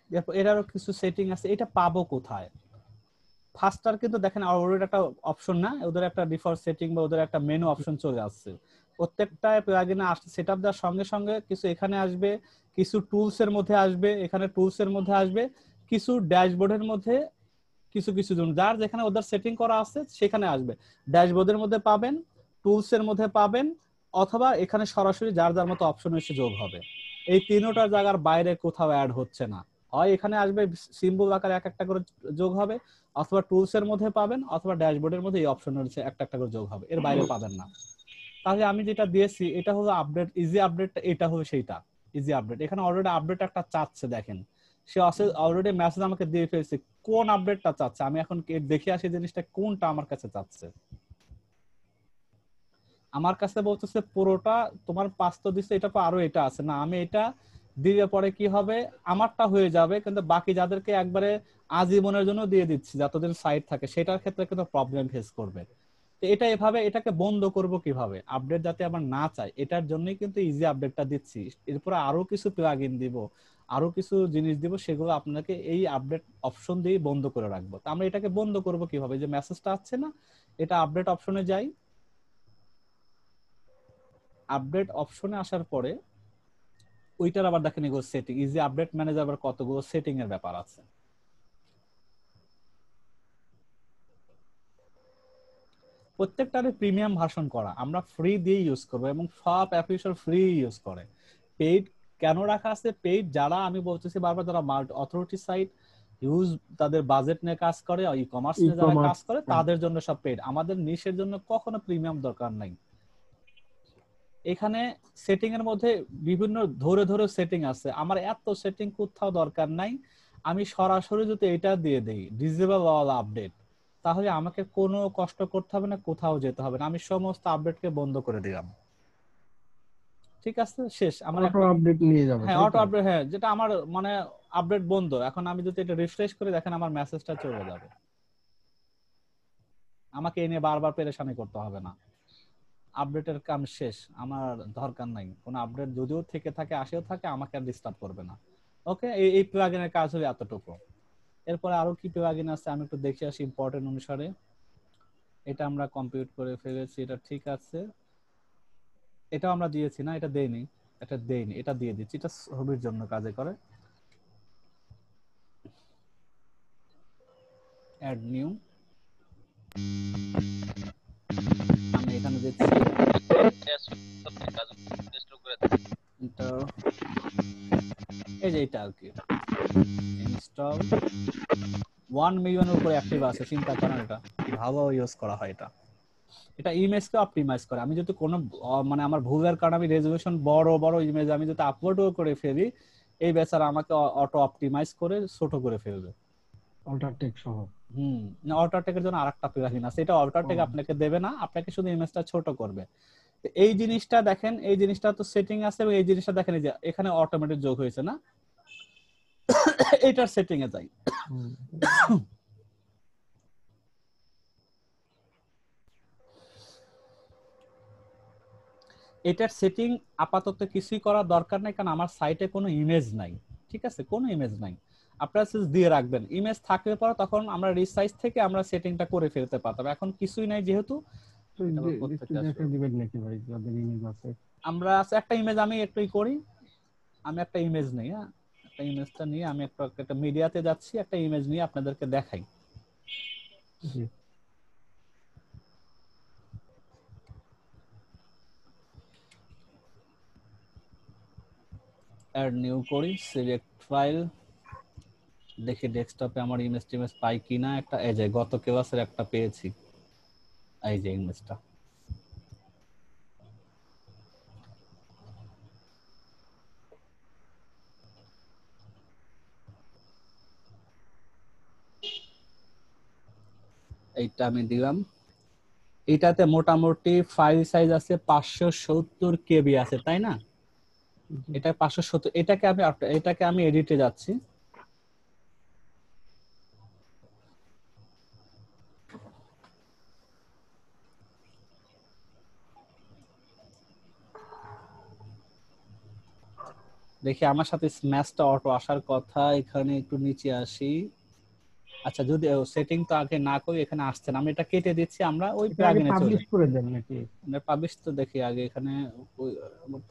এরপর এটারও কিছু সেটিং আছে, এটা পাবো কোথায়? ফাস্টার কিন্তু দেখেন ওদের একটা অপশন না, ওদের একটা ডিফল্ট সেটিং বা ওদের একটা মেনু অপশন চলে আসছে, প্রত্যেকটা প্লাগইনে আসছে সেটআপ দেওয়ার সঙ্গে সঙ্গে কিছু এখানে আসবে, কিছু টুলস এর মধ্যে আসবে, এখানে টুলস এর মধ্যে আসবে, কিছু ড্যাশবোর্ডের মধ্যে, কিছু কিছু জন যার যেখানে ওদের সেটিং করা আছে সেখানে আসবে, ড্যাশবোর্ডের মধ্যে পাবেন, টুলস এর মধ্যে পাবেন, অথবা এখানে সরাসরি যার যার মতো অপশন এসে যোগ হবে। এই তিনটা জায়গার বাইরে কোথাও অ্যাড হচ্ছে না, হয় এখানে আসবে সিম্বল আকারে এক একটা করে যোগ হবে, অথবা টুলস এর মধ্যে পাবেন, অথবা ড্যাশবোর্ডের মধ্যে এই অপশন রয়েছে একটা একটা করে যোগ হবে, এর বাইরে পাবেন না। তাহলে আমি যেটা দিয়েছি এটা হলো আপডেট, ইজি আপডেট, এটা হলো সেইটা ইজি আপডেট। এখানে অলরেডি আপডেট একটা চাচ্ছে, দেখেন সে অলরেডি মেসেজ আমাকে দিয়ে ফেলছে কোন আপডেটটা চাচ্ছে, আমি এখন দেখে আসি জিনিসটা কোনটা আমার কাছে চাচ্ছে। আমার কাছে বলতেছে পুরোটা তোমার 5 তো দিচ্ছে, এটা তো আরো এটা আছে না, আমি এটা দিলে পরে কি হবে, আমারটা হয়ে যাবে, কিন্তু বাকি যাদেরকে একবারে আজীবনের জন্য দিয়ে দিচ্ছি যতদিন সাইট থাকে সেটার ক্ষেত্রে কিন্তু প্রবলেম ফেস করবে। তো এটা এভাবে এটাকে বন্ধ করব কিভাবে, আপডেট যাতে আবার না চায়, এটার জন্যই কিন্তু ইজি আপডেটটা দিচ্ছি। এরপরে আরো কিছু প্লাগইন দিব, আরো কিছু জিনিস দিব, সেগুলো আপনাকে এই আপডেট অপশন দিয়ে বন্ধ করে রাখবো। তো আমরা এটাকে বন্ধ করব কিভাবে, যে মেসেজটা আসছে না, এটা আপডেট অপশনে যাই। আপডেট অপশনে আসার পরে ওইটার আবার দেখেন এগুলো সেটিং, ইজি আপডেট ম্যানেজার আবার কতগুলো সেটিং এর ব্যাপার আছে। প্রত্যেকটারে প্রিমিয়াম ভার্সন করা, আমরা ফ্রি দিয়ে ইউজ করব এবং সব অ্যাপ্লিকেশন ফ্রি ইউজ করে। পেইড কেন রাখা আছে, পেইড যারা আমি বলতেছি বারবার, যারা মাল্টি অথরিটি সাইট ইউজ, তাদের বাজেট নিয়ে কাজ করে, ই কমার্স নিয়ে যারা কাজ করে, তাদের জন্য সব পেইড। আমাদের নিশের জন্য কখনো প্রিমিয়াম দরকার নাই। এখানে সেটিং এর মধ্যে বিভিন্ন ধরে ধরে সেটিং আছে, আমার এত সেটিং কোথাও দরকার নাই। আমি সরাসরি যদি এটা দিয়ে দেই ডিসেবল অল আপডেট, তাহলে আমাকে কোনো কষ্ট করতে হবে না, কোথাও যেতে হবে না, আমি সমস্ত আপডেটকে বন্ধ করে দিলাম। ঠিক আছে, শেষ। আমার অটো আপডেট নিয়ে যাবে। হ্যাঁ, অটো আপডেট, হ্যাঁ, যেটা আমার মানে আপডেট বন্ধ। এখন আমি যদি এটা রিফ্রেশ করে দেখেন আমার মেসেজটা চলে যাবে, আমাকে এ নিয়ে বারবার পেরেশানি করতে হবে না। আপডেটের কাম শেষ, আমার দরকার নাই কোনো আপডেট, যদিও থেকে থাকে আসেও থাকে, আমাকে আর ডিস্টার্ব করবে না। ওকে, এই প্লাগইনের কাজ হলো এতটুকু। এরপরে আরো কি প্লাগইন আছে আমি একটু দেখে আসি ইম্পর্টেন্ট অনুসারে। এটা আমরা কমপ্লিট করে ফেলেছি, এটা ঠিক আছে। এটা আমরা দিয়েছি না, এটা দেইনি, এটা দেইনি, এটা দিয়ে দিচ্ছি, এটা ছবির জন্য কাজে করে। অ্যাড নিউ, আমি এখানে দিচ্ছি এই যে এটা আর কি ইনস্টল 1 মিলিয়নের উপরে অ্যাক্টিভ আছে, চিন্তা করেন এটা ভালো ইউজ করা হয়। এটা ইমেজকে অপটিমাইজ করে। আমি যদি কোনো মানে আমার ভুলের কারণে আমি রেজোলিউশন বড় বড় ইমেজ আমি যদি আপলোডও করে ফেলি, এই বেচারা আমাকে অটো অপটিমাইজ করে ছোট করে ফেলবে, অল্টার টেক সহ। না, অল্টার টেকের জন্য আরেকটা প্লাগইন আছে, এটা অল্টার টেক আপনাকে দেবে না, আপনাকে শুধু ইমেজটা ছোট করবে। এই জিনিসটা দেখেন, এই জিনিসটা তো সেটিং আছে, এবং এই জিনিসটা দেখেন এই যে এখানে অটোমেটিক যোগ হয়েছে না, এটার সেটিং এ যাই। এটার সেটিং আপাতত কিছুই করার দরকার নাই, কারণ আমার সাইটে কোনো ইমেজ নাই। ঠিক আছে, কোনো ইমেজ নাই, আপনারা শুধু দিয়ে রাখবেন। ইমেজ থাকলে পরে তখন আমরা রিসাইজ থেকে আমরা সেটিংটা করে ফেলতে পারতাম। এখন কিছুই নাই যেহেতু আমরা একটা ইমেজ, আমি একটুই করি, আমি একটা ইমেজ নেই, হ্যাঁ, একটা ইমেজটা নিয়ে আমি একটা মিডিয়াতে যাচ্ছি, একটা ইমেজ নিয়ে আপনাদেরকে দেখাই। অ্যাড নিউ করি, সিলেক্ট ফাইল, দেখি ডেস্কটপে আমার ইমেজ টিমেজ পাই কিনা। একটা এই যে গত ক্লাসের একটা পেয়েছি, এই যে ইমেজটা। এইটা আমি দিলাম। এটাতে মোটামুটি ফাইল সাইজ আছে 570 কেবি আছে, তাই না? এটা 570, এটাকে আমি এডিটে যাচ্ছি। দেখি আমার সাথে স্ম্যাশটা অটো আসার কথা, এখানে একটু নিচে আসি। আচ্ছা, যদি সেটিং তো আগে না করি, এখানে আসছে না, আমি এটা কেটে দিচ্ছি, আমরা ওই প্লাগইনে চলে পাবলিশ করে দেন নাকি? না, পাবলিশ তো দেখি আগে, এখানে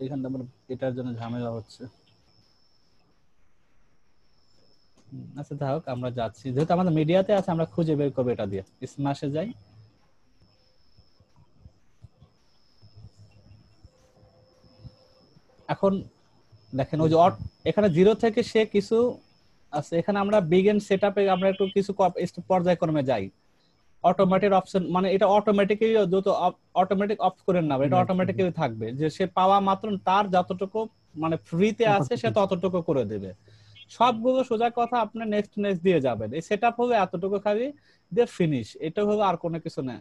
এখানে আমার এটার জন্য ঝামেলা হচ্ছে। আচ্ছা যাক, আমরা যাচ্ছি, যেহেতু আমাদের মিডিয়াতে আছে আমরা খুঁজে বের করব। এটা দিয়ে স্ম্যাশে যাই, এখন দেখেন ওই যে এখানে 0 থেকে সে কিছু আছে, এখানে আমরা বিগিন সেটআপে আমরা একটু কিছু পর্যায়ক্রমে যাই। অটোমেটিক অপশন মানে এটা অটোমেটিক্যালি যত অটোমেটিক অফ করেন না, এটা অটোমেটিক্যালি থাকবে, যে সে পাওয়া মাত্র তার যতটুকু মানে ফ্রিতে আছে সে ততটুকু করে দেবে। সবগুলো সোজা কথা আপনি নেক্সট দিয়ে যাবেন। এই সেটআপ হবে এতটুকু খালি দিয়ে ফিনিশ, এটা হবে আর কোনো কিছু না,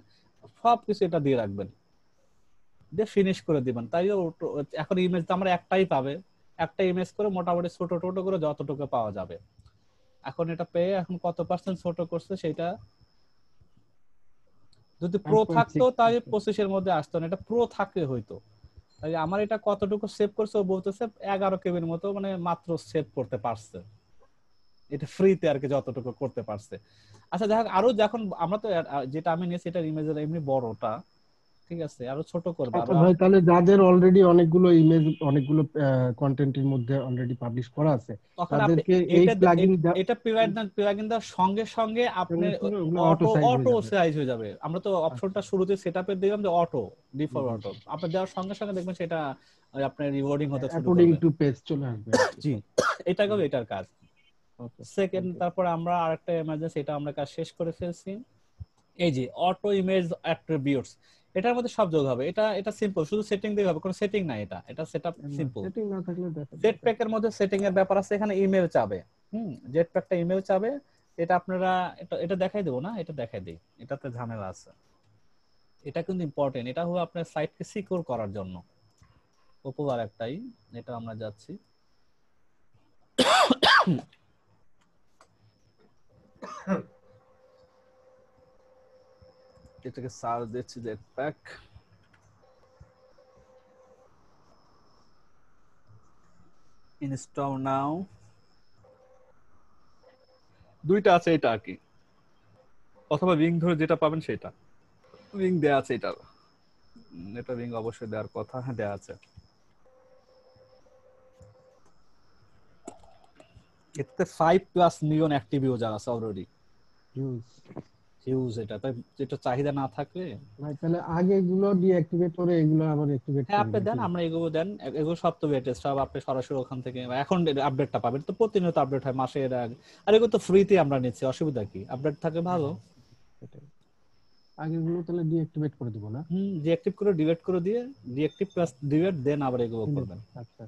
সবকিছু এটা দিয়ে রাখবেন, দিয়ে ফিনিশ করে দিবেন। তাই এখন ইমেজ তো আমরা একটাই পাবে, একটা ইমেজ করে মোটামুটি ছোট ছোট করে যতটুকু পাওয়া যাবে। এখন এটা পেয়ে এখন কত পার্সেন্ট ছোট করছে সেটা যদি প্রো থাকতো 1.6 তাহলে 25 এর মধ্যে আসতো না, এটা প্রো থাকলে হইতো। তাই আমার এটা কতটুকু সেভ করছে ও বলতেছে 11 কেবির মতো, মানে মাত্র সেভ করতে পারছে, এটা ফ্রিতে আর কি যতটুকু করতে পারছে। আচ্ছা যাই হোক, আরো যখন আমরা তো যেটা আমি নিয়েছি এটা ইমেজের এমনি বড়টা, ঠিক আছে, আরো ছোট করবো আচ্ছা আরো। ভাই, তাহলে যাদের অলরেডি অনেকগুলো ইমেজ, অনেকগুলো কন্টেন্টের মধ্যে অলরেডি পাবলিশ করা আছে, তখন আপনি তাদেরকে এই প্লাগইন এটা প্লাগইন দেওয়ার সঙ্গে সঙ্গে আপনি অটো সাইজ হয়ে অটো যাবে। সাইজ হয়ে যাবে। আমরা তো অপশনটা শুরুতে সেটআপে দিলাম যে অটো, ডিফল্ট অটো, আপনি দেওয়ার সঙ্গে সঙ্গে দেখবেন সেটা আপনার রিওয়ার্ডিং হতে শুরু অ্যাকর্ডিং করবে। টু পেজ চলে আসবে। জি, এটা গেল এটার কাজ। ওকে, সেকেন্ড, তারপরে আমরা আরেকটা ইমার্জেন্সি, এটা আমরা কাজ শেষ করে ফেলছি। এই যে অটো ইমেজ অ্যাট্রিবিউটস, এটার মধ্যে সব যোগ হবে। এটা সিম্পল, শুধু সেটিং দিয়ে হবে, কোনো সেটিং নাই, এটা সেটআপ সিম্পল। সেটিং না থাকলে দেখা জেটপ্যাক এর মধ্যে সেটিং এর ব্যাপার আছে, এখানে ইমেল চাবে। জেটপ্যাকটা ইমেল চাবে, এটা আপনারা এটা দেখাই দেবো না, এটা দেখাই দেই, এটাতে ঝামেলা আছে। এটা কিন্তু ইম্পর্টেন্ট, এটা হলো আপনার সাইটকে সিকিউর করার জন্য পপুলার একটাই। এটা আমরা যাচ্ছি, এটাকে সার্চ দিচ্ছি জেটপ্যাক, ইনস্টল নাও। দুইটা আছে, এটা আর কি, অথবা রিং ধরে যেটা পাবেন সেটা, রিং দেয়া আছে এটা, এটা রিং অবশ্যই দেওয়ার কথা, হ্যাঁ দেয়া আছে। এতে 5+ মিলিয়ন অ্যাক্টিভ ইউজার আছে অলরেডি, হিউজ। এটা তাই, যেটা চাহিদা না থাকলে ভাই তাহলে আগে এগুলো ডিঅ্যাক্টিভেট করে এগুলো আবার অ্যাক্টিভেট হ্যাঁ করে আপনি দেন, আমরা এগুলো দেন, এগুলো সব তো লেটেস্ট, সব আপনি সরাসরি ওখান থেকে এখন আপডেটটা পাবেন। তো প্রতিনিয়ত আপডেট হয়, মাসের আগে। আর এগুলো তো ফ্রিতে আমরা নিচ্ছি, অসুবিধা কি, আপডেট থাকে ভালো। আগেগুলো তাহলে ডিঅ্যাক্টিভেট করে দিব না? ডিঅ্যাক্টিভ করে ডিলিট করে দিয়ে, ডিঅ্যাক্টিভ প্লাস ডিলিট দেন আবার এগুলো করবেন। আচ্ছা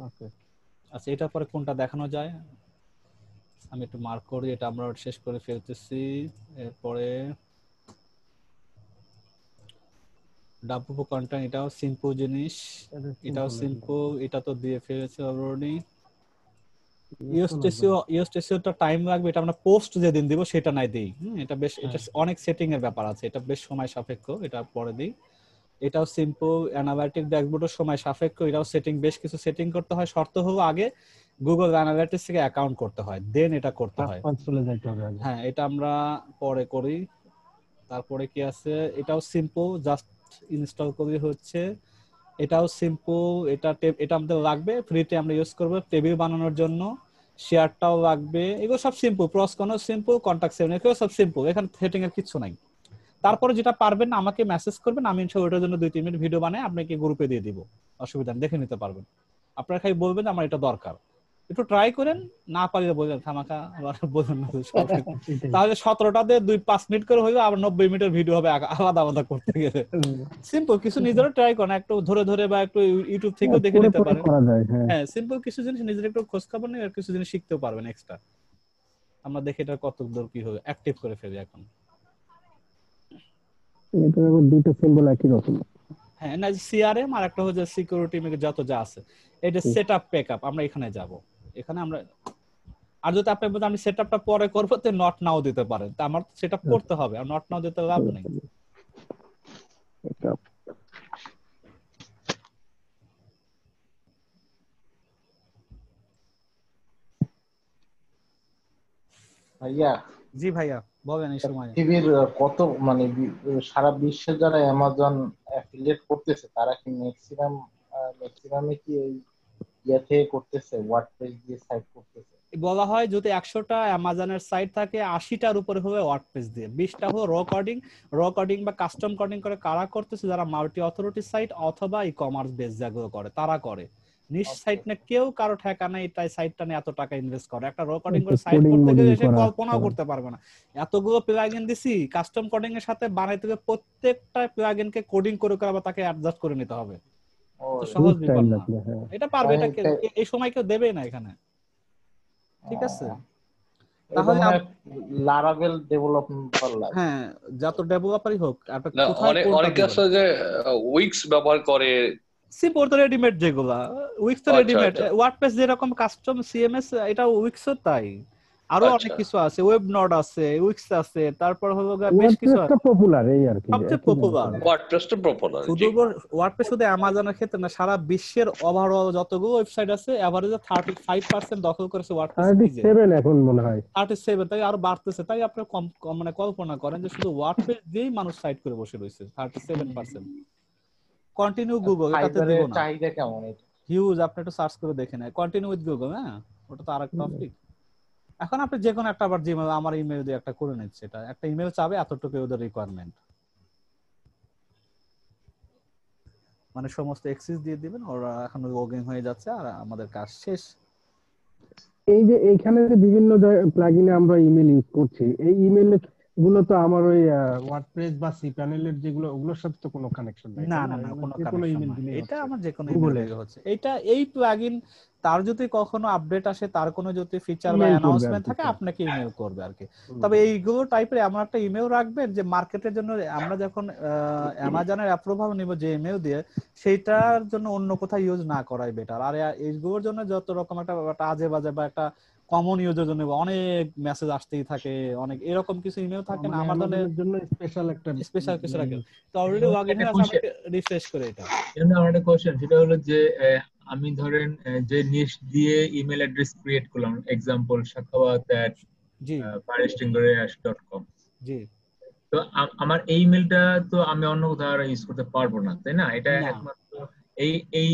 ওকে। আচ্ছা, এটার পরে কোনটা দেখানো যায় আমি একটু মার্ক করি, এটা আমরা শেষ করে ফেলতেছি। এরপরে ডাব্বু কন্টেন্ট, এটাও সিম্পল জিনিস, এটাও সিম্পল, এটা তো দিয়ে ফেলেছে অলরেডি। ইউএসটিসিওটা টাইম লাগবে, এটা আমরা পোস্ট যেদিন দিব সেটা নাই দেই। এটা বেশ, এটা অনেক সেটিং এর ব্যাপার আছে, এটা বেশ সময় সাপেক্ষ, এটা পরে দিই। এটাও সিম্পল, অ্যানালাইটিক ড্যাশবোর্ডের সময় সাপেক্ষ, এটাও সেটিং, বেশ কিছু সেটিং করতে হয়। শর্ত হলো আগে গুগল অ্যানালিটিক্স থেকে অ্যাকাউন্ট করতে হয়, দেন এটা করতে হয়। হ্যাঁ, এটা আমরা পরে করি। তারপরে কি আছে, এটাও সিম্পল, জাস্ট ইনস্টল করি হচ্ছে। এটাও সিম্পল, এটা আমাদের লাগবে, ফ্রিতে আমরা ইউজ করব টেবিল বানানোর জন্য। শেয়ারটাও লাগবে, এগুলো সব সিম্পল। প্রসকনো সিম্পল, কন্টাক্ট সেভ এগুলো সব সিম্পল, এখানে সেটিং এর কিছু নাই। তারপরে যেটা পারবেন না আমাকে মেসেজ করবেন, আমি ওটার জন্য 2-3 মিনিট ভিডিও বানাই আপনাকে গ্রুপে দিয়ে দিব, অসুবিধা নেই, দেখে নিতে পারবেন। আপনারা খালি বলবেন আমার এটা দরকার, একটু ট্রাই করেন, না পারলে বলবেন খামাখা আবার বলবেন না। তাহলে 17টা দিয়ে 2-5 মিনিট করে হইলো, আবার 90 মিনিটের ভিডিও হবে আলাদা আলাদা করতে গেলে। সিম্পল কিছু নিজেরা ট্রাই করেন, একটু ধরে ধরে বা একটু ইউটিউব থেকেও দেখে নিতে পারেন। হ্যাঁ, সিম্পল কিছু জিনিস নিজের একটু খোঁজ খবর নিয়ে আর কিছু জিনিস শিখতেও পারবেন এক্সট্রা। আমরা দেখি এটা কত দূর কি হবে, অ্যাক্টিভ করে ফেলি এখন। এটা আবার দুটো সিম্বল একই রকম। হ্যাঁ, না সিআরএম আর একটা হচ্ছে সিকিউরিটি মেকে যত যা আছে, এটা সেটআপ ব্যাকআপ, আমরা এখানে যাব। এখানে আমরা, আর যদি আপনি বলেন আমি সেটআপটা পরে করব, তো নট নাও দিতে পারেন, তো আমার সেটআপ করতে হবে, আর নট নাও দিতে লাভ নেই। ভাইয়া, জি ভাইয়া বলেন। এই সময় পৃথিবীর কত মানে সারা বিশ্বে যারা অ্যামাজন অ্যাফিলিয়েট করতেছে তারা কি ম্যাক্সিমামে কি এই ইয়ে থেকে করতেছে, ওয়ার্ডপ্রেস দিয়ে সাইট করতেছে? বলা হয় যদি 100টা অ্যামাজনের সাইট থাকে 80টার উপরে হবে ওয়ার্ডপ্রেস দিয়ে, 20টা হলো র কোডিং বা কাস্টম কোডিং করে কারা করতেছে, যারা মাল্টি অথরিটি সাইট অথবা ই কমার্স বেস যেগুলো করে তারা করে। নিশ সাইট না কেউ কারো ঠেকা নেই তাই সাইটটা নিয়ে এত টাকা ইনভেস্ট করে। একটা র কোডিং করে সাইট করতে গেলে সে কল্পনাও করতে পারবে না। এতগুলো প্লাগইন দিছি, কাস্টম কোডিং এর সাথে বানাইতে গেলে প্রত্যেকটা প্লাগইনকে কোডিং করে আবার তাকে অ্যাডজাস্ট করে নিতে হবে। তো সহজ ব্যাপার না, এটা পারবে, এটা এই সময় কেউ দেবে না এখানে, ঠিক আছে? তাহলে লারাভেল ডেভেলপমেন্ট করলাম, হ্যাঁ যত ডেভেলপারই হোক, অনেক আছে যে উইক্স ব্যবহার করে, সিম্পল তো রেডিমেড, যেগুলা উইক্স তো রেডিমেড, ওয়ার্ডপ্রেস যেরকম কাস্টম সিএমএস, এটা উইক্সও তাই। আরো আচ্ছা অনেক কিছু আছে, ওয়েব নড আছে, উইক্স আছে, তারপর হলো বেশ কিছু ওয়ার্ডপ্রেসটা পপুলার এই আর কি, সবচেয়ে একই পপুলার। ওয়ার্ডপ্রেসটা পপুলার, শুধু জি। ওয়ার্ডপ্রেস শুধু অ্যামাজনের ক্ষেত্রে না, সারা বিশ্বের ওভারঅল যতগুলো ওয়েবসাইট আছে এভারেজে 35% দখল করেছে ওয়ার্ডপ্রেস নিজে। 37 এখন মনে হয়। 37, তাই আরো বাড়তেছে। তাই আপনি মানে কল্পনা করেন যে শুধু ওয়ার্ডপ্রেস দিয়েই মানুষ সাইট করে বসে রয়েছে 37%। কন্টিনিউ গুগল, এটাতে দিব ফাইবারের না, চাহিদা কেমন এটা? হিউজ, আপনি একটু সার্চ করে দেখে নেন কন্টিনিউ উইথ গুগল। হ্যাঁ, ওটা তো আরেক টপিক। এখন আপনি যে কোনো একটা আবার জিমেল, আমার ইমেল দিয়ে একটা করে নিচ্ছে, এটা একটা ইমেল চাবে এতটুকু ওদের রিকোয়ারমেন্ট, মানে সমস্ত এক্সেস দিয়ে দিবেন, ওরা এখন লগইন হয়ে যাচ্ছে আর আমাদের কাজ শেষ। এই যে এইখানে যে বিভিন্ন প্লাগইনে আমরা ইমেল ইউজ করছি, এই ইমেল গুলো তো আমার ওই ওয়ার্ডপ্রেস বা সিপ্যানেলের যেগুলো, ওগুলোর সাথে তো কোনো কানেকশন নাই, না তাই না না? না, এগুলো কোনো যে কোনো কানেকশন ইমেল নাই, দিলেই এটা হচ্ছে আমার যে কোনো ইমেল গুগলের দিয়ে হচ্ছে। এটা এই প্লাগইন তার যদি কখনো আপডেট আসে, তার কোনো যদি ফিচার বা ইমেল করবে আর অ্যানাউন্সমেন্ট কি থাকে, সব। আপনাকে ইমেল করবে আর কি। তবে এইগুলো টাইপের এমন একটা ইমেল রাখবেন যে মার্কেটের জন্য আমরা যখন অ্যামাজনের অ্যাপ্রুভাল নিব যে ইমেল দিয়ে, সেইটার জন্য অন্য কোথাও ইউজ না করাই বেটার। আর এইগুলোর জন্য যত রকম একটা আজে বাজে বা একটা কমন ইউজের জন্য অনেক মেসেজ আসতেই থাকে, অনেক এরকম কিছু ইমেল থাকে না, মানে আমার অ্যামাজনের জন্য স্পেশাল একটা স্পেশাল কিছু রাখে। তো অলরেডি যেমন লগ ইন একটা হয়ে আছে, কোশ্চেন, আমাকে রিফ্রেশ করে এটা। যেমন আমার একটা কোশ্চেন, সেটা হলো যে আমি ধরেন যে নিশ দিয়ে ইমেল অ্যাড্রেস ক্রিয়েট করলাম, এক্সাম্পল জি sakawat@paristingore.com, জি তো আমার এই ইমেলটা তো আমি অন্য কোথাও আর ইউজ করতে পারবো না, তাই না? এটা না, একমাত্র এই এই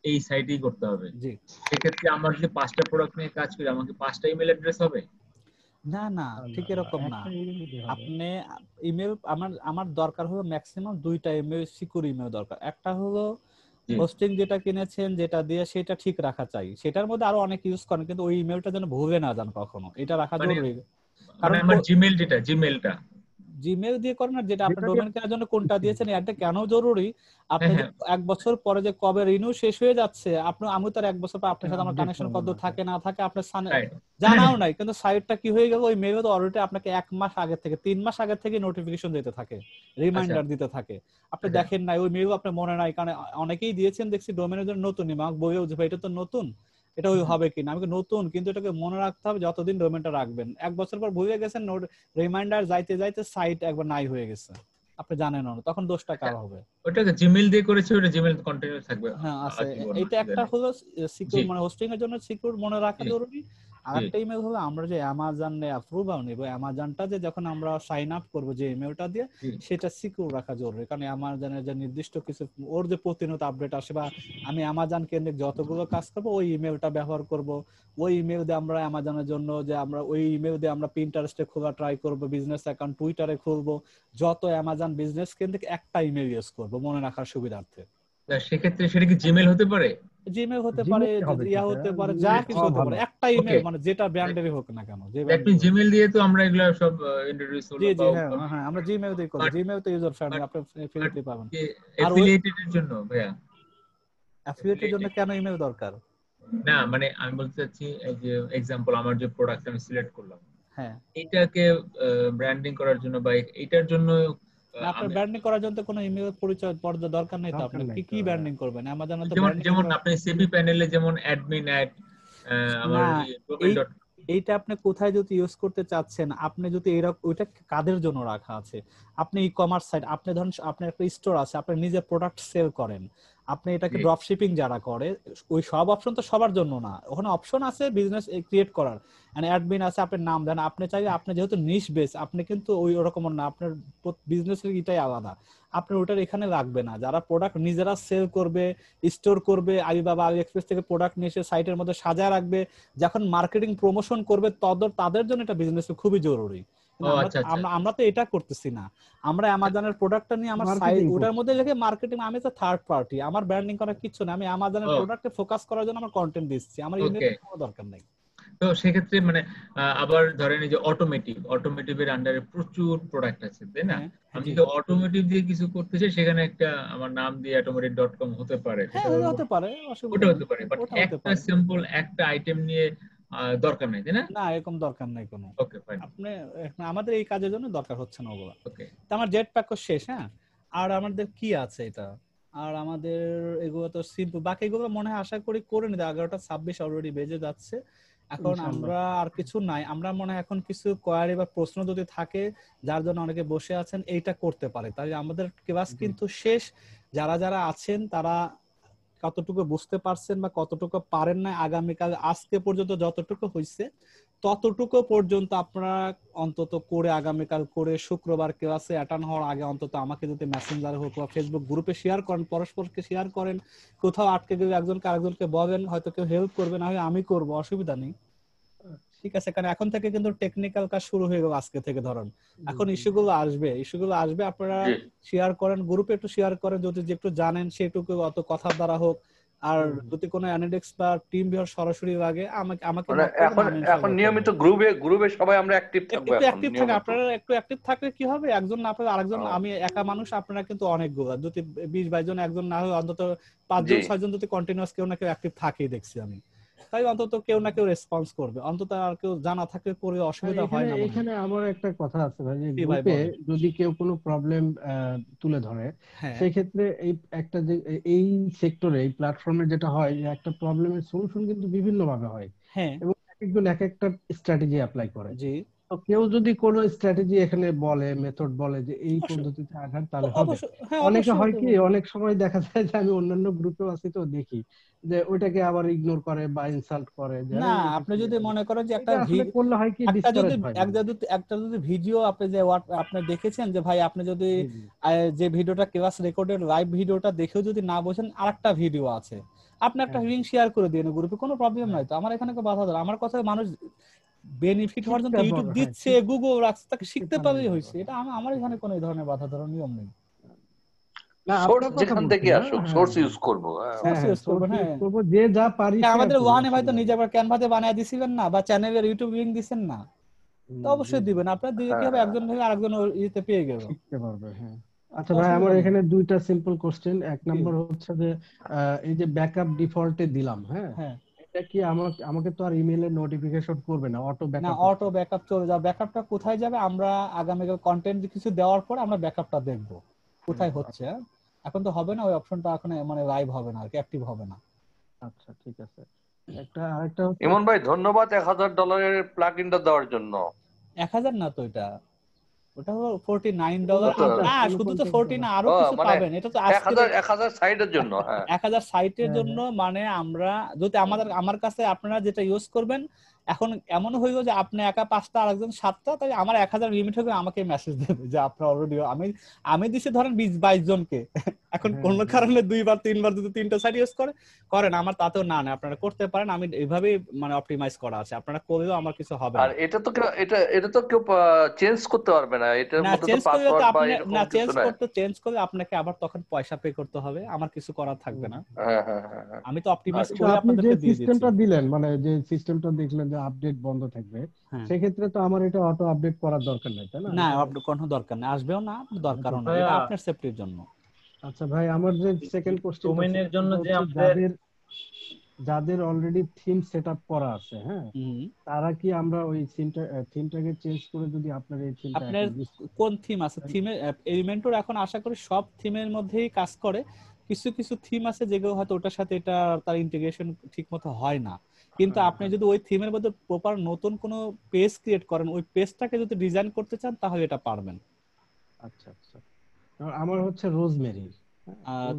এই সাইটেই করতে হবে। জি সেক্ষেত্রে আমার যে 5টা প্রোডাক্ট নিয়ে কাজ করি, আমাকে 5টা ইমেল অ্যাড্রেস হবে? না না, ঠিক এরকম না। একটা ইমেল দিতে হবে। আপনি ইমেল, আমার দরকার হলো ম্যাক্সিমাম 2টা ইমেল, সিকিউর ইমেল দরকার। একটা হলো জি, হোস্টিং যেটা কিনেছেন, যেটা দিয়ে সেটা ঠিক রাখা চাই, সেটার মধ্যে আরো অনেক ইউজ করেন, কিন্তু ওই ইমেলটা যেন ভুলে না যান কখনো, এটা রাখা মানে জরুরি। মানে কারণ আমার জিমেল, জিমেলটা জিমেল দিয়ে করেন না, যেটা আপনি যেটা ডোমেন কেনার জন্য কোনটা দিয়েছেন, এটা কেন জরুরি। আপনি হ্যাঁ যে হ্যাঁ, 1 বছর পরে যে কবে রিনিউ শেষ হয়ে যাচ্ছে, আমি তো আর 1 বছর পর আপনার সাথে আমার আপডেট কানেকশন করবো কত না। থাকে না থাকে আপনার রাইট। জানাও নাই, কিন্তু সাইটটা কি হয়ে গেল, ওই মেইলে তো অলরেডি আপনাকে 1 মাস আগে থেকে 3 মাস আগে থেকে নোটিফিকেশন দিতে থাকে, আচ্ছা রিমাইন্ডার দিতে থাকে। আপনি আচ্ছা, দেখেন নাই, ওই মেইল আপনার মনে নাই, কারণ অনেকেই দিয়েছেন দেখছি ডোমেনের জন্য নতুন, আমাকে বলেও যে ভাই এটা তো নতুন, এটা ওই হবে কিনা। আমি নতুন, কিন্তু এটাকে মনে রাখতে হবে যতদিন ডোমেনটা রাখবেন। 1 বছর পর ভুলে গেছেন, রিমাইন্ডার যাইতে যাইতে সাইট একবার নাই হয়ে গেছে, আপনি জানেন না, তখন দোষটা কার হবে? ওটাকে জিমেল দিয়ে করেছি, ওটা জিমেল কন্টিনিউ থাকবে হ্যাঁ আছে, আজীবন, এটা অসুবিধা একটা নেই। হলো জি সিকিউর, মানে হোস্টিং এর জন্য সিকিউর মনে রাখা জি জরুরি। আর জি একটা ইমেল হলো আমরা যে অ্যামাজনে অ্যাপ্রুভাল নিব, অ্যামাজনটা যে যখন আমরা সাইন আপ করব যে ইমেলটা দিয়ে, জি সেটা সিকিউর রাখা জরুরি। কারণ অ্যামাজনের যে নির্দিষ্ট কিছু ওর যে প্রতিনিয়ত আপডেট আসে, বা আমি অ্যামাজন কেন্দ্রিক যতগুলো কাজ করব ওই ইমেলটা ব্যবহার করব। ওই ইমেল দিয়ে আমরা অ্যামাজনের জন্য যে আমরা ওই ইমেল দিয়ে আমরা পিন্টারেস্টে খোলা ট্রাই করব, বিজনেস অ্যাকাউন্ট টুইটারে খুলবো, যত অ্যামাজন বিজনেস কেন্দ্রিক একটা ইমেল ইউজ করব মনে রাখার সুবিধার্থে। তা সেক্ষেত্রে সেটা কি জিমেল হতে পারে? জিমেল হতে পারে, জিমেইল হবে ইয়া সেটা, হতে পারে, যা জিমেইল কিছু হওয়া হতে পারে, ভালো। একটা ওকে, ইমেল, মানে যেটা ব্র্যান্ডেরই হোক না কেন, যে দ্যাট মিন ব্র্যান্ডেরই হোক। জিমেল দিয়ে তো আমরা এগুলো সব ইন্ট্রোডিউস জি হলো জি, বা হ্যাঁ হ্যাঁ, আমরা জিমেল দিয়ে করি, বাট জিমেল তো ইউজার ফ্রেন্ডলি, বাট আপনি বাট ফ্রিতে পাবেন। আর ওই এফিলিয়েটেড এর জন্য ভাইয়া, অ্যাফিলিয়েটের জন্য এফিলিয়েটেড কেন ইমেল দরকার? না, মানে আমি বলতে চাচ্ছি এই যে এক্সাম্পল, আমার যে প্রোডাক্ট আমি সিলেক্ট করলাম, হ্যাঁ, এটাকে ব্র্যান্ডিং করার জন্য বা এটার জন্য না আপনার আমি ব্র্যান্ডিং করার জন্য তো কোনো ইমেল পরিচয় পর্দা দরকার নেই, তো দরকার আপনি নাই কি তো। কি ব্র্যান্ডিং করবেন, অ্যামাজনে তো যেমন ব্র্যান্ডিং যেমন এর। আপনি সিপি প্যানেলে যেমন অ্যাডমিন আমার না, ডোমেন এই ডট, এইটা আপনি কোথায় যদি ইউজ করতে চাচ্ছেন, আপনি যদি এরকম, ওইটা কাদের জন্য রাখা আছে? আপনি ই কমার্স সাইট, আপনি ধরুন আপনার একটা স্টোর আছে, আপনি নিজে প্রোডাক্ট সেল করেন, আপনি এটাকে জি ড্রপ শিপিং যারা করে, ওই সব অপশন তো সবার জন্য না, ওখানে অপশন আছে বিজনেস ক্রিয়েট করার, মানে অ্যাডমিন আছে, আপনার নাম দেন, আপনি চাইলে, আপনি যেহেতু নিশ বেস, আপনি কিন্তু ওই ওরকম না, আপনার বিজনেসের এটাই আলাদা, আপনি ওটার এখানে রাখবে না। যারা প্রোডাক্ট নিজেরা সেল করবে, স্টোর করবে, আলিবাবা আলি এক্সপ্রেস থেকে প্রোডাক্ট নিয়ে এসে সাইটের মধ্যে সাজায় রাখবে, যখন মার্কেটিং প্রমোশন করবে, তাদের জন্য এটা বিজনেস খুবই জরুরি। ও কিন্তু আমরা আচ্ছা আচ্ছা, আমরা আমরা তো এটা করতেছি না। আমরা অ্যামাজনের প্রোডাক্টটা নিয়ে আমার সাইট, মার্কেটিং ওটার করছে। মধ্যে লিখে মার্কেটিং, আমি তো থার্ড পার্টি, আমার ব্র্যান্ডিং করার কিছু না, আমি অ্যামাজনের ও প্রোডাক্টে ফোকাস করার জন্য আমার কন্টেন্ট দিচ্ছি, আমার ইমেল ওকে। কোনো দরকার নেই। তো সেক্ষেত্রে মানে আবার ধরেন এই যে অটোমেটিভের আন্ডারে প্রচুর প্রোডাক্ট আছে, তাই না? হ্যাঁ আমি জি, যদি অটোমেটিভ দিয়ে কিছু করতে চাই, সেখানে একটা আমার নাম দিয়ে automotive.com হতে পারে, হ্যাঁ সেটা হলো হতে পারে, অসুবিধা ওটা নেই, হতে পারে, বাট ওটা হতে একটা পারে। সিম্পল একটা আইটেম নিয়ে দরকার নাই, তাই না? না, এরকম দরকার নেই কোনো। ওকে ফাইন, আপনি এখন আমাদের এই কাজের জন্য দরকার হচ্ছে না ওগুলো। ওকে তো আমার জেট প্যাকও শেষ। হ্যাঁ, আর আমাদের কি আছে এটা, আর আমাদের এগুলো তো সিম্পল, বাকি এগুলো মনে হয় আশা করি করে নিতে, 11:26 অলরেডি বেজে যাচ্ছে। এখন ইনশাআল্লাহ। আমরা আর কিছু নাই, আমরা মনে হয় এখন কিছু কোয়ারি বা প্রশ্ন যদি থাকে যার জন্য অনেকে বসে আছেন এইটা করতে পারে, তাই আমাদের ক্লাস কিন্তু শেষ। যারা যারা আছেন তারা কতটুকু বুঝতে পারছেন বা কতটুকু পারেন না, আগামীকাল আজকে পর্যন্ত যতটুকু হয়েছে ততটুকু পর্যন্ত আপনারা অন্তত করে আগামীকাল করে শুক্রবার ক্লাসে অ্যাটেন্ড হওয়ার আগে অন্তত আমাকে যদি মেসেঞ্জারে হোক বা ফেসবুক গ্রুপে শেয়ার করেন, পরস্পরকে শেয়ার করেন, কোথাও আটকে গেলে একজনকে আরেকজনকে বলেন, হয়তো কেউ হেল্প করবে, না হয় আমি করবো, অসুবিধা নেই। ঠিক আছে, কারণ এখন থেকে কিন্তু টেকনিক্যাল কাজ শুরু হয়ে গেল আজকে থেকে ধরেন। এখন ইস্যুগুলো আসবে, আপনারা শেয়ার করেন, গ্রুপে একটু শেয়ার করেন, যদি যে একটু জানেন সেটুকু অত কথার দ্বারা হোক। আর যদি কোনো অ্যানালিটিক্স বা টিম ভিউয়ার সরাসরি লাগে আমাকে এখন নিয়মিত গ্রুপে সবাই আমরা অ্যাক্টিভ থাকবো। একটু অ্যাক্টিভ থাকে, আপনারা একটু অ্যাক্টিভ থাকলে কি হবে, একজন না পারে আরেকজন, আমি একা মানুষ, আপনারা কিন্তু অনেকগুলো, যদি 20-22 জন, একজন না হয় অন্তত 5-6 জন যদি কন্টিনিউয়াস কেউ না কেউ অ্যাক্টিভ থাকেই দেখছি আমি, তাই অন্তত কেউ না কেউ রেসপন্স করবে, অন্তত আর কেউ জানা থাকলে করে অসুবিধা হয় না। এখানে আমার একটা কথা আছে ভাই, যে গ্রুপে যদি কেউ কোনো প্রবলেম তুলে ধরে, সেই ক্ষেত্রে এই একটা যে এই সেক্টরে এই প্ল্যাটফর্মে যেটা হয়, যে একটা প্রবলেমের সলিউশন কিন্তু বিভিন্ন ভাবে হয় এবং একজন এক একটা স্ট্র্যাটেজি অ্যাপ্লাই করে। তো কেউ যদি কোনো স্ট্র্যাটেজি এখানে বলে, মেথড বলে যে এই পদ্ধতিতে আঘাত, তাহলে হবে। অনেকে হয় কি, অনেক সময় দেখা যায় যে আমি অন্যান্য গ্রুপেও আছি, তো দেখি যে ওইটাকে আবার ইগনোর করে বা ইনসাল্ট করে। না, আপনি যদি মনে করেন যে একটা ভিডিও আপনি যে আপনি দেখেছেন, যে ভাই আপনি যদি যে ভিডিওটা ক্লাস রেকর্ডেড লাইভ ভিডিওটা দেখেও যদি না বোঝেন, আরেকটা ভিডিও আছে, আপনি একটা লিংক শেয়ার করে দিন গ্রুপে, কোনো প্রবলেম নাই তো। আমার এখানে বাধা ধরে, আমার কথা মানুষ বেনিফিট হওয়ার জন্য ইউটিউব দিচ্ছে, গুগল রাখছে, তাকে শিখতে পারলেই হয়েছে। এটা আমার এখানে কোনো এই ধরনের বাধা ধরার নিয়ম নেই। যেখান থেকে আসুক সোর্স ইউজ করব, যে যা পারি। আমাদের ওয়ানে ভাই তো নিজে আবার ক্যানভাতে বানায় দিছিলেন না, বা চ্যানেলের ইউটিউব লিংক দিবেন না, তো অবশ্যই দিবেন। আপনারা দিয়ে কি হবে, একজন থেকে আরেকজন ইতে পেয়ে গেল, শিখতে পারবে। হ্যাঁ, আচ্ছা ভাই, আমার এখানে দুইটা সিম্পল কোশ্চেন। এক নাম্বার হচ্ছে যে এই যে ব্যাকআপ ডিফল্টে দিলাম, হ্যাঁ, এটা কি আমাকে তো আর ইমেইলে নোটিফিকেশন করবে না, অটো ব্যাকআপ? না, অটো ব্যাকআপ চলে যাবে। ব্যাকআপটা কোথায় যাবে, আমরা আগামীকাল কন্টেন্ট কিছু দেওয়ার পর আমরা ব্যাকআপটা দেখব কোথায় হচ্ছে। এখন তো হবে না, ওই অপশনটা এখন মানে লাইভ হবে না আর কি, অ্যাক্টিভ হবে না। আচ্ছা, ঠিক আছে। আরেকটা হচ্ছে, ইমন ভাই ধন্যবাদ $1000 প্লাগইনটা দেওয়ার জন্য। 1000 না তো, ওটা হলো $49। না, শুধু তো 40 না, আরো কিছু পাবেন। এটা তো 1000 সাইটের জন্য। হ্যাঁ, 1000 সাইটের জন্য। মানে আমরা যদি আমার কাছে আপনারা যেটা ইউজ করবেন, এখন এমন হইল যে আপনি একা 5টা আরেকজন 7টা, তাই আমার 1000 লিমিট হবে, আমাকে মেসেজ দেবে যে আপনারা অলরেডি, আমি দিছি ধরেন 20-22 জনকে। এখন কোন কারণে 2-3 বার যদি 3টা সাইট ইউজ করেন, আমার তাতেও না, আপনারা করতে পারেন। আমি এইভাবেই মানে অপটিমাইজ করা আছে, আপনারা করলেও আমার কিছু হবে না। আর এটা তো কেউ চেঞ্জ করতে পারবে না, এটার মধ্যে তো পাসওয়ার্ড বা এরকম কিছু নাই। চেঞ্জ করলে আপনাকে আবার তখন পয়সা পে করতে হবে, আমার কিছু করার থাকবে না। আমি তো অপটিমাইজ করে আপনাদেরকে দিয়ে দিচ্ছি। সিস্টেমটা দিলেন, মানে যে সিস্টেমটা দেখলেন যে আপডেট বন্ধ থাকবে, সেই ক্ষেত্রে তো আমার এটা অটো আপডেট করার দরকার নাই, তাই না? না, আপডেট কোনো দরকার নেই, আসবেও না, দরকারও না, এটা আপনার সেফটির জন্য। আচ্ছা ভাই, আমার যে সেকেন্ড কোশ্চেন, ডোমেইনের জন্য যে আমাদের যাদের অলরেডি থিম সেটআপ করা আছে, হ্যাঁ, তারা কি আমরা ওই থিমটাকে চেঞ্জ করে যদি আপনার এই থিমটা, আপনার কোন থিম আছে, থিমের এলিমেন্টর এখন আশা করি সব থিমের মধ্যেই কাজ করে। কিছু কিছু থিম আছে যেগুলো হয়তো ওটার সাথে এটা তার ইন্টিগ্রেশন ঠিকমতো হয় না, কিন্তু আপনি যদি ওই থিমের মধ্যে প্রপার নতুন কোনো পেজ ক্রিয়েট করেন, ওই পেজটাকে যদি ডিজাইন করতে চান, তাহলে এটা পারবেন। আচ্ছা আচ্ছা, আমার হচ্ছে রোজমেরি,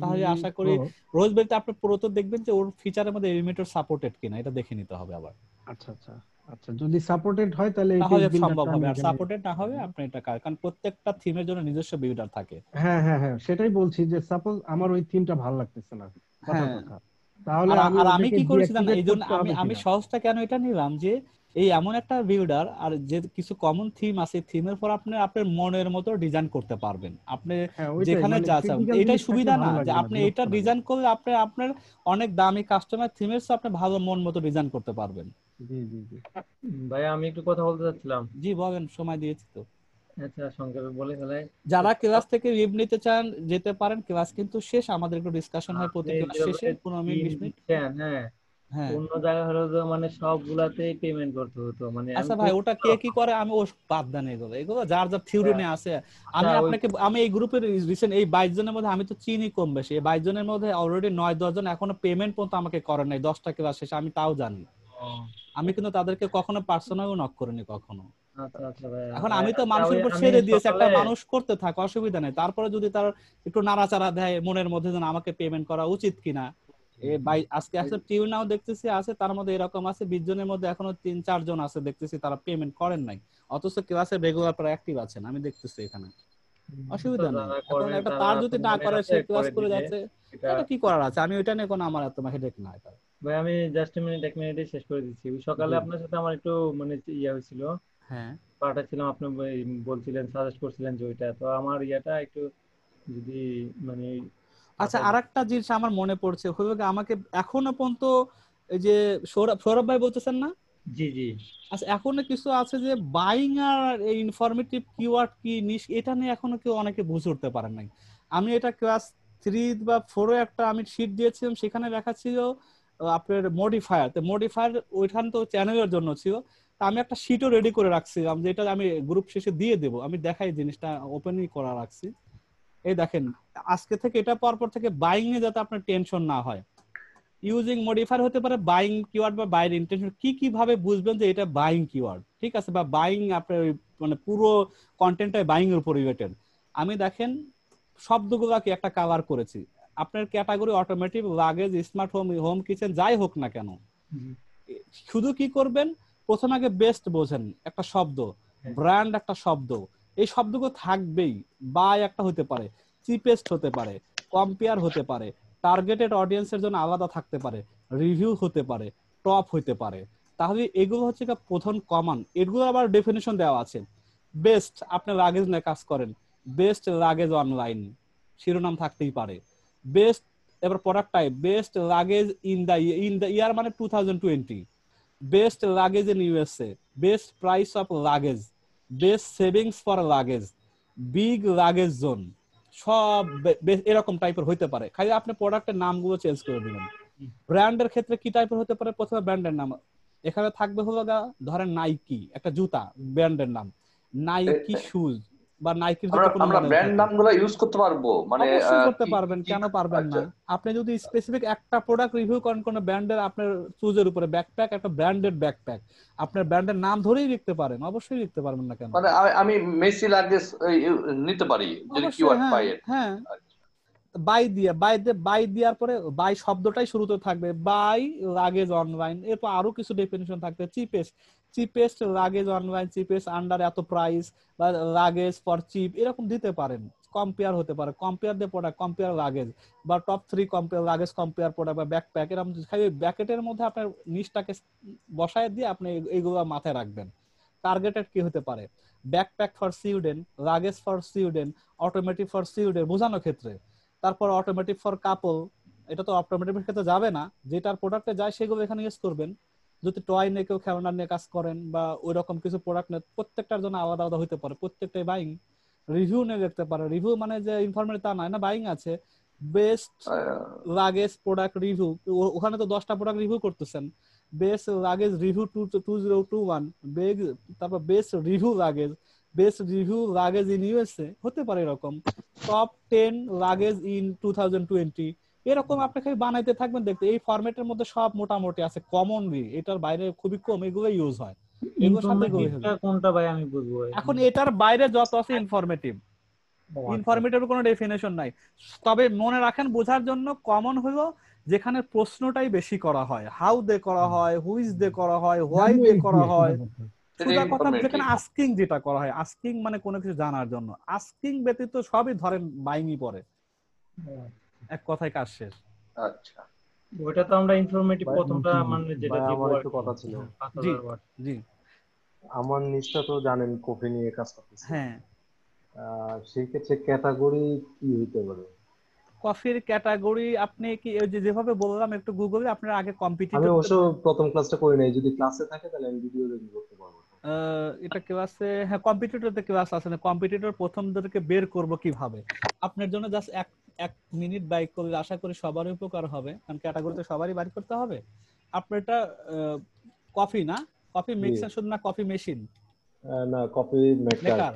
তাহলে আশা করি রোজবেরিতে আপনি পুরোটা দেখবেন যে ওর ফিচারের মধ্যে এলিমেন্টর সাপোর্টেড কিনা, এটা দেখে নিতে হবে আবার। আচ্ছা আচ্ছা আচ্ছা, যদি সাপোর্টেড হয় তাহলে সম্ভব হবে, আর সাপোর্টেড না হবে আপনি এটা কারণ প্রত্যেকটা থিমের জন্য নিজস্ব বিল্ডার থাকে। হ্যাঁ হ্যাঁ হ্যাঁ, সেটাই বলছি যে সাপোজ আমার ওই থিমটা ভালো লাগতেছে না, কথা, তাহলে আমি কি করেছিলাম, এইজন্য আমি সহজটা কেন এটা নিলাম, যে এই এমন একটা বিল্ডার, আর যে কিছু কমন থিম আছে, থিমের পর আপনি আপনার মনের মতো ডিজাইন করতে পারবেন, আপনি যেখানে যা চান। এটাই সুবিধা না যে আপনি এটা ডিজাইন করলে আপনার অনেক দামি কাস্টমার থিমের চেয়ে আপনি ভালো মন মতো ডিজাইন করতে পারবেন। জি জি জি ভাই, আমি একটু কথা বলতে চাচ্ছিলাম। জি বলেন, সময় দিয়েছি তো। আচ্ছা, সংক্ষেপে বলে ফেলাই। যারা ক্লাস থেকে লিভ নিতে চান যেতে পারেন, ক্লাস কিন্তু শেষ, আমাদের একটু ডিসকাশন হয় প্রতি ক্লাস শেষে 15-20 মিনিট। হ্যাঁ, অন্য জায়গা হলো যে মানে সবগুলাতেই পেমেন্ট করতে হতো। মানে আচ্ছা ভাই, ওটা কে কি করে আমি ও বাদ দেন, এগুলো যার যার থিওরি নিয়ে আছে। আমি এই গ্রুপের রিসেন্ট এই 22 জনের মধ্যে আমি তো চিনি কম বেশি, এই 22 জনের মধ্যে অলরেডি 9-10 জন এখনো পেমেন্ট পর্যন্ত আমাকে করে নাই 10টা ক্লাস শেষে, আমি তাও জানি। আমি কিন্তু তাদেরকে কখনো পার্সোনাল নক করিনি কখনো। আচ্ছা আচ্ছা ভাই, এখন আমি তো মানুষের উপর ছেড়ে দিয়েছি, একটা মানুষ করতে থাকে, অসুবিধা নেই। তারপরে যদি তার একটু নাড়াচাড়া দেয় মনের মধ্যে যেন আমাকে পেমেন্ট করা উচিত কিনা, আজকে আসলে টিউ নাও দেখতেছি আছে, তার মধ্যে এরকম আছে 20 জনের মধ্যে এখনো 3-4 জন আছে দেখতেছি তারা পেমেন্ট করেন নাই, অথচ ক্লাসে রেগুলার প্রায় অ্যাক্টিভ আছেন, আমি দেখতেছি এখানে। অসুবিধা নেই। এখন একটা তার যদি না করে সে ক্লাস করে যাচ্ছে, এটা কি করার আছে? আমি ওইটা নিয়ে কোনো আমার এত হেডেক না। এটা ভাই আমি জাস্ট এক মিনিটে শেষ করে দিচ্ছি। সকালে আপনার সাথে আমার একটু মানে ইয়া হয়েছিল, হ্যাঁ পাঠাচ্ছিলাম, আপনি বলছিলেন, সাজেস্ট করছিলেন যে ওইটা, তো আমার ইয়াটা একটু যদি মানে। আচ্ছা, আরেকটা জিনিস আমার মনে পড়ছে, হলো আমাকে এখনো পর্যন্ত এই যে সৌরভ ভাই বলতেছেন না? জি জি। আচ্ছা, এখনো কিছু আছে যে বাইং আর ইনফরমেটিভ কিওয়ার্ড কি নিশ, এটা নিয়ে এখনো কেউ অনেকে বুঝে উঠতে পারেন নাই। আমি এটা ক্লাস 3 বা 4 এ একটা আমি শীট দিয়েছিলাম, সেখানে লেখা ছিল আপনার মডিফায়ার। তো মডিফায়ার ওইখান তো চ্যানেলের জন্য ছিল, তা আমি একটা শীটও রেডি করে রাখছিলাম, যেটা আমি গ্রুপ শেষে দিয়ে দেবো। আমি দেখাই জিনিসটা ওপেনই করা রাখছি, এই দেখেন। আজকে থেকে এটা পর থেকে বাইং এ যাতে আপনার টেনশন না হয়। ইউজিং মডিফায়ার হতে পারে বাইং কিওয়ার্ড বা বাইং ইন্টেনশন, কি ভাবে বুঝবেন যে এটা বাইং কিওয়ার্ড, ঠিক আছে, বা বাইং আপনার মানে পুরো কন্টেন্টটাই বাইং এর উপর রিলেটেড। আমি দেখেন শব্দগুলোকে একটা কভার করেছি। আপনার category automatic, luggage, smart home, home kitchen, যাই হোক না কেন, শুধু কি করবেন, প্রথম আগে বেস্ট বোঝেন একটা শব্দ, ব্র্যান্ড একটা শব্দ, এই শব্দগুলো থাকবেই। বাই একটা হতে পারে, চিপেস্ট হতে পারে, কম্পেয়ার হতে পারে, টার্গেটেড অডিয়েন্সের জন্য আলাদা থাকতে পারে, রিভিউ হতে পারে, টপ হতে পারে। তাহলে এগুলো হচ্ছে প্রধান কমন। এগুলো আবার ডেফিনিশন দেওয়া আছে। বেস্ট, আপনি লাগেজ নিয়ে কাজ করেন, বেস্ট লাগেজ অনলাইন শিরোনাম থাকতেই পারে। বেস্ট, এবার product type, best luggage in the year মানে 2020, best luggage in USA, best price of luggage, best savings for luggage, big luggage zone, সব এরকম টাইপের হইতে পারে। খালি আপনি প্রোডাক্টের নামগুলো চেঞ্জ করে দিবেন। ব্র্যান্ডের ক্ষেত্রে কি টাইপের হতে পারে, প্রথমে ব্র্যান্ডের নাম এখানে থাকবে হলো ধরেন নাইকি, একটা জুতা ব্র্যান্ডের নাম, নাইকি শুজ বা নাইকির যদি কোনো আমরা ব্র্যান্ড নামগুলো ইউজ করতে পারবো, মানে অবশ্যই করতে পারবেন, কেন পারবেন না? আপনি যদি স্পেসিফিক একটা প্রোডাক্ট রিভিউ করেন কোন ব্র্যান্ডের, আপনার শুজের উপরে ব্যাকপ্যাক, একটা ব্র্যান্ডেড ব্যাকপ্যাক, আপনার ব্র্যান্ডের নাম ধরেই লিখতে পারেন, অবশ্যই লিখতে পারবেন না কেন? মানে আমি মেসি লাগেজ নিতে পারি যদি কিওয়ার্ড পাই। হ্যাঁ, বাই দেওয়ার পরে বাই শব্দটাই শুরুতে থাকবে, বাই লাগেজ অনলাইন। এরপর আরো কিছু ডেফিনিশন থাকবে, cheapest luggage online, cheapest under এত প্রাইস, বা লাগেজ ফর চিপ, এরকম দিতে পারেন। কম্পেয়ার হতে পারে, compare the product, compare luggage, বা top 3 compare luggage, compare product, বা ব্যাকপ্যাক, এরকম ব্যাকেটের মধ্যে আপনার নিচটাকে বসায় দিয়ে আপনি এইগুলো মাথায় রাখবেন। টার্গেটেড কি হতে পারে, backpack for student, luggage for student, automatic for student বোঝানোর ক্ষেত্রে। তারপর অটোমেটিক ফর কাপল, এটা তো অটোমেটিকের ক্ষেত্রে যাবে না, যেটার প্রোডাক্টে যায় সেগুলো এখানে ইউজ করবেন। যদি টয় নিয়ে কেউ খেলনা নিয়ে কাজ করেন বা ওই রকম কিছু প্রোডাক্ট নিয়ে, প্রত্যেকটার জন্য আলাদা আলাদা হতে পারে, প্রত্যেকটাই বাইং। রিভিউ নিয়ে দেখতে পারে, রিভিউ মানে যে ইনফরমেটিভ তা নয় না, বাইং আছে। বেস্ট লাগেজ প্রোডাক্ট রিভিউ, ওখানে তো 10টা প্রোডাক্ট রিভিউ করতেছেন। বেস্ট লাগেজ রিভিউ 2021, তারপর best review luggage, best review luggage in USA, হতে পারে এরকম। টপ 10 লাগেজ ইন 2020, এরকম আপনি খালি বানাইতে থাকবেন, দেখতে এই ফরম্যাটের মধ্যে সব মোটামুটি আছে কমনলি, এটার বাইরে খুবই কম এগুলো ইউজ হয়। ইনফরমেটিভটা কোনটা ভাই আমি বুঝবো? এখন এটার বাইরে যত আছে ইনফরমেটিভ, ইনফরমেটিভের কোনো ডেফিনেশন নাই। তবে মনে রাখেন বোঝার জন্য, কমন হলো যেখানে প্রশ্নটাই বেশি করা হয়, হাউ দে করা হয়, হু ইজ দে করা হয়, হোয়াই দে করা হয়, সোজা কথা যেখানে আস্কিং যেটা করা হয়, আস্কিং মানে কোনো কিছু জানার জন্য, আস্কিং ব্যতীত সবই ধরেন বাইংই পড়ে, এক কথায় কাজ শেষ। আচ্ছা, ওইটা তো আমরা ইনফরমেটিভ প্রথমটা মানে যেটা দিব। আমার একটু কথা ছিল। জি, আমার নিচটা তো জানেন কফি নিয়ে কাজ করতেছে। হ্যাঁ, সেই ক্ষেত্রে ক্যাটাগরি কি হইতে পারে? কফির ক্যাটাগরি আপনি কি যেভাবে বললাম একটু গুগলে আপনার আগে কম্পিটিটর, আমি অবশ্য প্রথম ক্লাসটা করি নাই, যদি ক্লাসে থাকে তাহলে আমি ভিডিও রেডি করতে পারবো। এটা ক্লাসে, হ্যাঁ কম্পিটিটরতে ক্লাস আছে না, কম্পিটিটর প্রথমদেরকে বের করব কিভাবে। আপনার জন্য জাস্ট এক মিনিট বাইক করলে আশা করি সবারই উপকার হবে, কারণ ক্যাটাগরিতে সবারই বাড়ি করতে হবে। আপনার এটা কফি না, কফি মিক্সার শুধু না, কফি মেশিন না, কফি মেকার,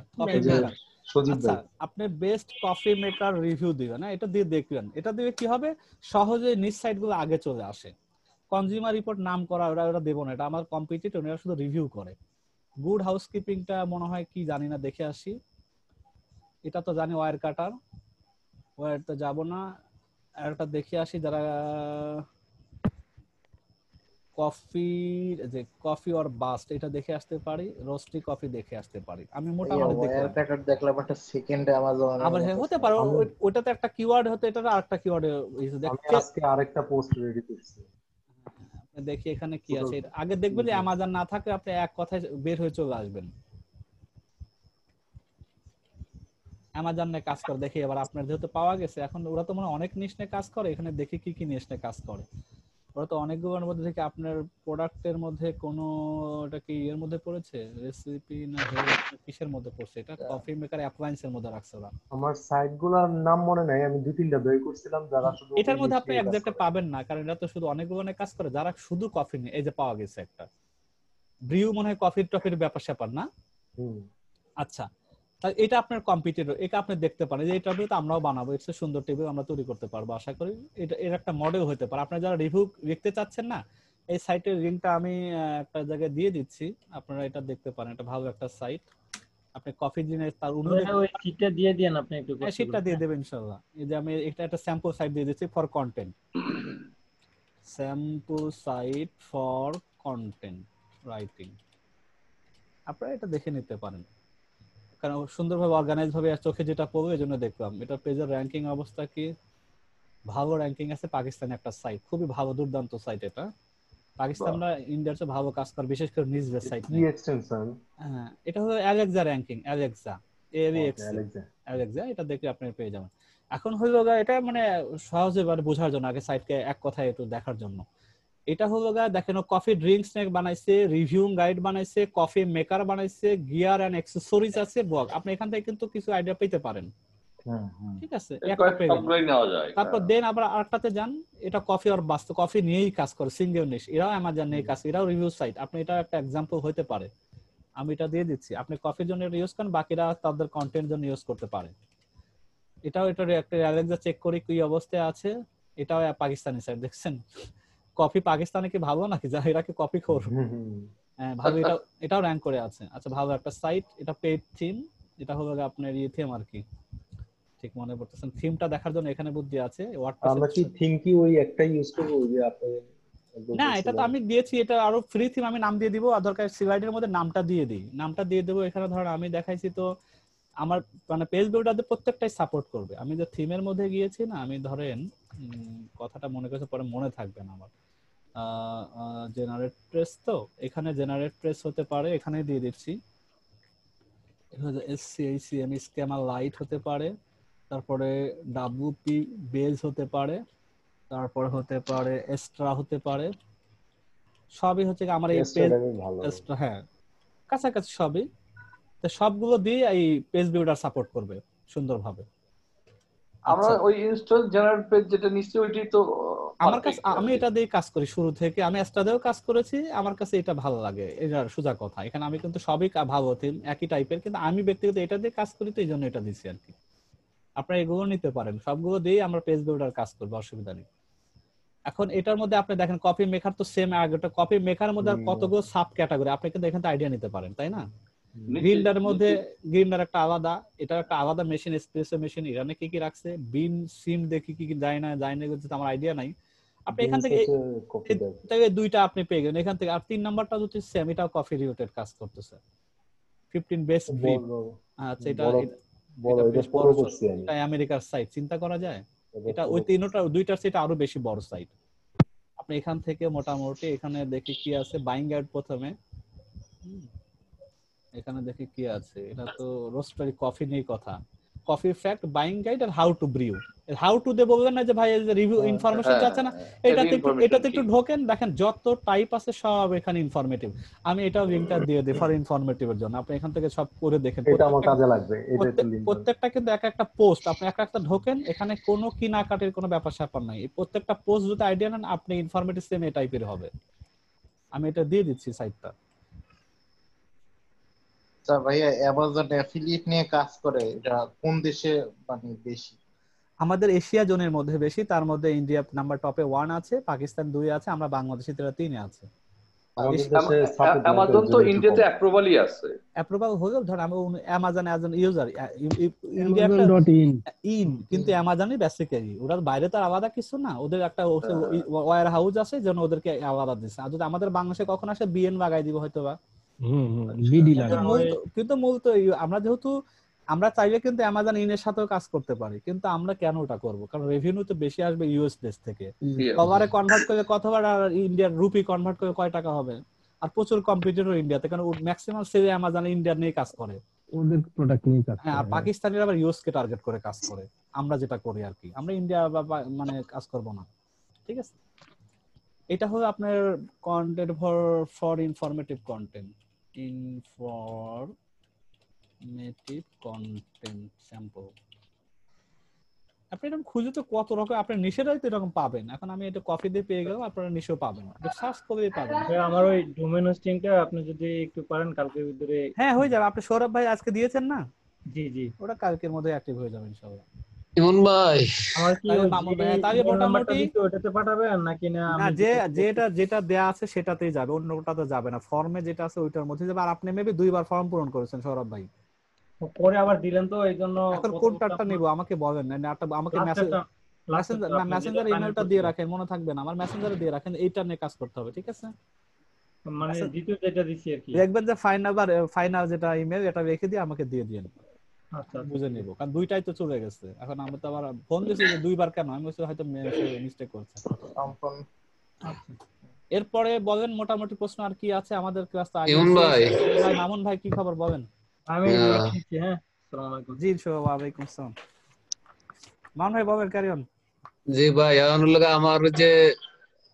সজীব ভাই আপনি বেস্ট কফি মেকার রিভিউ দিবেন না, এটা দিয়ে দেখবেন। এটা দিয়ে কি হবে, সহজে নিচ সাইট গুলো আগে চলে আসে। কনজিউমার রিপোর্ট নাম করা ওরা দেবো না, এটা আমার কম্পিটিটর, ওরা শুধু রিভিউ করে। গুড হাউসকিপিংটা মনে হয় কি জানি না, দেখে আসি। এটা তো জানি ওয়্যার কাটার, ওয়্যার তো যাব না। আর একটা দেখে আসি যারা কফি, যে কফি অর বাস্ট, এটা দেখে আসতে পারি। রোস্টি কফি দেখে আসতে পারি। আমি মোটামুটি ওয়্যার কাটার দেখলাম একটা সেকেন্ডে আমাজনে আবার হ্যাঁ হতে পারে ওটাতে একটা কিওয়ার্ড হতে, এটা আরেকটা কিওয়ার্ড। আমি আজকে আরেকটা পোস্ট রেডি করছি, দেখি এখানে কি আছে। আগে দেখবেন যে অ্যামাজন না থাকে, আপনি এক কথায় বের হয়ে চলে আসবেন। অ্যামাজন নিয়ে কাজ করে দেখি এবার আপনার যেহেতু পাওয়া গেছে, এখন ওরা তো মনে অনেক নিশ নিয়ে কাজ করে, এখানে দেখি কি কি নিশ নিয়ে কাজ করে। ওরা তো অনেকগুলোর মধ্যে থেকে আপনার প্রোডাক্টের মধ্যে কোনো এটা কি এর মধ্যে পড়েছে, রেসিপি না হেলথ কিসের মধ্যে পড়ছে? এটা কফি মেকার অ্যাপ্লায়েন্সের মধ্যে রাখছে ওরা। আমার সাইটগুলোর নাম মনে নাই, আমি 2-3টা বের করছিলাম যারা শুধু এটার মধ্যে আপনি একজাক্টলি পাবেন না, কারণ এটা তো শুধু অনেকগুলো নিয়ে কাজ করে যারা শুধু কফি নিয়ে। এই যে পাওয়া গেছে একটা ব্রিউ, মনে হয় কফির টফির ব্যাপার স্যাপার না? আচ্ছা, তাহলে এটা আপনার কম্পিটিটর, এটা আপনি দেখতে পারেন যে এটা তো আমরাও বানাবো, এটা সুন্দর টেবিল আমরা তৈরি করতে পারবো আশা করি। এটা এর একটা মডেল হতে পারে। আপনারা যারা রিভিউ দেখতে চাচ্ছেন না, এই সাইটের লিংকটা আমি একটা জায়গায় দিয়ে দিচ্ছি, আপনারা এটা দেখতে পারেন। এটা ভালো একটা সাইট। আপনি কফি জিনিস তার অনুযায়ী ওই শীটটা দিয়ে দেন আপনি একটু কষ্ট করে। শীটটা দিয়ে দেবেন ইনশাআল্লাহ। এই যে আমি একটা স্যাম্পল সাইট দিয়ে দিচ্ছি for content, sample site for content writing. আপনারা এটা দেখে নিতে পারেন, কারণ সুন্দরভাবে অর্গানাইজ ভাবে চোখে যেটা পড়বে এজন্য দেখলাম। এটা পেজের র্যাঙ্কিং অবস্থা কি? ভালো র্যাঙ্কিং আছে। পাকিস্তানি একটা সাইট, খুবই ভালো দুর্দান্ত সাইট। এটা পাকিস্তানরা ইন্ডিয়ার চেয়ে ভালো কাজ করে, বিশেষ করে নিজ সাইট কি এক্সটেনশন? হ্যাঁ, এটা হলো অ্যালেক্সা র্যাঙ্কিং, অ্যালেক্সা অ্যালেক্সা। এটা দেখলে আপনি পেয়ে যাবেন। এখন হলো এটা মানে সহজে বোঝার জন্য, আগে সাইটকে এক কথায় একটু দেখার জন্য। এটা হলো দেখেন, কফি ড্রিঙ্ক স্ন্যাক বানাইছে, রিভিউ গাইড বানাইছে, কফি মেকার বানাইছে, গিয়ার এন্ড অ্যাকসেসরিজ আছে, ব্লগ। আপনি এখান থেকে কিন্তু কিছু আইডিয়া পেতে পারেন। ঠিক আছে, তারপর দেন আবার আরেকটাতে যান, এটা কফি আর বাস্ত, কফি নিয়েই কাজ করে, সিঙ্গেল নিশ। এরাও অ্যামাজন নিয়ে কাজ, এরাও রিভিউ সাইট। আপনি এটা একটা এক্সাম্পল হতে পারে, আমি এটা দিয়ে দিচ্ছি। আপনি কফির জন্য ইউজ করেন, বাকিরা তাদের কন্টেন্ট জন্য ইউজ করতে পারে। এটাও এটা একটা অ্যালেক্সা চেক করি কি অবস্থায় আছে। এটাও পাকিস্তানি সাইট, দেখছেন? কফি পাকিস্তানে কি ভালো নাকি, যা এরা কি কফি খোর? হ্যাঁ ভালো, এটাও র্যাঙ্ক করে আছে। আচ্ছা, ভালো একটা সাইট। এটা পেইড থিম, এটা হলো আপনার থিম আর কি, ঠিক মনে পড়তেছেন। থিমটা দেখার জন্য এখানে বুদ্ধি আছে। আমরা কি থিম কি ওই একটাই ইউজ করব যে আপনি? না, এটা তো আমি দিয়েছি, এটা আরো ফ্রি থিম আমি নাম দিয়ে দিব, আর দরকার স্লাইডের মধ্যে নামটা দিয়ে দিই, নামটা দিয়ে দেবো। এখানে ধরুন আমি দেখাইছি, তো আমার মানে পেজ বিল্ডারদের প্রত্যেকটাই সাপোর্ট করবে। আমি যে থিমের মধ্যে গিয়েছি না, আমি ধরেন কথাটা মনে করতে পরে মনে থাকবে না আমার। জেনারেট ট্রেস, তো এখানে জেনারেট ট্রেস হতে পারে, এখানে দিয়ে দিচ্ছি। SCICM স্ক্যামার লাইট হতে পারে, তারপরে WP বেজ হতে পারে, তারপরে হতে পারে এক্সট্রা হতে পারে। সবই হচ্ছে আমার এই পেজ এক্সট্রা, হ্যাঁ কাছাকাছি সবই। তো সবগুলো দিয়ে এই পেজ বিল্ডার সাপোর্ট করবে সুন্দরভাবে। আমরা ওই ইনস্টল জেনারেট পেজ যেটা নিশ্চয়ই ওইটাই তো আমার কাছে, আমি এটা দিয়ে কাজ করি শুরু থেকে। আমি এক্সট্রা দিয়েও কাজ করেছি, আমার কাছে এটা ভালো লাগে। এটা সোজা কথা, এখানে আমি কিন্তু সবই ভালো থিম একই টাইপের, কিন্তু আমি ব্যক্তিগত এটা দিয়ে কাজ করি, তো এই জন্য এটা দিচ্ছি আর কি। আপনারা এগুলো নিতে পারেন, সবগুলো দিয়ে আমরা পেজ বিল্ডার কাজ করবো, অসুবিধা নেই। এখন এটার মধ্যে আপনি দেখেন কপি মেকার তো সেম, আগেটা কপি মেকার মধ্যে আর কতগুলো সাব ক্যাটাগরি, আপনি কিন্তু এখান থেকে আইডিয়া নিতে পারেন, তাই না? গ্রিন্ডার মধ্যে গ্রিন্ডার একটা আলাদা, এটা একটা আলাদা মেশিন, এসপ্রেসো মেশিন। ইরানে কি কি রাখছে, বিন সিম দেখি কি কি যায় না কিন্তু আমার আইডিয়া নাই। আপনি এখান থেকে দুইটা আপনি পেয়ে গেলেন এখান থেকে। আর 3 নাম্বারটা হচ্ছে সেম, এটাও কফি রিলেটেড কাজ করতেছে, 15 বেস্ট ব্রিড। আচ্ছা, এটা আমেরিকার সাইট, চিন্তা করা যায়। এটা ওই দুইটার সাইট আরো বেশি বড় সাইট। আপনি এখান থেকে মোটামুটি এখানে দেখি কি আছে, বাইং গাইড প্রথমে, এখানে দেখি কি আছে। এটা তো রোস্টারি কফি নিয়ে কথা, কফি ফ্যাক্ট, বাইং গাইড আর how to brew. How to দে বলবেন না যে ভাই এই যে রিভিউ ইনফরমেশন যাচ্ছে না, এটাতে একটু ঢোকেন, দেখেন যত টাইপ আছে সব এখানে ইনফরমেটিভ। আমি এটাও লিংকটা দিয়ে দিই ফর ইনফরমেটিভ এর জন্য, আপনি এখান থেকে সব করে দেখেন, এটা আমার কাজে লাগবে। প্রত্যেকটা কিন্তু এক একটা পোস্ট, আপনি একটা ঢোকেন, এখানে কোনো কিনাকাটির কোনো ব্যাপার স্যাপার নাই। এই প্রত্যেকটা পোস্ট যদি আইডিয়া নেন আপনি, ইনফরমেটিভ সেম এই টাইপের হবে। আমি এটা দিয়ে দিচ্ছি সাইটটা। আচ্ছা ভাইয়া, অ্যামাজন অ্যাফিলিয়েট নিয়ে কাজ করে, এটা কোন দেশে মানে বেশি? আমাদের এশিয়া জোনের মধ্যে বেশি, তার মধ্যে ইন্ডিয়া নাম্বার টপে 1 আছে, পাকিস্তান 2 আছে, আমরা বাংলাদেশি 3 আছে। আমাদের দেশে সাপোর্ট অ্যামাজন তো ইন্ডিয়াতে অ্যাপ্রুভালই আছে। অ্যাপ্রুভাল হলো ধর আমি Amazon as an user India একটা ইন, কিন্তু অ্যামাজনই বেসিক্যালি ওটার বাইরে তো আলাদা কিছু না, ওদের একটা ওয়্যার হাউস আছে যেন ওদেরকে আলাদা দিছে। আর যদি আমাদের বাংলাদেশে কখন আসে বিএন লাগাই দিব হয়তো বা, কিন্তু মূলত আমরা যেহেতু আমরা চাইলে কিন্তু অ্যামাজন ইনের সাথেও কাজ করতে পারি, কিন্তু আমরা কেন ওটা করব? কারণ রেভিনিউ তো বেশি আসবে ইউএস দেশ থেকে, ডলারে কনভার্ট করে কতবার, আর ইন্ডিয়ান রুপি কনভার্ট করে কয় টাকা হবে? আর প্রচুর কম্পিটিটর ইন্ডিয়াতে, কারণ ম্যাক্সিমাম সেল অ্যামাজন ইন্ডিয়া নিয়ে কাজ করে, ওদের প্রোডাক্ট নিয়ে কাজ করে। আর পাকিস্তানিরা আবার ইউএস কে টার্গেট করে কাজ করে। আমরা যেটা করি আর কি, আমরা ইন্ডিয়া মানে কাজ করব না, ঠিক আছে? এটা হলো আপনার content for informative content, informative content sample. আপনি এরকম খুঁজে তো কত রকম, আপনার নিশেরাই তো এরকম পাবেন। এখন আমি এটা কপি দিয়ে পেয়ে গেলাম, আপনারা নিশেও পাবেন, সার্চ করলেই পাবেন। আমার ওই ডোমেইন হোস্টিংটা আপনি যদি একটু পারেন কালকের ভিতরে। হ্যাঁ হয়ে যাবে। আপনি সৌরভ ভাই আজকে দিয়েছেন না? জি জি, ওটা কালকের মধ্যে অ্যাক্টিভ হয়ে যাবে ইনশাআল্লাহ। ইমন ভাই আমার কি মামুন ভাই তাহলে মোটামুটি ওটাতে পাঠাবেন নাকি না? না, যেটা দেয়া আছে সেটাতেই যাবে, অন্যটাতে যাবে না। ফর্মে যেটা আছে ওইটার মধ্যে যাবে। আর আপনি মেবি 2বার ফর্ম পূরণ করেছেন সৌরভ ভাই, পরে আবার দিলেন তো, এইজন্য এখন কোনটা নিব আমাকে বলেন না, আমাকে মেসেঞ্জার ইমেলটা দিয়ে রাখেন, মনে থাকবে না, আমার মেসেঞ্জারে দিয়ে রাখেন, এইটা নিয়ে কাজ করতে হবে, ঠিক আছে? মানে দ্বিতীয় যেটা দিছি আর কি, দেখবেন যে ফাইনাল যেটা ইমেল এটা রেখে দিয়ে আমাকে দিয়ে দিন, আচ্ছা বুঝে নিব। কারণ দুইটাই তো চলে গেছে, এখন আমরা তো আবার ফোন দিছি যে 2বার কেন, আমি হয়তো মিস্টেক করছি। এরপরে বলেন মোটামুটি প্রশ্ন আর কি আছে আমাদের ক্লাস তো আগে। মামুন ভাই কি খবর বলেন? আমি লিখছি। হ্যাঁ, আসসালামু আলাইকুম। জি ওয়া আলাইকুম আসসালাম। মামুন ভাই বলেন, ক্যারি অন। জি ভাই,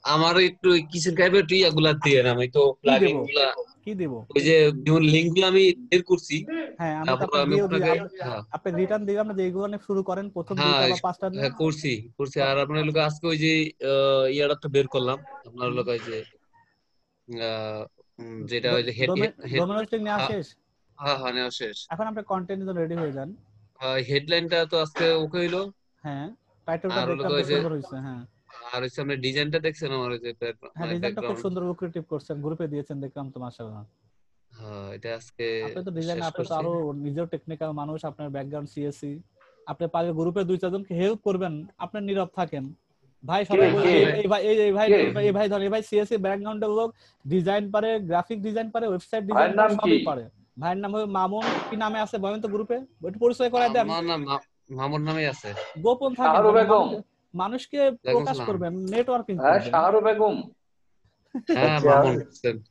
আমার একটু কিসের টাইপের ইয়াগুলা দিয়ে না, আমি তো প্লাগইন গুলা কি দেব, ওই যে যেমন লিংক গুলো আমি বের করছি। হ্যাঁ আমি আপনি রিটার্ন দিলাম না, যে এইগুলো নিয়ে শুরু করেন প্রথম 2টা বা 5টা নিয়ে। হ্যাঁ করছি। আর আপনার লোক আজকে ওই যে ইয়াটা তো বের করলাম, আপনার লোক ওই যে যেটা ওই যে ডোমেইন হোস্টিং নেওয়া শেষ। হ্যাঁ নেওয়া শেষ। এখন আপনি কন্টেন্ট জন্য রেডি হয়ে যান। হেডলাইনটা তো আজকে ওকে হইলো। হ্যাঁ, টাইটেলটা দেখতে খুব সুন্দর হইছে। হ্যাঁ, আর হচ্ছে আপনি ডিজাইনটা দেখছেন আমার ওই যে হ্যাঁ ডিজাইনটা খুব সুন্দর লুক্রেটিভ করছেন, গ্রুপে দিয়েছেন দেখলাম তো, মাশাআল্লাহ। হ্যাঁ এটা আজকে আপনি তো ডিজাইন, আপনি তো আরো নিজেও টেকনিক্যাল মানুষ, আপনার ব্যাকগ্রাউন্ড সিএসসি, আপনি পারলে গ্রুপে 2-4 জনকে হেল্প করবেন, আপনি নীরব থাকেন ভাই। সবাই বলে এই ভাই ধর, এই ভাই সিএসসি ব্যাকগ্রাউন্ডের লোক, ডিজাইন পারে, গ্রাফিক ডিজাইন পারে, ওয়েবসাইট ডিজাইন পারে, সবই পারে। ভাইয়ের নাম হলো মামুন, কি নামে আছে বলেন তো গ্রুপে, একটু পরিচয় করায় দেন। আমার নাম মামুন নামেই আছে, গোপন থাকবেন, মানুষকে প্রকাশ করবেন, নেটওয়ার্কিং করবেন। শাহরু বেগম, হ্যাঁ মামুন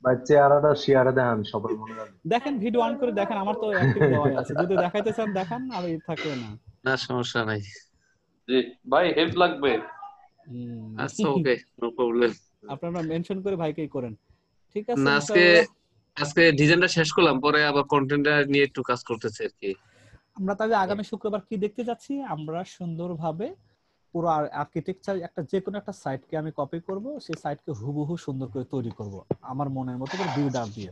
বাচ্চা আরটা শেয়ারে দেন, সবাই মনে রাখবেন। দেখেন ভিডিও অন করে দেখেন, আমার তো অ্যাক্টিভ দেওয়াই আছে, যদি দেখাইতে চান দেখান, আর এই থাকলে না, না সমস্যা নাই। জি ভাই হেল্প লাগবে। আচ্ছা ওকে, নো প্রবলেম। আপনারা মেনশন করে ভাইকেই করেন, ঠিক আছে? না আজকে ডিজাইনটা শেষ করলাম, পরে আবার কন্টেন্টটা নিয়ে একটু কাজ করতেছে আর কি। আমরা তাহলে আগামী শুক্রবার কি দেখতে যাচ্ছি, আমরা সুন্দরভাবে পুরো আর্কিটেকচার যে কোনো একটা সাইটকে আমি কপি করব, সেই সাইটকে হুবহু সুন্দর করে তৈরি করব আমার মনের মতো করে বিল্ডার দিয়ে।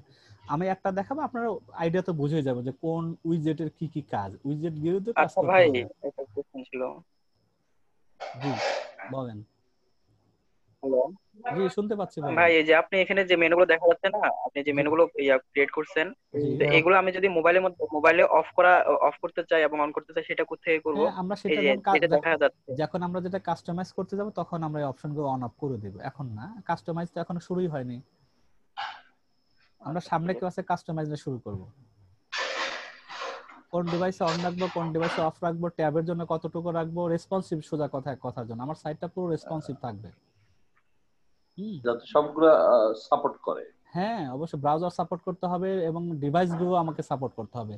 আমি একটা দেখাবো, আপনারা আইডিয়া তো বুঝে যাবে যে কোন উইজেটের কি কাজ, উইজেট দিয়ে তো কাজ করতে হবে। ভাই একটা কোশ্চেন ছিল। জি বলেন। হ্যালো, জি শুনতে পাচ্ছি ভাই। এই যে আপনি এখানে যে মেনুগুলো দেখা যাচ্ছে না, আপনি যে মেনুগুলো ক্রিয়েট করছেন, তো এগুলো আমি যদি মোবাইলে অফ করতে চাই এবং অন করতে চাই, সেটা কোথায় করব? আমরা সেটা দেখা যাচ্ছে, যখন আমরা যেটা কাস্টমাইজ করতে যাব তখন আমরা এই অপশনগুলো অন অফ করে দেব। এখন না, কাস্টমাইজ তো এখনো শুরুই হয়নি, আমরা সামনে ক্লাসে কাস্টমাইজ শুরু করব। কোন ডিভাইসে অন রাখবো, কোন ডিভাইসে অফ রাখবো, ট্যাবের জন্য কতটুকু রাখবো, রেসপন্সিভ, সোজা কথার জন্য আমার সাইটটা পুরো রেসপন্সিভ থাকবে, যাতে সবগুলো সাপোর্ট করে। হ্যাঁ অবশ্যই ব্রাউজার সাপোর্ট করতে হবে এবং ডিভাইসগুলো আমাকে সাপোর্ট করতে হবে,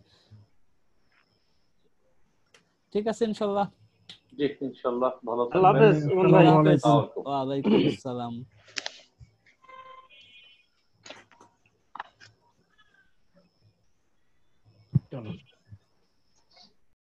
ঠিক আছে? ইনশাআল্লাহ। জি ইনশাআল্লাহ, ভালো থাকবেন। আল্লাহ হাফেজ। ওয়া আলাইকুম আসসালাম।